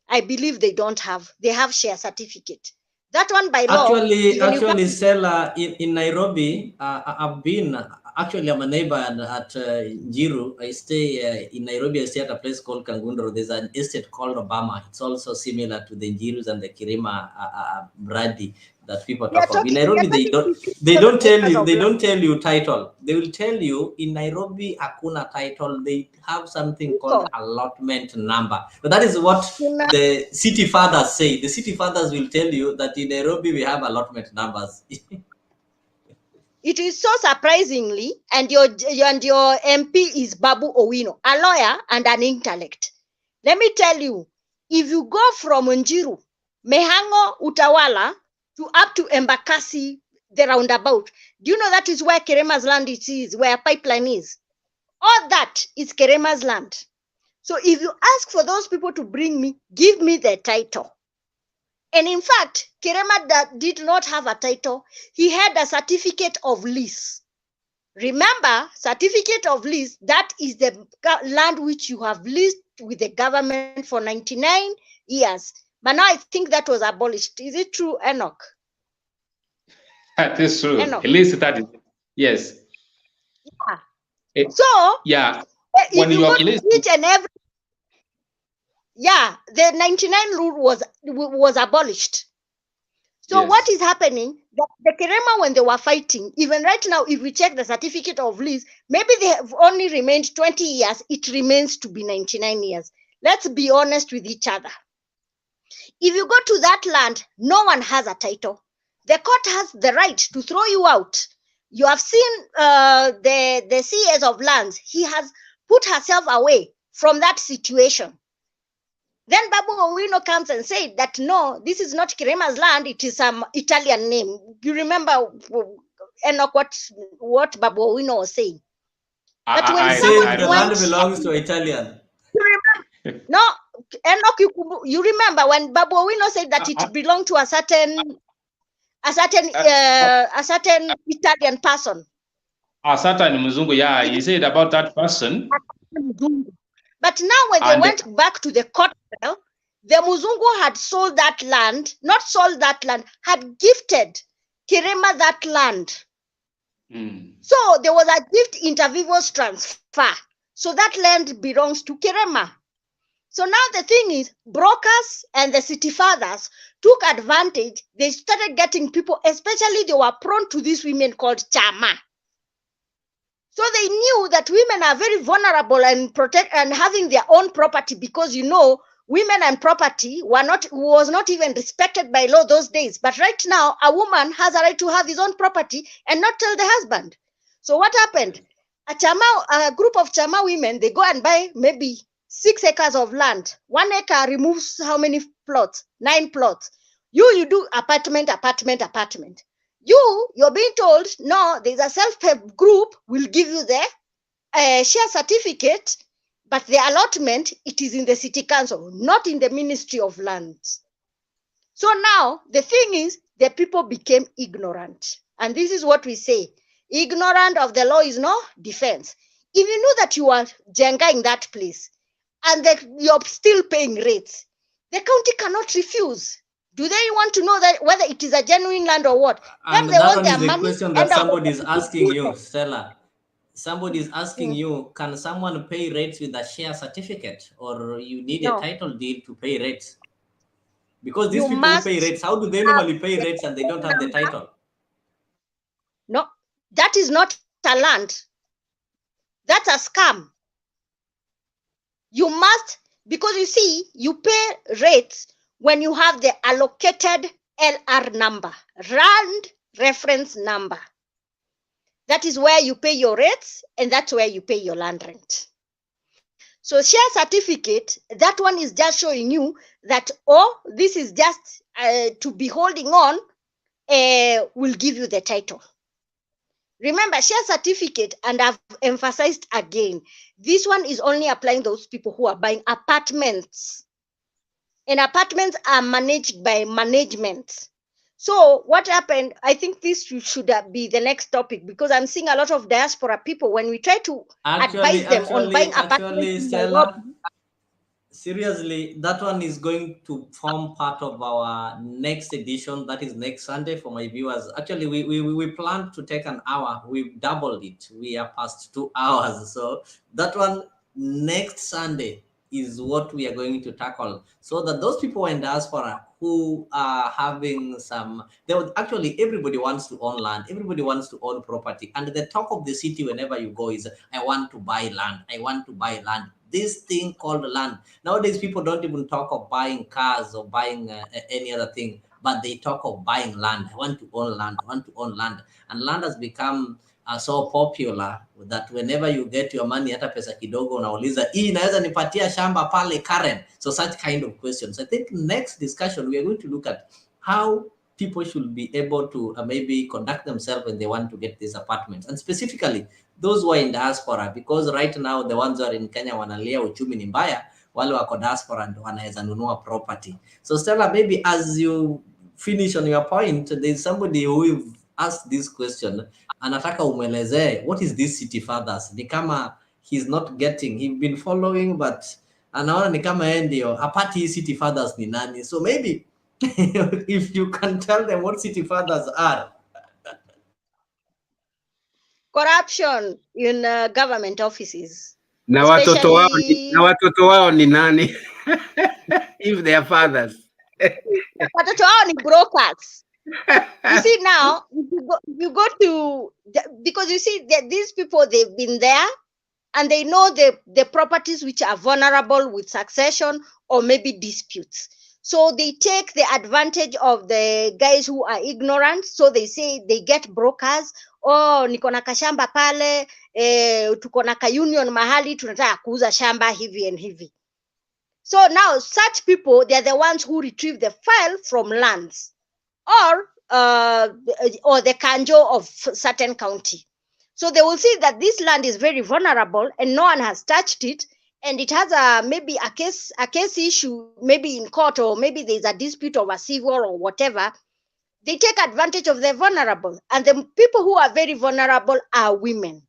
I believe they don't have. They have share certificate. That one by law. Actually, Stella, in Nairobi, I've been Actually, I'm a neighbor at Jiru. I stay in Nairobi. I stay at a place called Kangundro. There's an estate called Obama. It's also similar to the Jirus and the Kirima Bradi that people talk of. In Nairobi, they don't tell you title. They will tell you in Nairobi hakuna title. They have something called allotment number. But that is what the city fathers say. The city fathers will tell you that in Nairobi we have allotment numbers. It is so surprisingly, and your MP is Babu Owino, a lawyer and an intellect. Let me tell you, if you go from Njiru, Mehango, Utawala, to up to Embakasi, the roundabout, do you know that is where Kerema's land is, where pipeline is? All that is Kerema's land. So if you ask for those people to bring me, give me the title. And in fact, Kerema did not have a title. He had a certificate of lease. Remember, certificate of lease, that is the land which you have leased with the government for 99 years. But now I think that was abolished. Is it true, Enoch? That is true. Enoch. At least that is, yes. Yeah. So, yeah, if you go to each and every, yeah, the 99 rule was abolished. So yes. What is happening? The Kerema, when they were fighting, even right now, if we check the certificate of lease, maybe they have only remained 20 years. It remains to be 99 years. Let's be honest with each other. If you go to that land, no one has a title. The court has the right to throw you out. You have seen the CS of lands. He has put herself away from that situation. Then Babu Owino comes and said that, no, this is not Kerema's land, it is some Italian name. You remember, Enoch, what Babu Owino was saying? That when someone the land belongs to Italian. You remember? No, Enoch, you remember when Babu Owino said that it belonged to a certain Italian person. A certain Muzungu, yeah, he said about that person. But now when they went back to the court, the Muzungu had sold that land, not sold that land, had gifted Kerema that land. So there was a gift inter vivos transfer. So that land belongs to Kerema. So now the thing is, brokers and the city fathers took advantage. They started getting people, especially they were prone to these women called chama. So they knew that women are very vulnerable and having their own property, because women and property was not even respected by law those days. But right now, a woman has a right to have his own property and not tell the husband. So what happened? A group of chama women, they go and buy maybe 6 acres of land. 1 acre removes how many plots? 9 plots. You do apartment. You're being told, no, there's a self-help group will give you the share certificate, but the allotment, it is in the city council, not in the Ministry of Lands. So now the thing is, the people became ignorant. And this is what we say, ignorant of the law is no defense. If you know that you are Jenga in that place and that you're still paying rates, the county cannot refuse. Do they want to know that whether it is a genuine land or what? And then they want their money. That is the question that somebody is asking you, Stella. Somebody is asking you, can someone pay rates with a share certificate, or you need a title deed to pay rates? Because these people who pay rates, how do they normally pay rates and they don't have the title? No, that is not a land. That's a scam. You must, because you see, you pay rates when you have the allocated LR number, land reference number. That is where you pay your rates, and that's where you pay your land rent. So share certificate, that one is just showing you that, this is just to be holding on, will give you the title. Remember, share certificate, and I've emphasized again, this one is only applying those people who are buying apartments. And apartments are managed by management. So what happened, I think this should be the next topic, because I'm seeing a lot of diaspora people, when we try to advise them on buying apartments. Seriously, that one is going to form part of our next edition. That is next Sunday for my viewers. Actually, we planned to take an hour. We've doubled it. We are past 2 hours. So that one next Sunday is what we are going to tackle. So that those people in diaspora who are having some, they would actually, everybody wants to own land. Everybody wants to own property. And the talk of the city whenever you go is, I want to buy land. I want to buy land. This thing called land. Nowadays, people don't even talk of buying cars or buying any other thing, but they talk of buying land. I want to own land. I want to own land. And land has become so popular that whenever you get your money, hata pesa kidogo unauliza, hii inaweza nipatia shamba pale Karen? So such kind of questions. I think next discussion, we are going to look at how people should be able to maybe conduct themselves when they want to get these apartments. And specifically, those who are in diaspora, because right now the ones who are in Kenya wanalia uchumi ni mbaya, wale wako diaspora ndo wanaweza nunua property. So Stella, maybe as you finish on your point, there's somebody who asked this question, anataka umwelezee, what is this city fathers? Ni kama he's not getting, he's been following, but anaona ni kama yeye ndio hapati city fathers ni nani. So maybe if you can tell them what city fathers are. Corruption in government offices. Na watoto wao ni nani? If they are fathers. Watoto wao ni brokers. You see now, you go to, because you see that these people, they've been there and they know the properties which are vulnerable with succession or maybe disputes. So they take the advantage of the guys who are ignorant. So they say they get brokers. Oh, niko na kashamba pale, tuko na ka union mahali, tunataka kuuza shamba hivi and hivi. So now such people, they are the ones who retrieve the file from lands or the kanjo of certain county. So they will see that this land is very vulnerable and no one has touched it, and it has maybe a case issue, maybe in court, or maybe there's a dispute over civil or whatever. They take advantage of the vulnerable, and the people who are very vulnerable are women.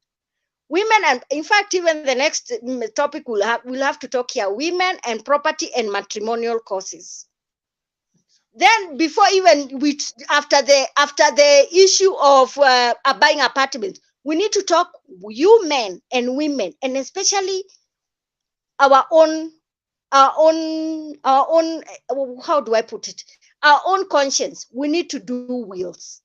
Women, and in fact, even the next topic we'll have to talk here: women and property and matrimonial causes. Then, before even after the issue of buying apartments, we need to talk you men and women, and especially our own, how do I put it? Our own conscience. We need to do wills.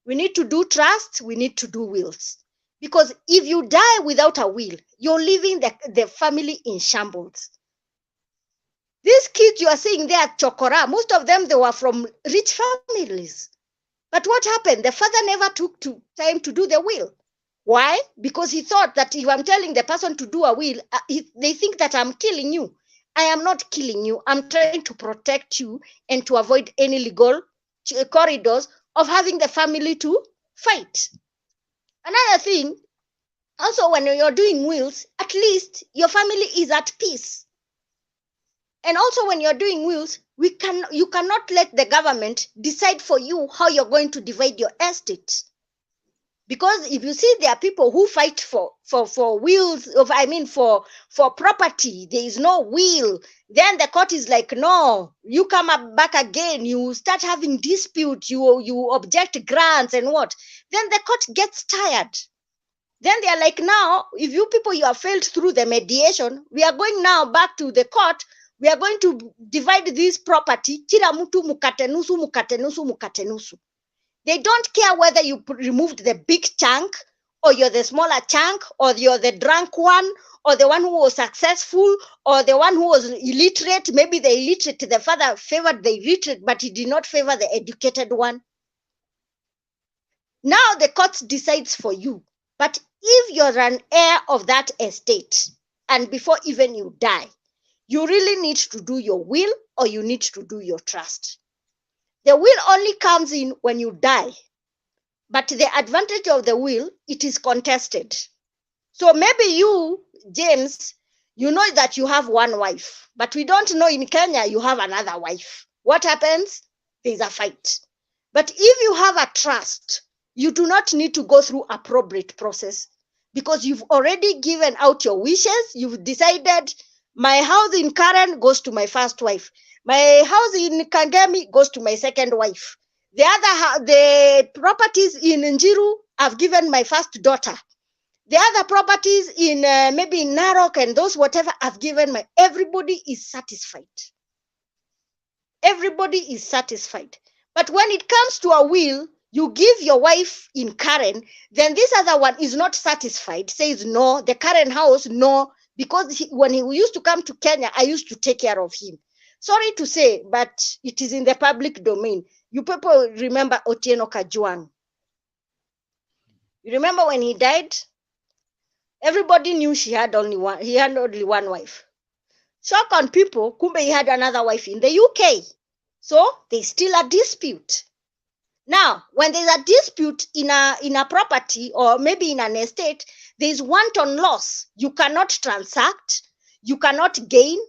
We need to do trusts. We need to do wills. Because if you die without a will, you're leaving the family in shambles. These kids you are seeing there at Chokora, most of them, they were from rich families. But what happened? The father never took time to do the will. Why? Because he thought that if I'm telling the person to do a will, they think that I'm killing you. I am not killing you. I'm trying to protect you and to avoid any legal corridors of having the family to fight. Another thing, also when you're doing wills, at least your family is at peace. And also when you're doing wills, you cannot let the government decide for you how you're going to divide your estate. Because if you see there are people who fight for wills, for property, there is no will. Then the court is like, no, you come back again, you start having dispute, you object grants and what. Then the court gets tired. Then they are like, now, if you people, you have failed through the mediation, we are going now back to the court. We are going to divide this property. Kila mtu mukate nusu, mukate nusu, mukate nusu. They don't care whether you removed the big chunk or you're the smaller chunk or you're the drunk one or the one who was successful or the one who was illiterate. Maybe the illiterate, the father favored the illiterate, but he did not favor the educated one. Now the court decides for you. But if you're an heir of that estate and before even you die, you really need to do your will or you need to do your trust. The will only comes in when you die. But the advantage of the will, it is contested. So maybe you, James, you know that you have one wife, but we don't know in Kenya you have another wife. What happens? There's a fight. But if you have a trust, you do not need to go through a probate process because you've already given out your wishes. You've decided My house in Karen goes to my first wife. My house in Kangemi goes to my second wife. The properties in Njiru, I've given my first daughter. The other properties in maybe in Narok and those whatever, I've given my. Everybody is satisfied. Everybody is satisfied. But when it comes to a will, you give your wife in Karen, then this other one is not satisfied, says no, the Karen house, no, because when he used to come to Kenya, I used to take care of him. Sorry to say, but it is in the public domain. You people remember Otieno Kajwang. You remember when he died? Everybody knew he had only one wife. Shock on people, kumbe he had another wife in the UK. So there's still a dispute. Now, when there's a dispute in a property or maybe in an estate, there's wanton loss. You cannot transact, you cannot gain,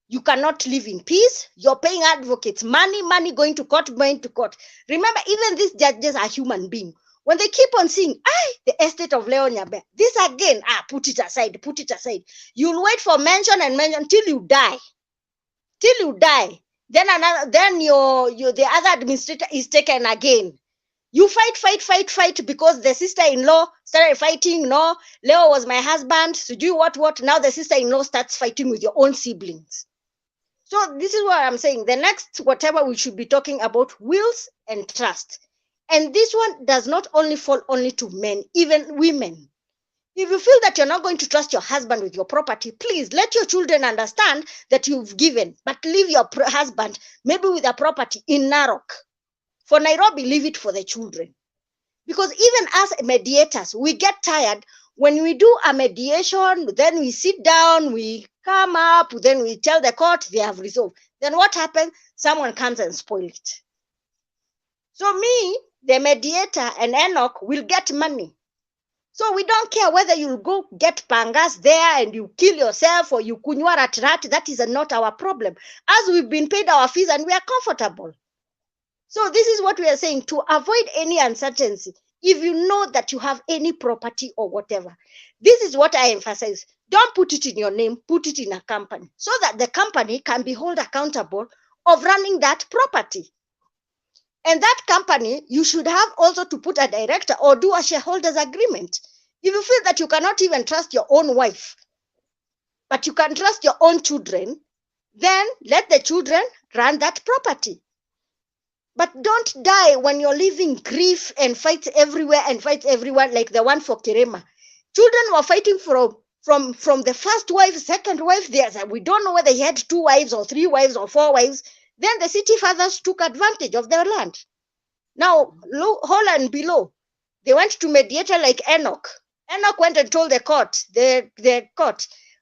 you cannot live in peace. You're paying advocates money going to court, Remember, even these judges are human beings. When they keep on saying, the estate of Leo Nyabe, this again, put it aside. You'll wait for mention till you die. Then the other administrator is taken again. You fight because the sister-in-law started fighting. No, Leo was my husband. So do what? Now the sister-in-law starts fighting with your own siblings. So this is what I'm saying. The next whatever we should be talking about, wills and trust. And this one does not only fall only to men, even women. If you feel that you're not going to trust your husband with your property, please let your children understand that you've given, but leave your husband maybe with a property in Narok. For Nairobi, leave it for the children. Because even as mediators, we get tired when we do a mediation, then we sit down, we come up, then we tell the court they have resolved. Then what happens? Someone comes and spoils it. So me, the mediator, and Enoch will get money. So we don't care whether you'll go get pangas there and you kill yourself or you kunywa rat. That is not our problem. As we've been paid our fees and we are comfortable. So this is what we are saying, to avoid any uncertainty. If you know that you have any property or whatever, this is what I emphasize. Don't put it in your name, put it in a company so that the company can be held accountable of running that property. And that company, you should have also to put a director or do a shareholders agreement. If you feel that you cannot even trust your own wife, but you can trust your own children, then let the children run that property. But don't die when you're living grief and fights everywhere like the one for Kirema. Children were fighting from the first wife, second wife. We don't know whether he had 2 wives or 3 wives or 4 wives. Then the city fathers took advantage of their land. Now, whole and below, they went to mediator like Enoch. Enoch went and told the court,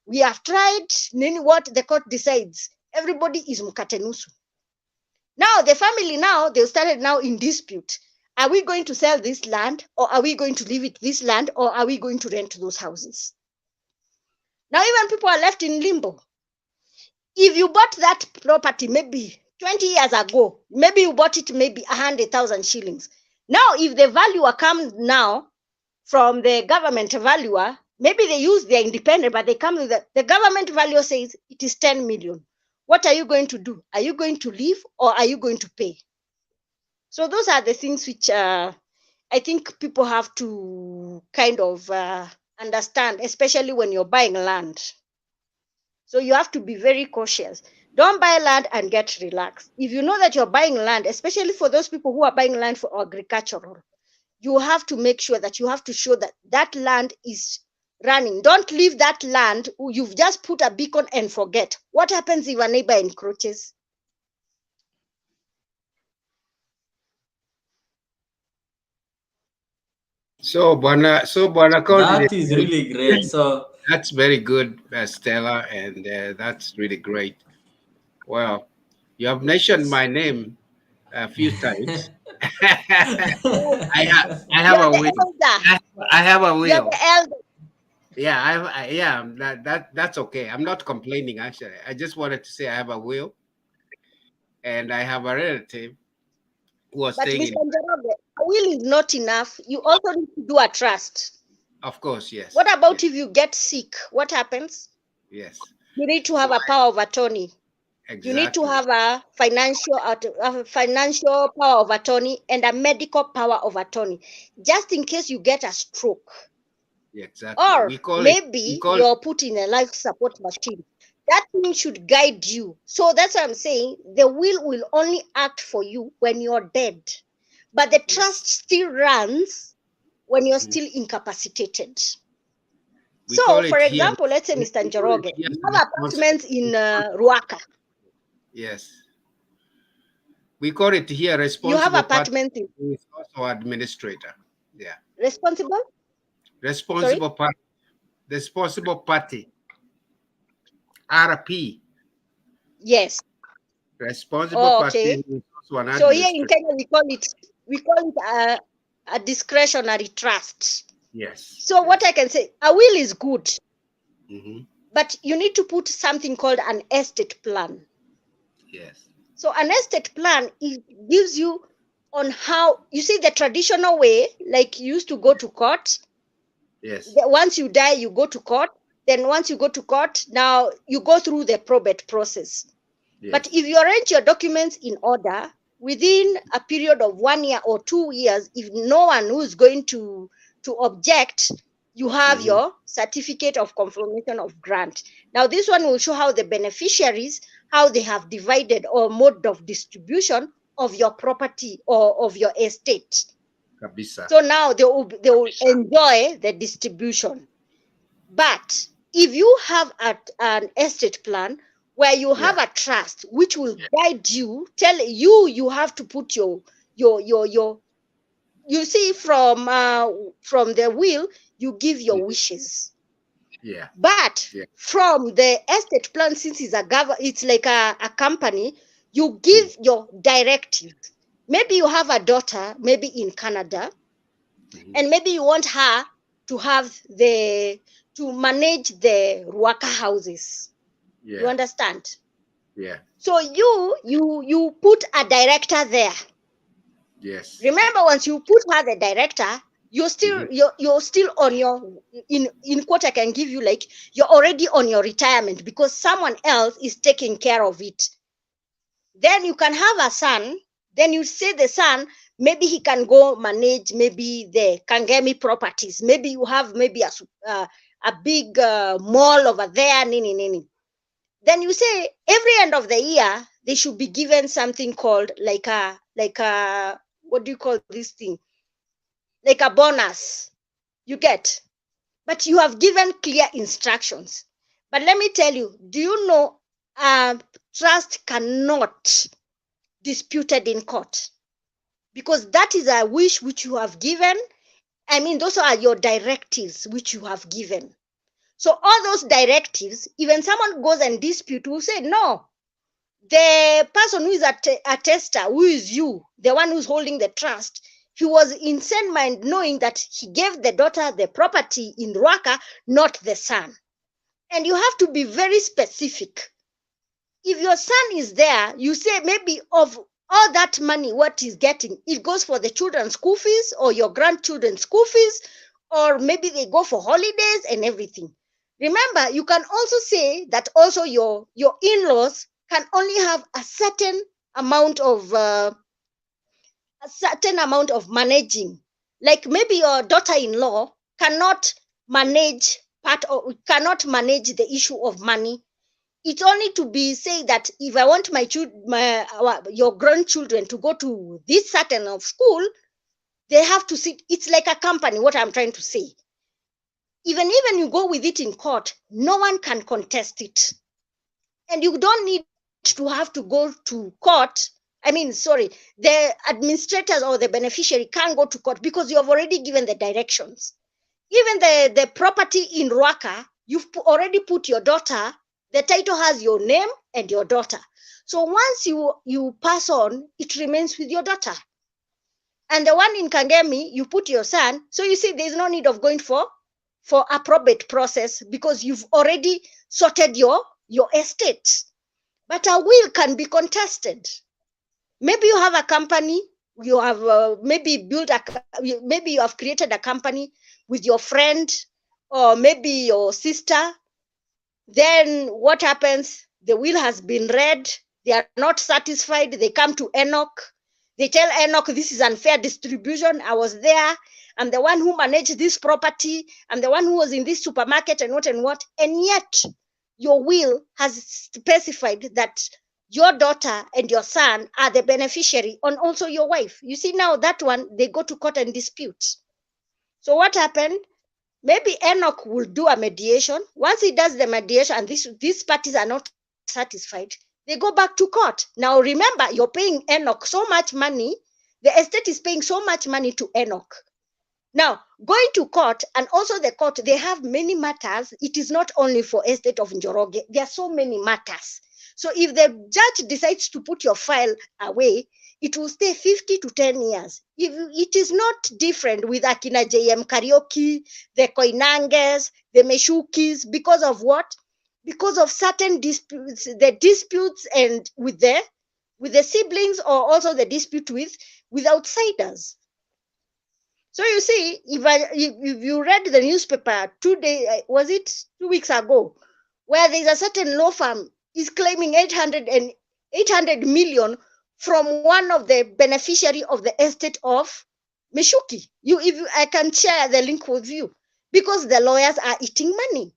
we have tried, what the court decides. Everybody is mukatenusu. Now, the family they started now in dispute. Are we going to sell this land, or are we going to leave it this land, or are we going to rent those houses? Now, even people are left in limbo. If you bought that property maybe 20 years ago, maybe you bought it maybe 100,000 shillings. Now, if the valuer comes now from the government valuer, maybe they use their independent, but they come with the government valuer says it is 10 million. What are you going to do? Are you going to leave or are you going to pay? So those are the things which I think people have to kind of understand, especially when you're buying land. So you have to be very cautious. Don't buy land and get relaxed. If you know that you're buying land, especially for those people who are buying land for agricultural, you have to make sure that you have to show that that land is running. Don't leave that land. You've just put a beacon and forget. What happens if a neighbor encroaches? So, Bwana That is really great. So that's very good, Stella, and that's really great. Well, you have mentioned my name a few times. I have a will. I have a will. You're the elder. Yeah, that's okay. I'm not complaining, actually. I just wanted to say I have a will, and I have a relative who was But staying. Mr. Njoroge, a will is not enough. You also need to do a trust. Of course, yes. What about if you get sick? What happens? Yes. You need to have a power of attorney. Exactly. You need to have a financial power of attorney and a medical power of attorney, just in case you get a stroke. Exactly. Or maybe you're put in a life support machine. That thing should guide you. So that's what I'm saying. The will only act for you when you're dead. But the trust still runs when you're still incapacitated. So, for example, let's say Mr. Njoroge, you have apartments in Ruaka. Yes. We call it here responsible. You have apartments in who is also administrator. Yeah. Responsible? Responsible party. Responsible party. RP. Yes. Responsible party. So here in Kenya we call it a discretionary trust. Yes. So what I can say, a will is good, but you need to put something called an estate plan. Yes. So an estate plan, it gives you on how, you see the traditional way, like you used to go to court. Yes. Once you die, you go to court. Then once you go to court, now you go through the probate process. Yes. But if you arrange your documents in order, within a period of 1 year or 2 years, if no one who is going to object, you have your certificate of confirmation of grant. Now, this one will show how the beneficiaries, how they have divided or mode of distribution of your property or of your estate. Kabisa. So now they will enjoy the distribution. But if you have an estate plan where you have a trust which will guide you, tell you have to put your you see from the will, you give your wishes. Yeah. But from the estate plan, since it's like a company, you give your directives. Maybe you have a daughter, maybe in Canada, and maybe you want her to have to manage the Ruaka houses. Yeah. You understand? Yeah. So you put a director there. Yes. Remember, once you put her the director, you're still you're still on your in quote I can give you, like, you're already on your retirement because someone else is taking care of it. Then you can have a son. Then you say the son, maybe he can go manage maybe the Kangemi properties. Maybe you have maybe a big mall over there, nini. Then you say every end of the year they should be given something called like a what do you call this thing? Like a bonus. You get. But you have given clear instructions. But let me tell you, do you know trust cannot disputed in court? Because that is a wish which you have given. I mean, those are your directives which you have given. So all those directives, even someone goes and dispute, will say, no, the person who is a tester, who is you, the one who's holding the trust, he was in sane mind knowing that he gave the daughter the property in Ruaka, not the son. And you have to be very specific. If your son is there, you say maybe of all that money, what he's getting, it goes for the children's school fees or your grandchildren's school fees, or maybe they go for holidays and everything. Remember, you can also say that also your in-laws can only have a certain amount of managing. Like maybe your daughter-in-law cannot manage the issue of money. It's only to be say that if I want your grandchildren to go to this certain of school, they have to sit. It's like a company, what I'm trying to say. Even you go with it in court, no one can contest it. And you don't need to have to go to court. The administrators or the beneficiary can't go to court because you have already given the directions. Even the property in Ruaka, you've already put your daughter. The title has your name and your daughter. So once you pass on, it remains with your daughter. And the one in Kangemi, you put your son. So you see, there's no need of going for a probate process because you've already sorted your estate. But a will can be contested. Maybe you have a company, you have maybe you have created a company with your friend or maybe your sister. Then what happens? The will has been read. They are not satisfied. They come to Enoch. They tell Enoch, this is unfair distribution. I was there. I'm the one who managed this property. I'm the one who was in this supermarket and what and what. And yet your will has specified that your daughter and your son are the beneficiary, and also your wife. You see, now that one, they go to court and dispute. So what happened? Maybe Enoch will do a mediation. Once he does the mediation and these parties are not satisfied, they go back to court. Now remember, you're paying Enoch so much money. The estate is paying so much money to Enoch. Now, going to court, and also the court, they have many matters. It is not only for estate of Njoroge. There are so many matters. So if the judge decides to put your file away, it will stay 50 to 10 years. If it is not different with Akina JM Karaoke, the Koinanges, the Meshukis, because of what? Because of certain disputes, the disputes and with the siblings, or also the dispute with outsiders. So you see, if you read the newspaper 2 weeks ago, where there's a certain law firm is claiming 800 million from one of the beneficiary of the estate of Meshuki. I can share the link with you, because the lawyers are eating money,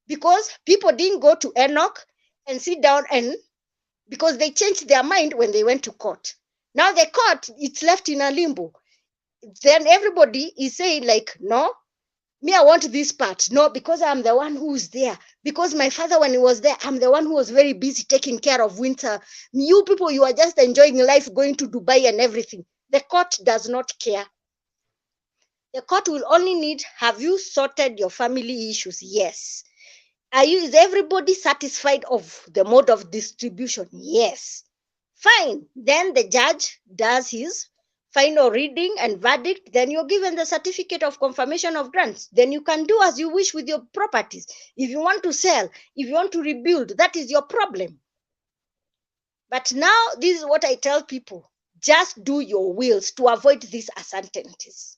because people didn't go to Enoch and sit down, and because they changed their mind when they went to court. Now the court, it's left in a limbo. Then everybody is saying like, no, me, I want this part. No, because I'm the one who's there. Because my father, when he was there, I'm the one who was very busy taking care of winter. You people, you are just enjoying life, going to Dubai and everything. The court does not care. The court will only need, have you sorted your family issues? Yes. Is everybody satisfied of the mode of distribution? Yes. Fine. Then the judge does his final reading and verdict. Then you're given the certificate of confirmation of grants. Then you can do as you wish with your properties. If you want to sell, if you want to rebuild, that is your problem. But now, this is what I tell people. Just do your wills to avoid these uncertainties,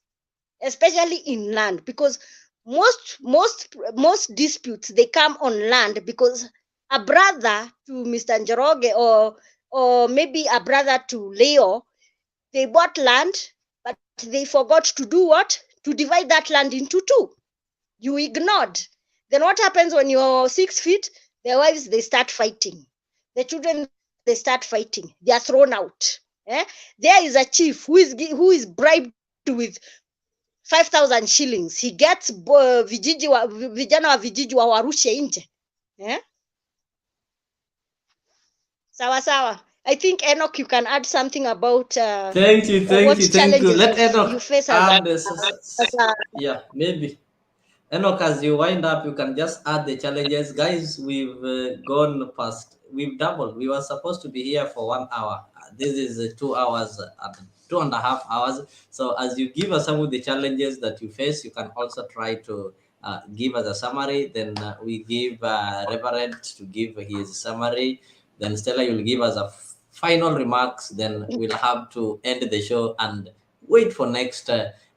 especially in land, because most disputes, they come on land, because a brother to Mr. Njoroge or maybe a brother to Leo, they bought land, but they forgot to do what? To divide that land into two. You ignored. Then what happens when you're 6 feet? The wives, they start fighting. The children, they start fighting. They are thrown out. There is a chief who is bribed with 5,000 shillings. He gets vijana wa vijiji warushe nje. Sawa. I think Enoch, you can add something about thank you. Let Enoch you face add yeah, maybe. Enoch, as you wind up, you can just add the challenges. Guys, we've gone past, we've doubled. We were supposed to be here for 1 hour. This is 2 hours, 2.5 hours. So as you give us some of the challenges that you face, you can also try to give us a summary. Then we give Reverend to give his summary. Then Stella, you'll give us a final remarks. Then we'll have to end the show and wait for next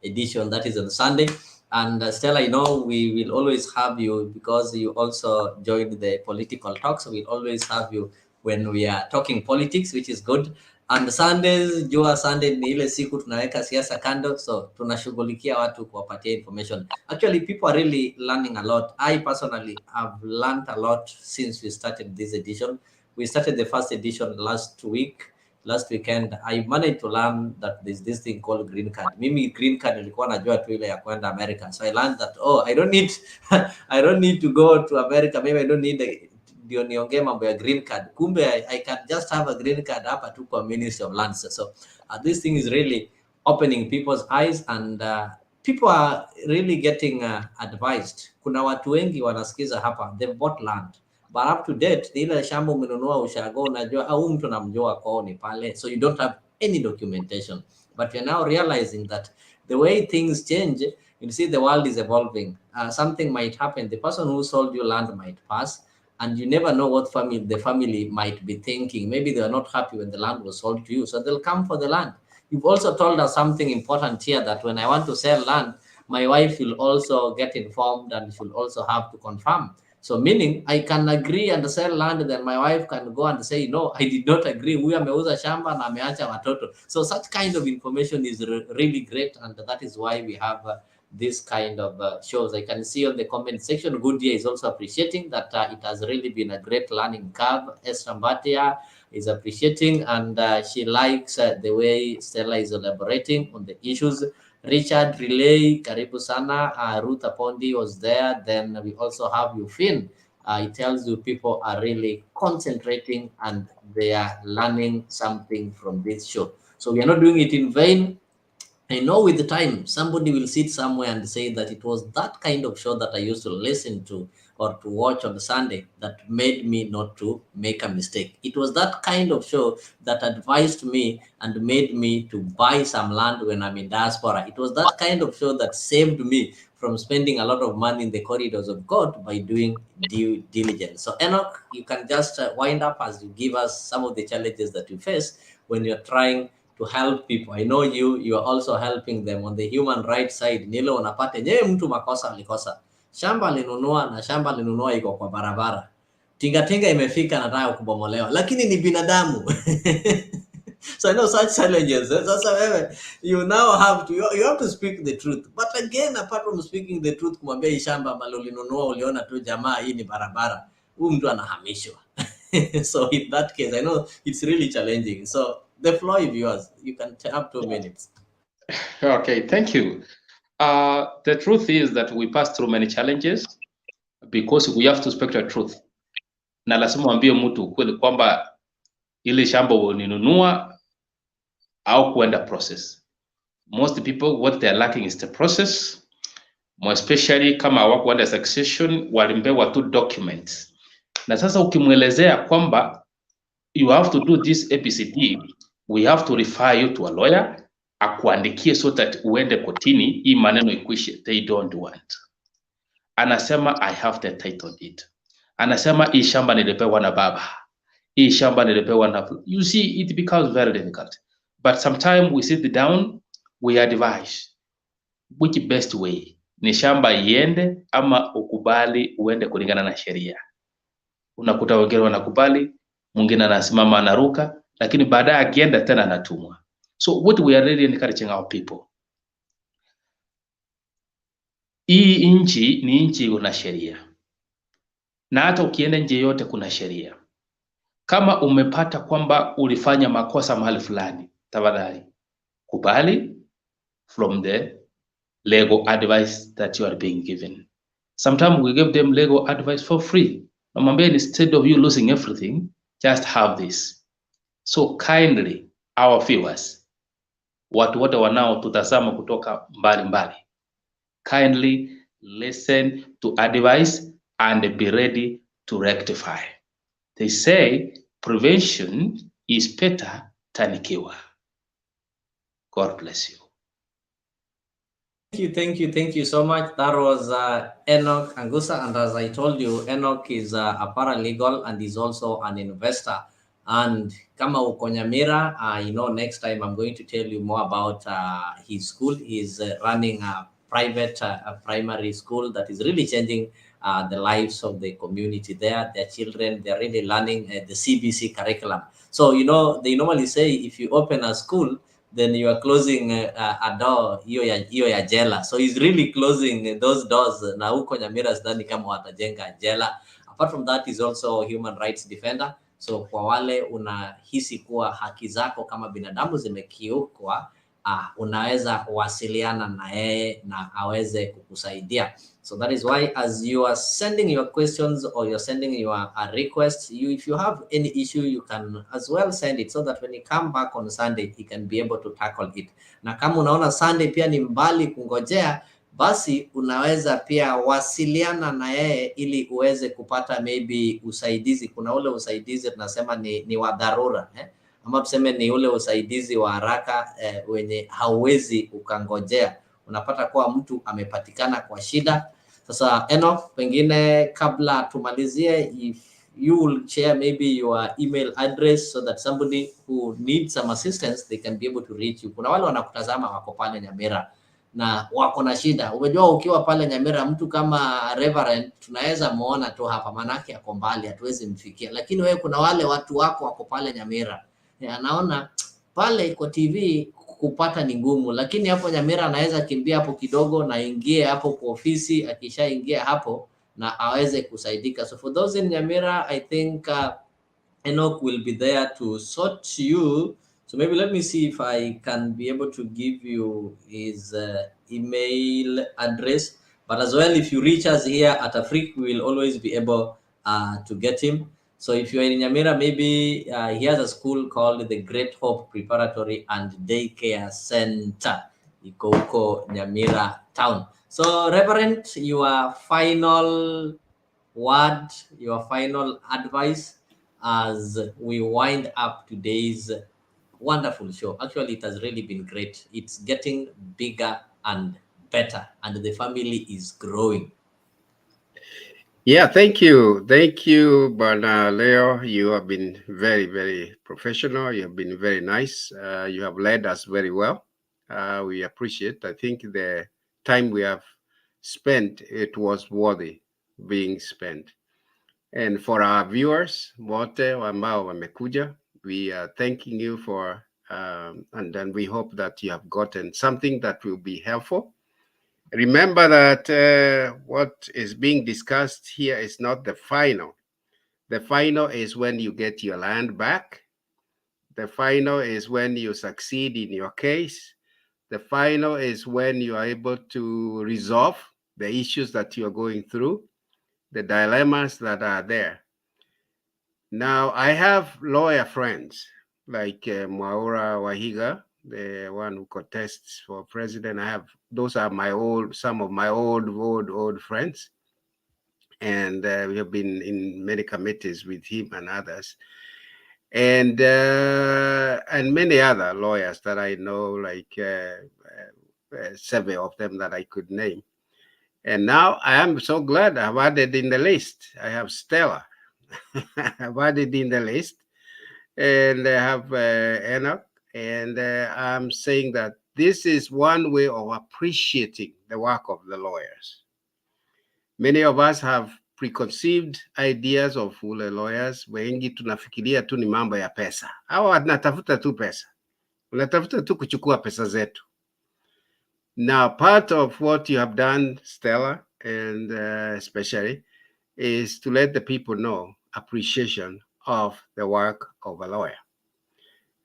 edition. That is on Sunday. And Stella, we will always have you, because you also joined the political talk. So we'll always have you when we are talking politics, which is good. And Sundays, jua Sunday ni ile siku tunaweka siasa kando, so tunashughulikia watu kuwapatia information. Actually, people are really learning a lot. I personally have learned a lot since we started this edition. We started the first edition last weekend. I managed to learn that there's this thing called green card. Mimi green card nilikuwa najua tu ile ya kwenda America. So I learned that, I don't need to go to America. Maybe I don't need ndio niongee mambo ya green card. Kumbe I can just have a green card hapa tu kwa Ministry of Lands. So this thing is really opening people's eyes, and people are really getting advised. Kuna watu wengi wanasikiza hapa, they've bought land. But up to date, ile shamba umenunua ushago, unajua au mtu namjua kwao ni pale, so you don't have any documentation. But you're now realizing that the way things change, you see the world is evolving. Something might happen. The person who sold you land might pass, and you never know what the family might be thinking. Maybe they are not happy when the land was sold to you, so they'll come for the land. You've also told us something important here, that when I want to sell land, my wife will also get informed and she'll also have to confirm. So meaning I can agree and sell land, then my wife can go and say, no, I did not agree. Huyu ameuza shamba na ameacha watoto. So such kind of information is really great, and that is why we have this kind of shows. I can see on the comment section, Goodyear is also appreciating that it has really been a great learning curve. Esther Mbatia is appreciating, and she likes the way Stella is elaborating on the issues. Richard Relay, karibu sana. Ruth Apondi was there. Then we also have Eufin. It tells you people are really concentrating and they are learning something from this show. So we are not doing it in vain. I know with the time, somebody will sit somewhere and say that it was that kind of show that I used to listen to or to watch on Sunday that made me not to make a mistake. It was that kind of show that advised me and made me to buy some land when I'm in diaspora. It was that kind of show that saved me from spending a lot of money in the corridors of God by doing due diligence. So Enoch, you can just wind up as you give us some of the challenges that you face when you're trying to help people. I know you are also helping them on the human rights side. Nilo unapata mtu makosa alikosa. Shamba linunua na shamba linunua iko kwa barabara. Tinga imefika nataka kubomolewa. Lakini ni binadamu. So I know such challenges. Sasa wewe, you now have to, you have to speak the truth. But again, apart from speaking the truth, kumwambia hii shamba ambalo ulinunua uliona tu jamaa hii ni barabara. Huyu mtu anahamishwa. So in that case, I know it's really challenging. So the floor is yours. You can have 2 minutes. Okay, thank you. The truth is that we pass through many challenges because we have to speak the truth. Na lazima mwambie mtu ukweli kwamba ile shamba uninunua au kuenda process. Most people, what they are lacking is the process, more especially kama hawakuenda succession, walimbewa tu documents. Na sasa ukimwelezea kwamba you have to do this ABCD, we have to refer you to a lawyer akuandikie so that uende kotini, hii maneno ikwishe. They don't want. Anasema I have the title deed. Anasema hii shamba nilipewa na baba. Hii shamba nilipewa na. You see, it becomes very difficult. But sometimes we sit down, we advise which best way. Ni shamba iende ama ukubali uende kulingana na sheria. Unakuta wengine wanakubali, mwingine anasimama anaruka, lakini baadaye akienda tena anatumwa. So what we are really encouraging our people. Hii nchi ni nchi una sheria. Na hata ukienda nje yote kuna sheria. Kama umepata kwamba ulifanya makosa mahali fulani, tafadhali kubali from the legal advice that you are being given. Sometimes we give them legal advice for free. Instead of you losing everything, just have this. So kindly, our viewers, watu wote wanao tutazama kutoka mbali mbali, kindly listen to advice and be ready to rectify. They say prevention is better than cure. God bless you. Thank you so much. That was Enock Agusa, and as I told you, Enock is a paralegal and is also an investor. And kama uko Nyamira, next time I'm going to tell you more about his school. He's running a private primary school that is really changing the lives of the community there. Their children, they're really learning the CBC curriculum. So, they normally say if you open a school, then you are closing a door hiyo ya jela. So he's really closing those doors. Na huko Nyamira sidhani kama watajenga jela. Apart from that, he's also a human rights defender. So kwa wale unahisi kuwa haki zako kama binadamu zimekiukwa, unaweza kuwasiliana na yeye na aweze kukusaidia. So that is why as you are sending your questions or you're sending your requests, if you have any issue, you can as well send it so that when you come back on Sunday, he can be able to tackle it. Na kama unaona Sunday pia ni mbali kungojea, basi unaweza pia wasiliana na yeye ili uweze kupata maybe usaidizi. Kuna ule usaidizi tunasema ni wa dharura, ama tuseme ni ule usaidizi wa haraka wenye hauwezi ukangojea. Unapata kuwa mtu amepatikana kwa shida. Sasa Enoch, pengine kabla tumalizie, if you will share maybe your email address so that somebody who needs some assistance, they can be able to reach you. Kuna wale wanakutazama wako pale Nyamira na wako na shida. Umejua ukiwa pale Nyamira, mtu kama Reverend tunaweza muona tu hapa, manake ako mbali, hatuwezi mfikia, lakini wewe kuna wale watu wako wako pale Nyamira, anaona pale kwa TV kupata ni ngumu, lakini hapo Nyamira anaweza kimbia hapo kidogo na ingie hapo kwa ofisi, akishaingia hapo na aweze kusaidika. So for those in Nyamira, I think Enock will be there to sort you. So maybe let me see if I can be able to give you his email address. But as well, if you reach us here at Afiq, we will always be able to get him. So if you're in Nyamira, maybe he has a school called the Great Hope Preparatory and Daycare Center, Ikoko, Nyamira town. So Reverend, your final word, your final advice as we wind up today's wonderful show. Actually, it has really been great. It's getting bigger and better, and the family is growing. Yeah, thank you. Thank you, Bwana Leo. You have been very, very professional. You have been very nice. You have led us very well. We appreciate. I think the time we have spent, it was worthy being spent. And for our viewers, wote ambao wamekuja, we are thanking you for, and then we hope that you have gotten something that will be helpful. Remember that what is being discussed here is not the final. The final is when you get your land back. The final is when you succeed in your case. The final is when you are able to resolve the issues that you are going through, the dilemmas that are there. Now, I have lawyer friends like Mwaura Wahiga, the one who contests for president. Those are some of my old friends. And we have been in many committees with him and others. And many other lawyers that I know, like 7 of them that I could name. And now I am so glad I've added in the list. I have Stella. I've added in the list, and I have Enoch, and I'm saying that this is one way of appreciating the work of the lawyers. Many of us have preconceived ideas of ule lawyers. Wengi tunafikiria tu ni mambo ya pesa. Hawa wanatafuta tu pesa, unatafuta tu kuchukua pesa zetu. Now, part of what you have done, Stella, and especially, is to let the people know appreciation of the work of a lawyer.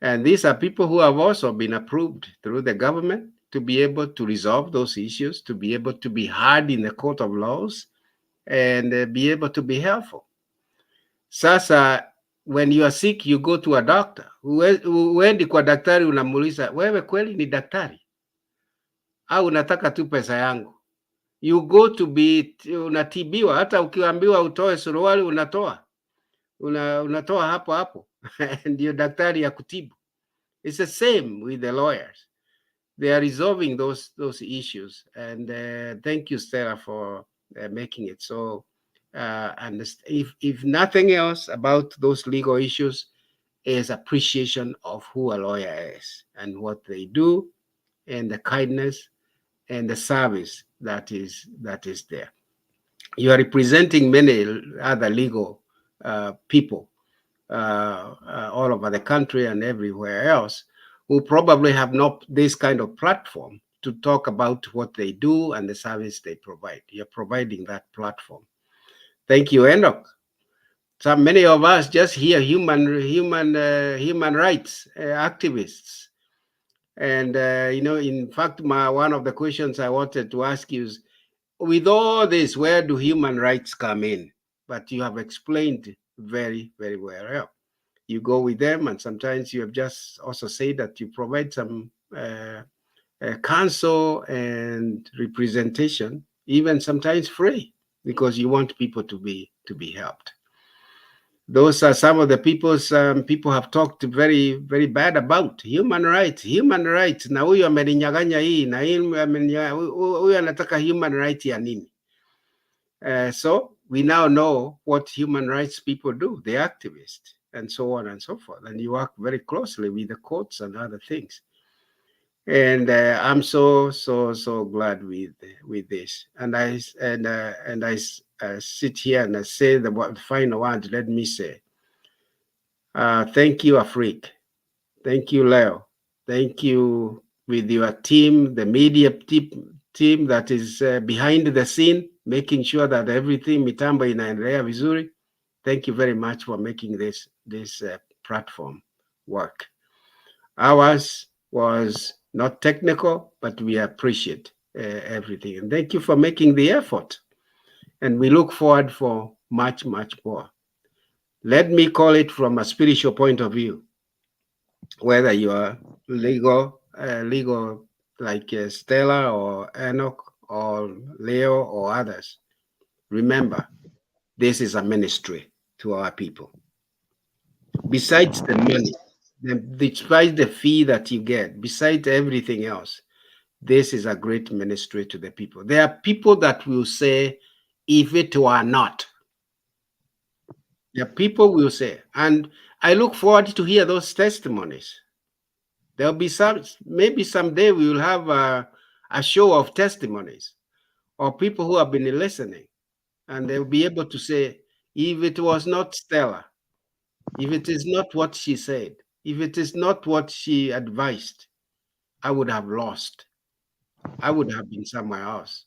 And these are people who have also been approved through the government to be able to resolve those issues, to be able to be heard in the court of laws, and be able to be helpful. Sasa, when you are sick, you go to a doctor. Uendi kwa daktari unamuuliza, wewe kweli ni daktari? Au unataka tu pesa yangu? You go to be unatibiwa, hata ukiambiwa utoe suruali unatoa. Unatoa hapo hapo. Ndio daktari ya kutibu. It's the same with the lawyers. They are resolving those issues. And thank you, Stella, for making it so. And if nothing else about those legal issues is appreciation of who a lawyer is and what they do, and the kindness and the service that is there. You are representing many other legal people all over the country and everywhere else who probably have not this kind of platform to talk about what they do and the service they provide. You're providing that platform. Thank you, Enoch. So many of us just hear human rights activists. And, in fact, one of the questions I wanted to ask you is, with all this, where do human rights come in? But you have explained very, very well. You go with them, and sometimes you have just also said that you provide some counsel and representation, even sometimes free, because you want people to be helped. Those are some of the people have talked very, very bad about human rights. Na huyu ameninyang'anya hii, na huyu anataka human rights ya nini? So we now know what human rights people do, the activists, and so on and so forth. And you work very closely with the courts and other things. And I'm so glad with this. And I sit here and I say the final word. Let me say, thank you, Afiq. Thank you, Leo. Thank you with your team, the media team that is behind the scene, making sure that everything mitambo inaendelea vizuri. Thank you very much for making this platform work. Ours was not technical, but we appreciate everything. And thank you for making the effort. And we look forward for much more. Let me call it from a spiritual point of view, whether you are legal like Stella or Enoch or Leo or others. Remember, this is a ministry to our people. Besides the money, despite the fee that you get, besides everything else, this is a great ministry to the people. There are people that will say, if it were not. There are people will say, and I look forward to hear those testimonies. There'll be maybe someday we will have a show of testimonies or people who have been listening, and they'll be able to say, if it was not Stella, if it is not what she said, if it is not what she advised, I would have lost. I would have been somewhere else.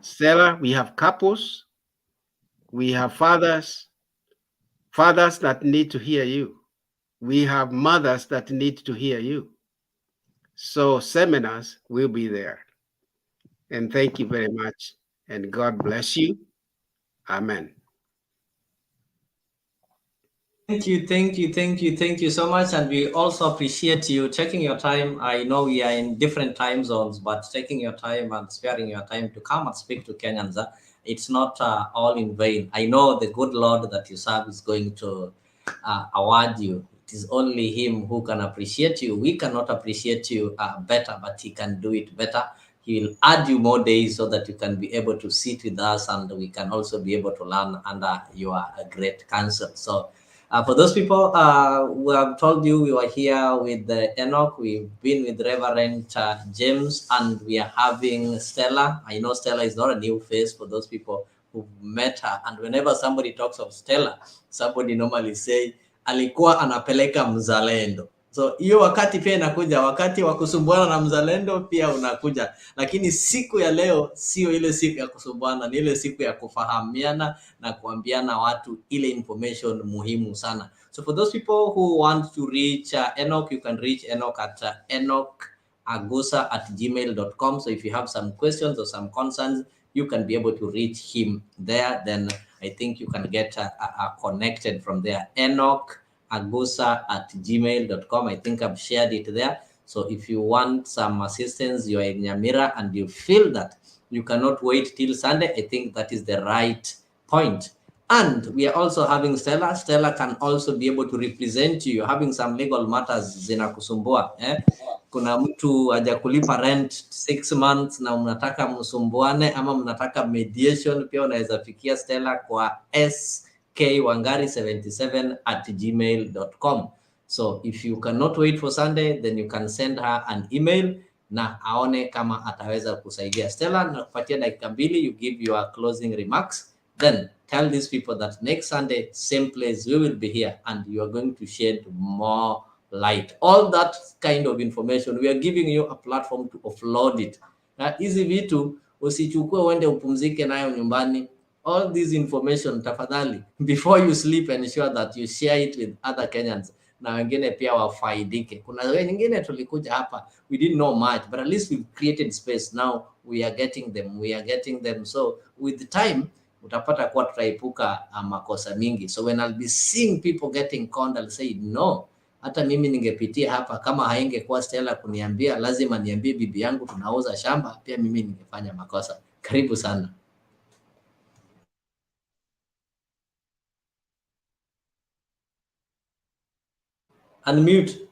Stella, we have couples, we have fathers that need to hear you. We have mothers that need to hear you. So seminars will be there. And thank you very much. And God bless you. Amen. Thank you so much. And we also appreciate you taking your time. I know we are in different time zones, but taking your time and sparing your time to come and speak to Kenyans, it's not all in vain. I know the good Lord that you serve is going to award you. It is only Him who can appreciate you. We cannot appreciate you better, but He can do it better. He will add you more days so that you can be able to sit with us, and we can also be able to learn under your great counsel. So for those people who have told you we were here with Enoch, we've been with Reverend James, and we are having Stella. I know Stella is not a new face for those people who met her. And whenever somebody talks of Stella, somebody normally say, alikuwa anapeleka mzalendo. So hiyo wakati pia inakuja, wakati wa kusumbuana na mzalendo pia unakuja, lakini siku ya leo sio ile siku ya kusumbuana, ni ile siku ya kufahamiana na kuambiana watu ile information muhimu sana. So for those people who want to reach Enoch, you can reach Enoch at enockagusa@gmail.com. So if you have some questions or some concerns, you can be able to reach him there. Then I think you can get connected from there. Enoch@gmail.com. I think I've shared it there. So if you want some assistance, you're in Nyamira and you feel that you cannot wait till Sunday, I think that is the right point. And we are also having Stella. Stella can also be able to represent you. You're having some legal matters zinakusumbua. Kuna mtu haja kulipa rent 6 months na mnataka msumbuane ama mnataka mediation, pia unaweza fikia Stella kwa skwangari77@gmail.com. So if you cannot wait for Sunday, then you can send her an email na aone kama ataweza kusaidia. Stella, nakupatia dakika 2, you give your closing remarks, then tell these people that next Sunday, same place, we will be here and you are going to shed more light. All that kind of information, we are giving you a platform to offload it. Hizi vitu usichukue uende upumzike nayo nyumbani. All this information, tafadhali, before you sleep, ensure that you share it with other Kenyans na wengine pia wafaidike. Kuna wengine tulikuja hapa, we didn't know much, but at least we've created space. Now we are getting them. So with the time, utapata kuwa tutaipuka makosa mingi. So when I'll be seeing people getting conned, I'll say, no, hata mimi ningepitia hapa kama haingekuwa Stella kuniambia lazima niambie bibi yangu tunauza shamba, pia mimi ningefanya makosa. Karibu sana. Unmute.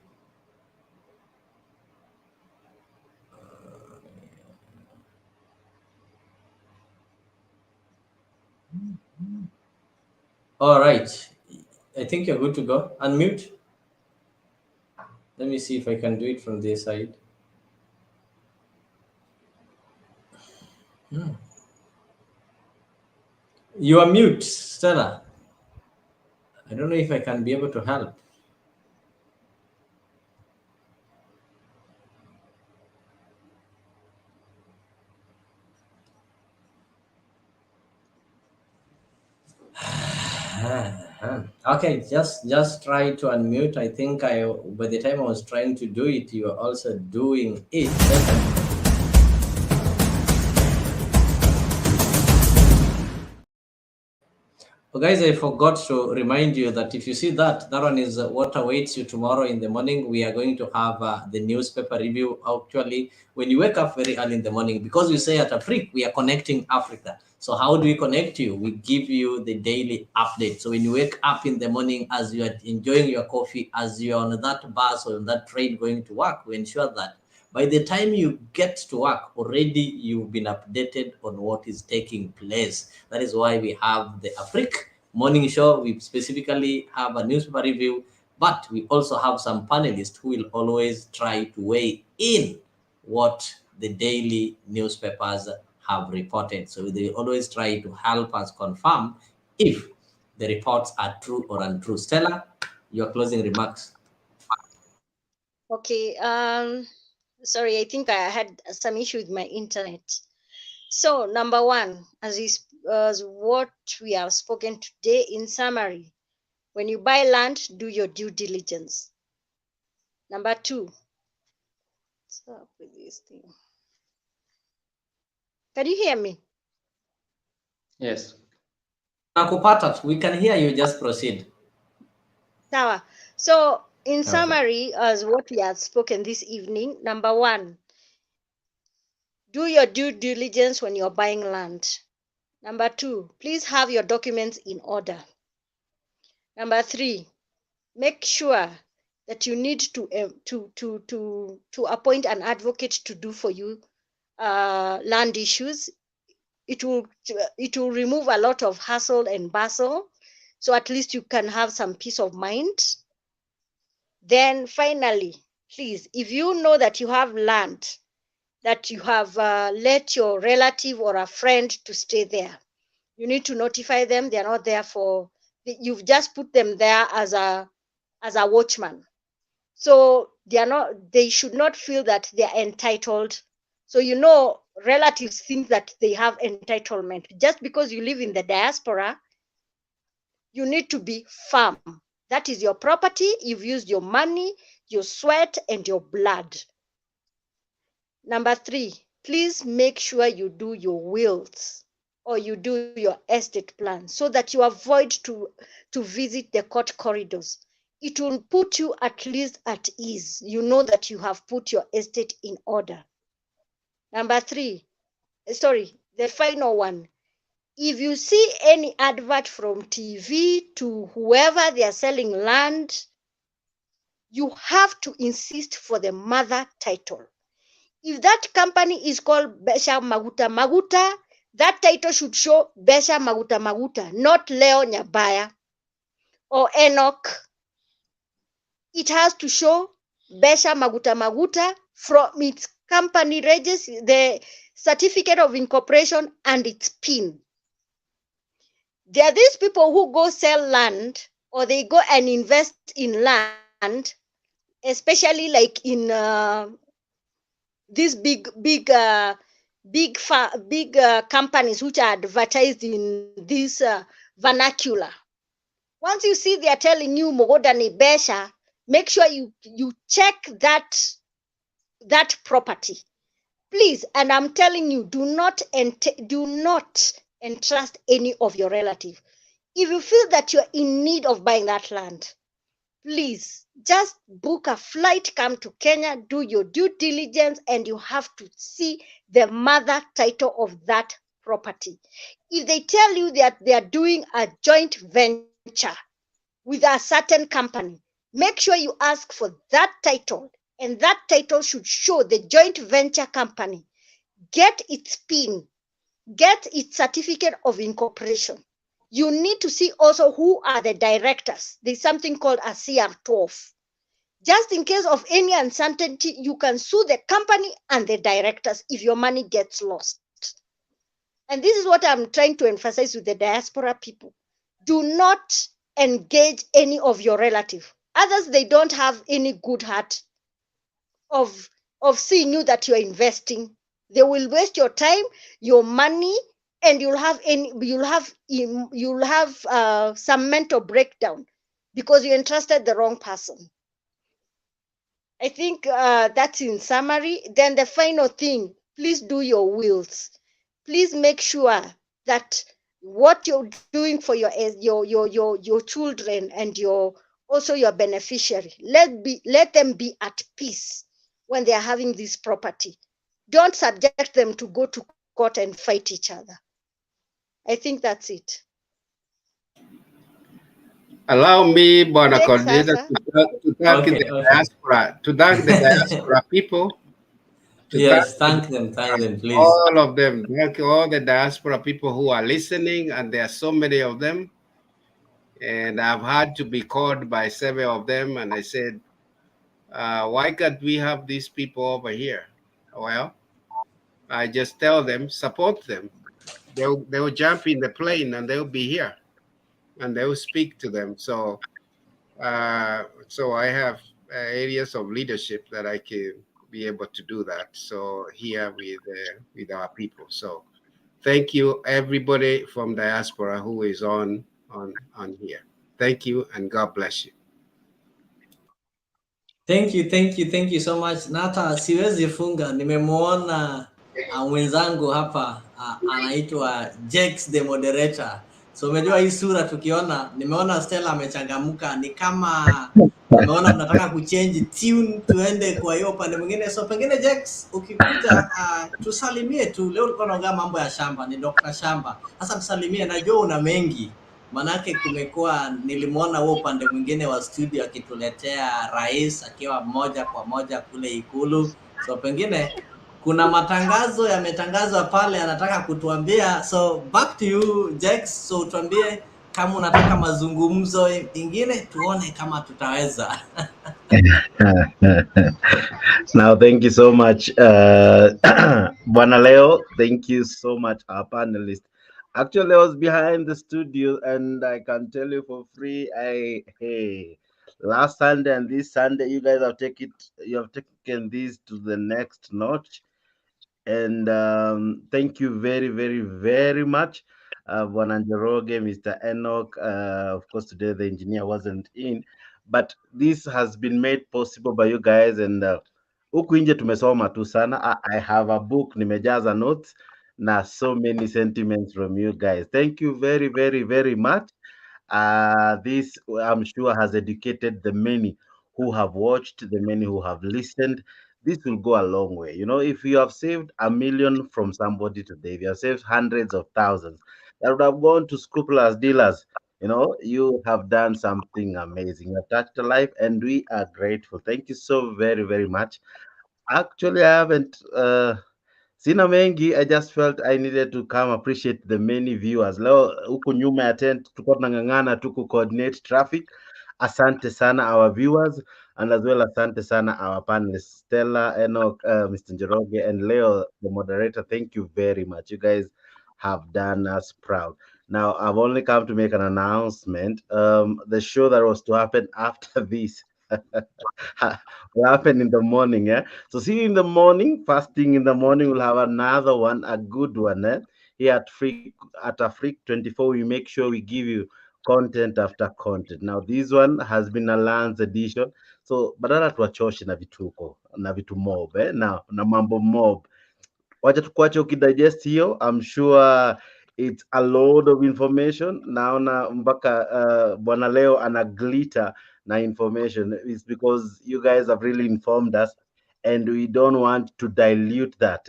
All right. I think you're good to go. Unmute. Let me see if I can do it from this side. You are mute, Stella. I don't know if I can be able to help. Okay, just try to unmute. I think by the time I was trying to do it, you were also doing it. Oh, guys, I forgot to remind you that if you see that one is what awaits you tomorrow in the morning. We are going to have the newspaper review. Actually, when you wake up very early in the morning, because we say at Afiq, we are connecting Africa. So how do we connect you? We give you the daily update. So when you wake up in the morning, as you are enjoying your coffee, as you are on that bus or on that train going to work, we ensure that by the time you get to work, already you've been updated on what is taking place. That is why we have the Afiq morning show. We specifically have a newspaper review, but we also have some panelists who will always try to weigh in what the daily newspapers have reported. So they always try to help us confirm if the reports are true or untrue. Stella, your closing remarks. Okay. Sorry, I think I had some issue with my internet. So, number one, as what we have spoken today, in summary, when you buy land, do your due diligence. Number two, what's up with this thing? Can you hear me? Yes. Nakupata, we can hear you. Just proceed. Sawa. So, in summary, as what we have spoken this evening, number one, do your due diligence when you're buying land. Number two, please have your documents in order. Number three, make sure that you need to appoint an advocate to do for you land issues. It will remove a lot of hassle and bustle, so at least you can have some peace of mind. Then finally, please, if you know that you have land that you have let your relative or a friend to stay there, you need to notify them. They are not there for, you've just put them there as a watchman. So they should not feel that they are entitled. So relatives think that they have entitlement. Just because you live in the diaspora, you need to be firm. That is your property. You've used your money, your sweat, and your blood. Number three, please make sure you do your wills or you do your estate plan so that you avoid to visit the court corridors. It will put you at least at ease. You know that you have put your estate in order. Number three, the final one. If you see any advert from TV to whoever they are selling land, you have to insist for the mother title. If that company is called Besha Maguta Maguta, that title should show Besha Maguta Maguta, not Leo Nyabaya or Enoch. It has to show Besha Maguta Maguta from its company register, the certificate of incorporation, and its PIN. There are these people who go sell land or they go and invest in land, especially like in these big companies which are advertised in this vernacular. Once you see they are telling you Mogodani Besha, make sure you check that property, please. And I'm telling you, do not entrust any of your relative. If you feel that you're in need of buying that land, please just book a flight, come to Kenya, do your due diligence, and you have to see the mother title of that property. If they tell you that they are doing a joint venture with a certain company, make sure you ask for that title, and that title should show the joint venture company. Get its PIN, get its certificate of incorporation. You need to see also who are the directors. There's something called a CR12. Just in case of any uncertainty, you can sue the company and the directors if your money gets lost. And this is what I'm trying to emphasize with the diaspora people. Do not engage any of your relative. Others, they don't have any good heart of seeing you that you're investing. They will waste your time, your money, and you'll have some mental breakdown because you entrusted the wrong person. I think that's in summary. Then the final thing, please do your wills. Please make sure that what you're doing for your children and also your beneficiary, let them be at peace when they are having this property. Don't subject them to go to court and fight each other. I think that's it. Allow me, Bwana Next, Coordinator, Sasa. to thank the diaspora people. Yes, thank them, please. All of them. Thank all the diaspora people who are listening, and there are so many of them. And I've had to be called by several of them, and I said, why can't we have these people over here? Well, I just tell them, support them. They'll jump in the plane and they'll be here, and they'll speak to them. So I have areas of leadership that I can be able to do that. So here with our people. So thank you everybody from diaspora who is on here. Thank you and God bless you. Thank you so much. Nata siwezi funga, nimemwona mwenzangu hapa anaitwa Jex the moderator. So umejua hii sura tukiona, nimeona Stella amechangamka, ni kama nimeona tunataka kuchange tune tuende kwa hiyo upande mwingine. So pengine Jex ukikuja tusalimie tu. Leo tulikuwa tunaongea mambo ya shamba, ni Dr. Shamba. Sasa tusalimie, najua una mengi. Manake kumekuwa, nilimwona huo upande mwingine wa studio akituletea rais akiwa moja kwa moja kule Ikulu. So pengine kuna matangazo yametangazwa pale anataka kutuambia. So back to you Jex, so tuambie kama unataka mazungumzo ingine tuone kama tutaweza. Now, thank you so much, Bwana Leo. Thank you so much, our panelist. Actually, I was behind the studio, and I can tell you for free, last Sunday and this Sunday, you guys have taken this to the next notch. And thank you very, very, very much, Bwana Njoroge, Mr. Enoch. Of course, today the engineer wasn't in, but this has been made possible by you guys. And huku nje tumesoma tu sana. I have a book, nimejaza notes na so many sentiments from you guys. Thank you very, very, very much. This, I'm sure, has educated the many who have watched, the many who have listened. This will go a long way. You know, if you have saved 1 million from somebody today, if you have saved hundreds of thousands that would have gone to scrupulous dealers, you know, you have done something amazing. You have touched a life, and we are grateful. Thank you so very, very much. Actually, I haven't sina mengi. I just felt I needed to come appreciate the many viewers. Leo huku nyuma ya tent tulikuwa tunang'ang'ana tu ku coordinate traffic. Asante sana our viewers, and as well asante sana our panelists, Stella, Enoch, Mr. Njoroge, and Leo, the moderator. Thank you very much. You guys have done us proud. Now, I've only come to make an announcement. The show that was to happen after this will happen in the morning. Yeah. So see you in the morning. First thing in the morning, we'll have another one, a good one. Here at Afiq 24, we make sure we give you content after content. Now this one has been a Lance edition, so badala tuwachoshe na vituko na vitu mob now na mambo mob, wacha tukuache ukidigest hiyo. I'm sure it's a load of information. Naona mpaka Bwana Leo ana glitter na information. It's because you guys have really informed us, and we don't want to dilute that.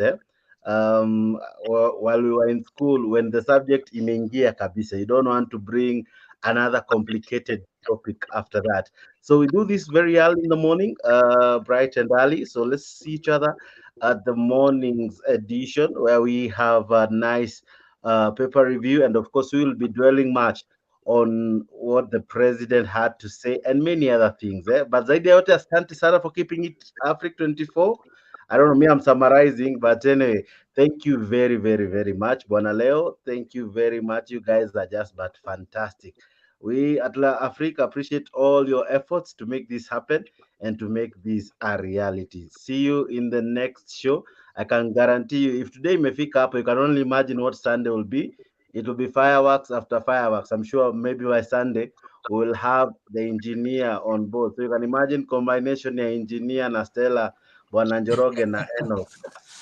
While we were in school, when the subject imeingia kabisa, you don't want to bring another complicated topic after that. So we do this very early in the morning, bright and early. So let's see each other at the morning's edition, where we have a nice paper review, and of course we will be dwelling much on what the president had to say and many other things. But zaidi ya yote, asante sana for keeping it Afiq 24. I don't know, me, I'm summarizing, but anyway, thank you very, very, very much. Bwana Leo, thank you very much. You guys are just but fantastic. We at La Africa appreciate all your efforts to make this happen and to make this a reality. See you in the next show. I can guarantee you, if today imefika hapo, you can only imagine what Sunday will be. It will be fireworks after fireworks. I'm sure maybe by Sunday we will have the engineer on board. So you can imagine combination ya engineer na Stella, Bwana Njoroge na Enoch.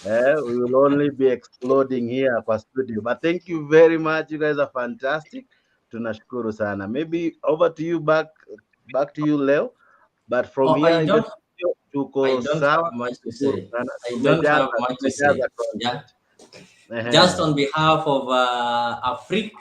We will only be exploding here kwa studio. But thank you very much. You guys are fantastic. Tunashukuru sana. Maybe over to you, back to you Leo. But from Oh, here in the studio, tuko I don't sawa. have much to Tushukuru say. sana. I don't have much to say. Yeah. Content. Just on behalf of Afiq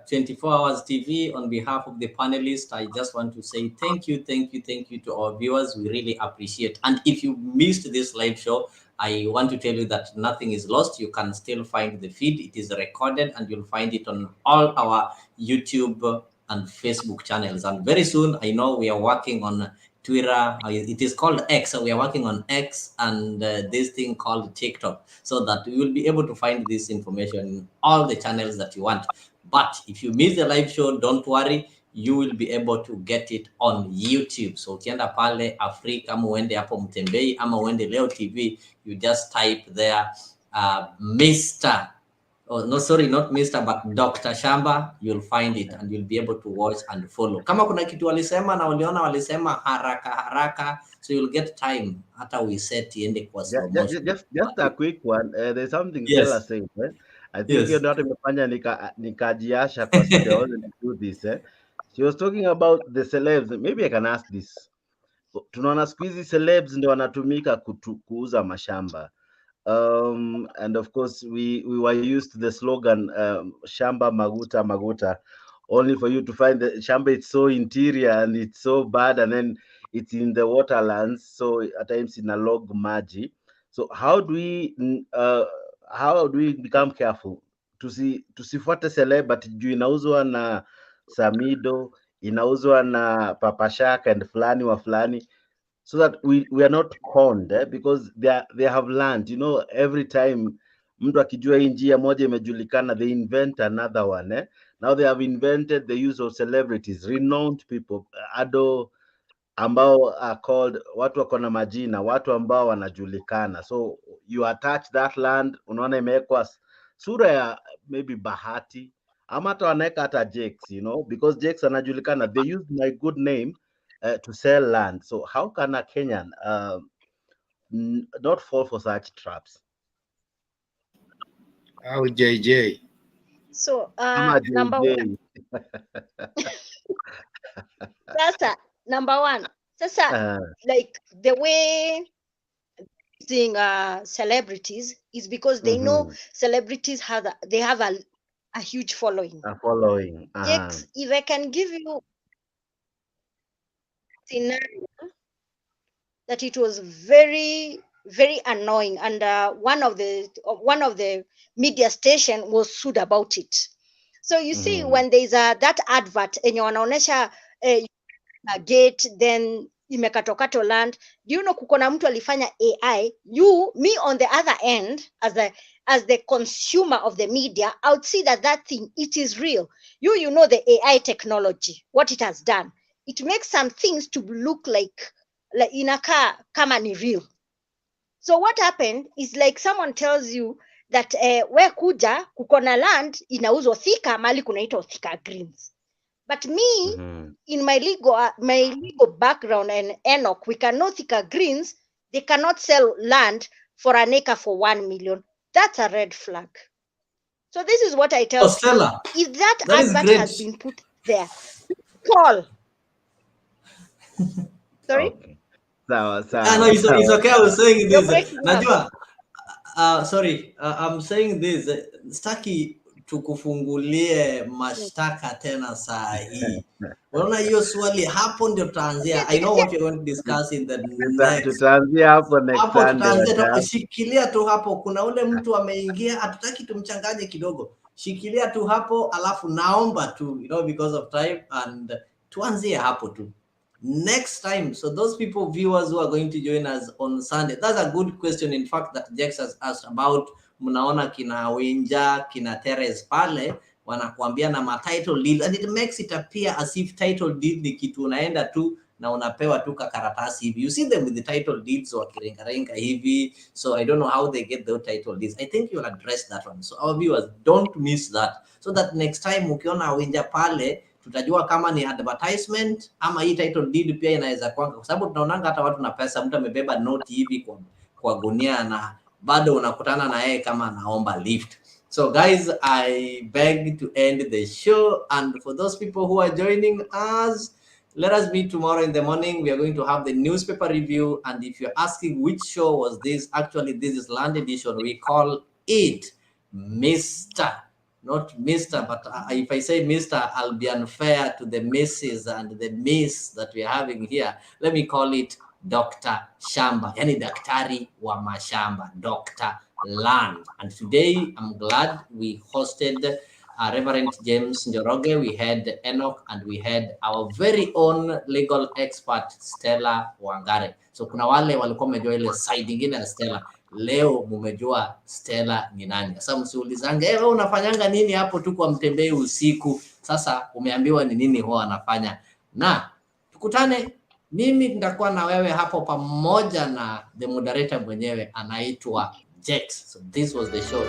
24 Hours TV, on behalf of the panelists, I just want to say thank you to our viewers. We really appreciate. And if you missed this live show, I want to tell you that nothing is lost. You can still find the feed. It is recorded and you'll find it on all our YouTube and Facebook channels. And very soon, I know we are working on Twitter. It is called X. So we are working on X and this thing called TikTok, so that you will be able to find this information in all the channels that you want. But if you miss the live show, don't worry. You will be able to get it on YouTube. So ukienda pale Afrika, ama uende hapo Mtembei, ama uende Leo TV, you just type there Mr. Oh, no, sorry, not Mr. but Dr. Shamba, you'll find it and you'll be able to watch and follow. Kama kuna kitu walisema na uliona walisema haraka, so you'll get time hata we set iende kwa slow motion. Just a quick one. There's something Yes. Stella saying. I think hiyo ndio imefanya nikajiasha kwa studio. I wasn't to do this. She was talking about the celebs. Maybe I can ask this. Tunaona siku hizi celebs ndio wanatumika kuuza mashamba. And of course we were used to the slogan Shamba Maguta, only for you to find the Shamba, it's so interior and it's so bad, and then it's in the waterlands, so at times in a log maji. So how do we become careful tusifuate celeb but juu inauzwa na Samido, inauzwa na Papashaka and fulani wa fulani, so that we are not conned because they have learned, every time mtu akijua hii njia moja imejulikana, they invent another one. Now they have invented the use of celebrities, renowned people, ado ambao are called, watu wako na majina, watu ambao wanajulikana, so you attach that land, unaona imewekwa sura ya maybe Bahati, ama hata wanaweka hata Jakes, because Jakes anajulikana, they use my good name to sell land. So how can a Kenyan not fall for such traps? Au JJ. So number one. Sasa number one. Sasa like the way seeing celebrities is because they know celebrities have a huge following. A following. Jakes, if I can give you scenario that it was very, very annoying, and one of the media station was sued about it. So you see, when there's that advert and you wanaonesha a gate, then imekatokato land, do you know kukona mtu alifanya AI? Me on the other end, as the consumer of the media, I would see that thing, it is real. You know the AI technology, what it has done. It makes some things to look like inakaa kama ni real. So what happened is, like, someone tells you that we kuja kukona land inauzwa Thika, mali kunaitwa Thika Greens. But me, in my legal background and Enoch, we can know Thika Greens, they cannot sell land for an acre for 1 million. That's a red flag. So this is what I tell Stella, if that advert has been put there, call. Sorry? Okay. No, it's okay. I was saying this. Najua, sorry, I'm saying this. Staki tukufungulie mashtaka tena saa hii. Unaona hiyo swali hapo ndio tutaanzia. I know what you're going to discuss in the next. Tutaanzia hapo next Sunday. Shikilia tu hapo. Kuna ule mtu ameingia, hatutaki tumchanganye kidogo. Shikilia tu hapo, alafu naomba tu, because of time, and tuanzie hapo tu. next time? So those people, viewers who are going to join us on Sunday, that's a good question, in fact, that Jex has asked about. Mnaona kina Winja, kina Teres pale, wanakuambia na title deed, and it makes it appear as if title deed ni kitu unaenda tu na unapewa tu karatasi hivi. You see them with the title deeds wakirengarenga hivi. So I don't know how they get the title deeds. I think you'll address that one. So our viewers, don't miss that. So that next time ukiona Winja pale, tutajua kama ni advertisement ama hii title deed pia inaweza kwanga, kwa sababu tunaonanga hata watu na pesa, mtu amebeba note hivi kwa gunia na bado unakutana na yeye kama anaomba lift. So guys, I beg to end the show, and for those people who are joining us, let us meet tomorrow in the morning. We are going to have the newspaper review, and if you're asking which show was this, actually this is Land Edition. We call it Mr. Not Mr. But if I say Mr., I'll be unfair to the Mrs. and the Miss that we're having here. Let me call it Dr. Shamba, yani daktari wa mashamba, Dr. Land. And today, I'm glad we hosted Reverend James Njoroge, we had Enoch, and we had our very own legal expert, Stella Wangare. So kuna wale walikuwa wamejua ile side ingine ya Stella. Leo mumejua Stella ni nani. Sasa msiulizange, wewe unafanyanga nini hapo tu kwa mtembei usiku? Sasa umeambiwa ni nini huwa anafanya. Na tukutane, mimi nitakuwa na wewe hapo pamoja na the moderator mwenyewe anaitwa Jex. So this was the show.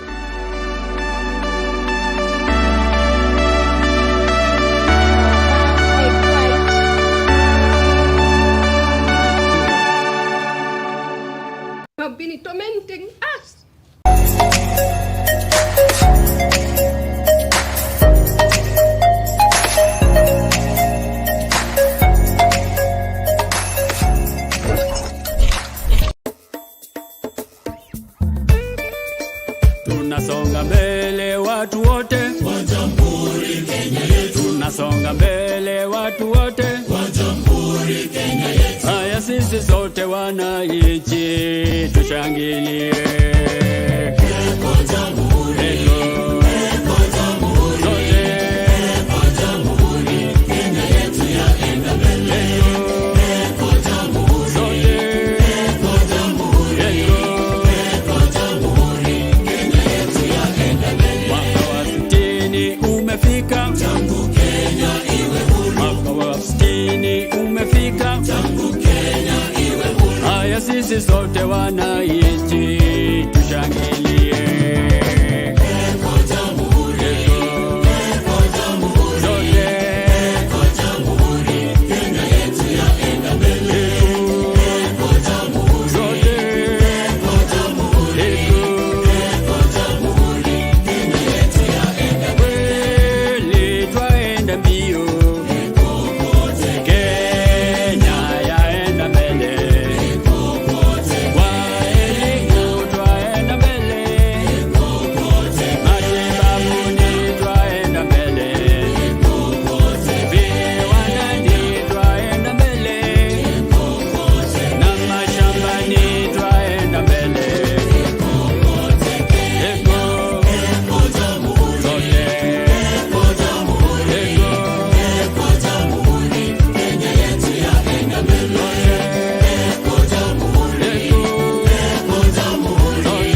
Have been tormenting us. Tunasonga mbele watu wote wa Jamhuri Kenya yetu. Tunasonga mbele watu wote wa Jamhuri Kenya yetu. Haya sisi sote wananchi tushangilie. Kwa Jamhuri, kwa Jamhuri, kwa Jamhuri Kenya yetu yaenda mbele. Kwa Jamhuri, kwa Jamhuri, kwa Jamhuri Kenya yetu yaenda mbele. Mwaka wa 60 umefika, tangu Kenya iwe huru. Mwaka wa 60 umefika, tangu Kenya iwe huru. Haya sisi sote wananchi tushangilie. Kwa Jamhuri, kwa Jamhuri, kwa Jamhuri Kenya yetu yaenda mbele. Kwa Jamhuri, kwa Jamhuri, kwa Jamhuri Kenya yetu yaenda mbele. Twaenda mbio kokote, Kenya yaenda mbele kokote. Kwa elimu twaenda mbele kokote, matibabuni twaenda mbele kokote, viwandani twaenda mbele kokote, na mashambani twaenda mbele kokote. Kwa Jamhuri, kwa Jamhuri, kwa Jamhuri Kenya yetu yaenda mbele. Kwa Jamhuri, kwa Jamhuri,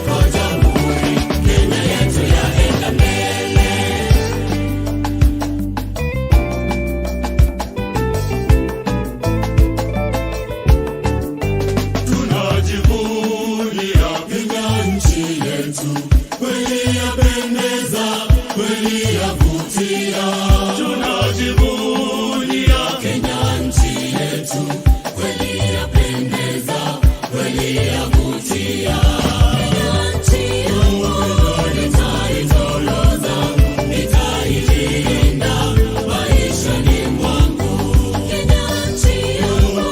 kwa Jamhuri Kenya yetu yaenda mbele. Tunajivunia Kenya nchi yetu, kweli yapendeza, kweli yavutia. Tunajivunia Kenya nchi yetu, kweli yapendeza, kweli yavutia. Kenya nchi yangu nitaitoloza, nitailinda maishani mwangu. Kenya nchi yangu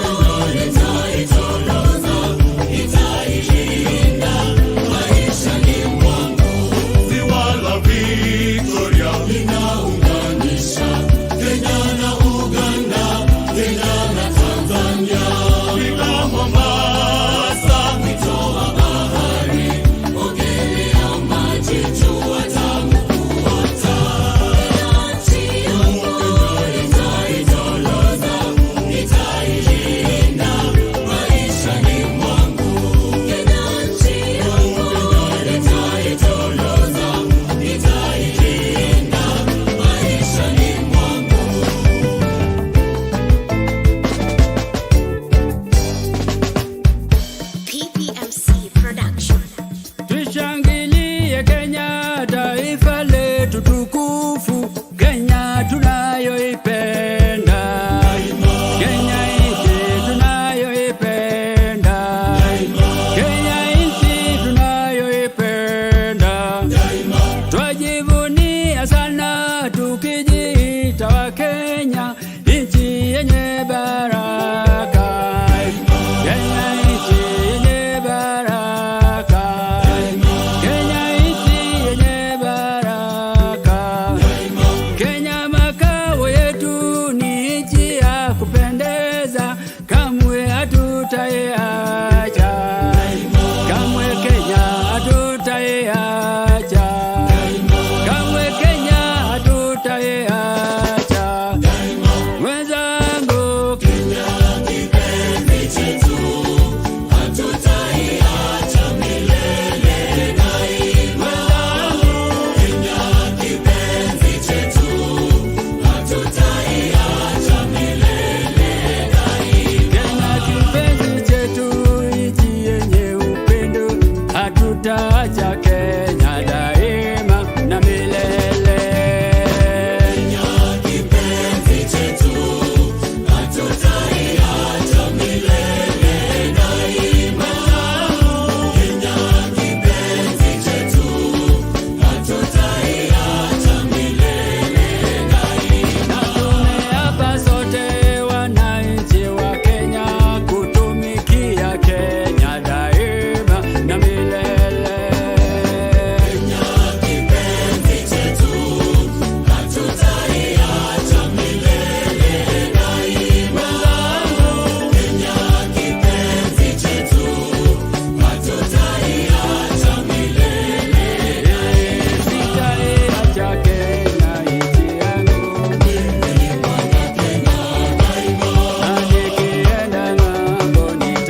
nitaitoloza, nitailinda maishani mwangu. hatutaiacha kamwe, Kenya hatutaiacha wenzangu, Kenya kipenzi chetu, hatutaiacha milele daima. Kenya kipenzi chetu, hatutaiacha milele daima. Kenya kipenzi chetu, nchi yenye upendo, hatutaacha Kenya daima.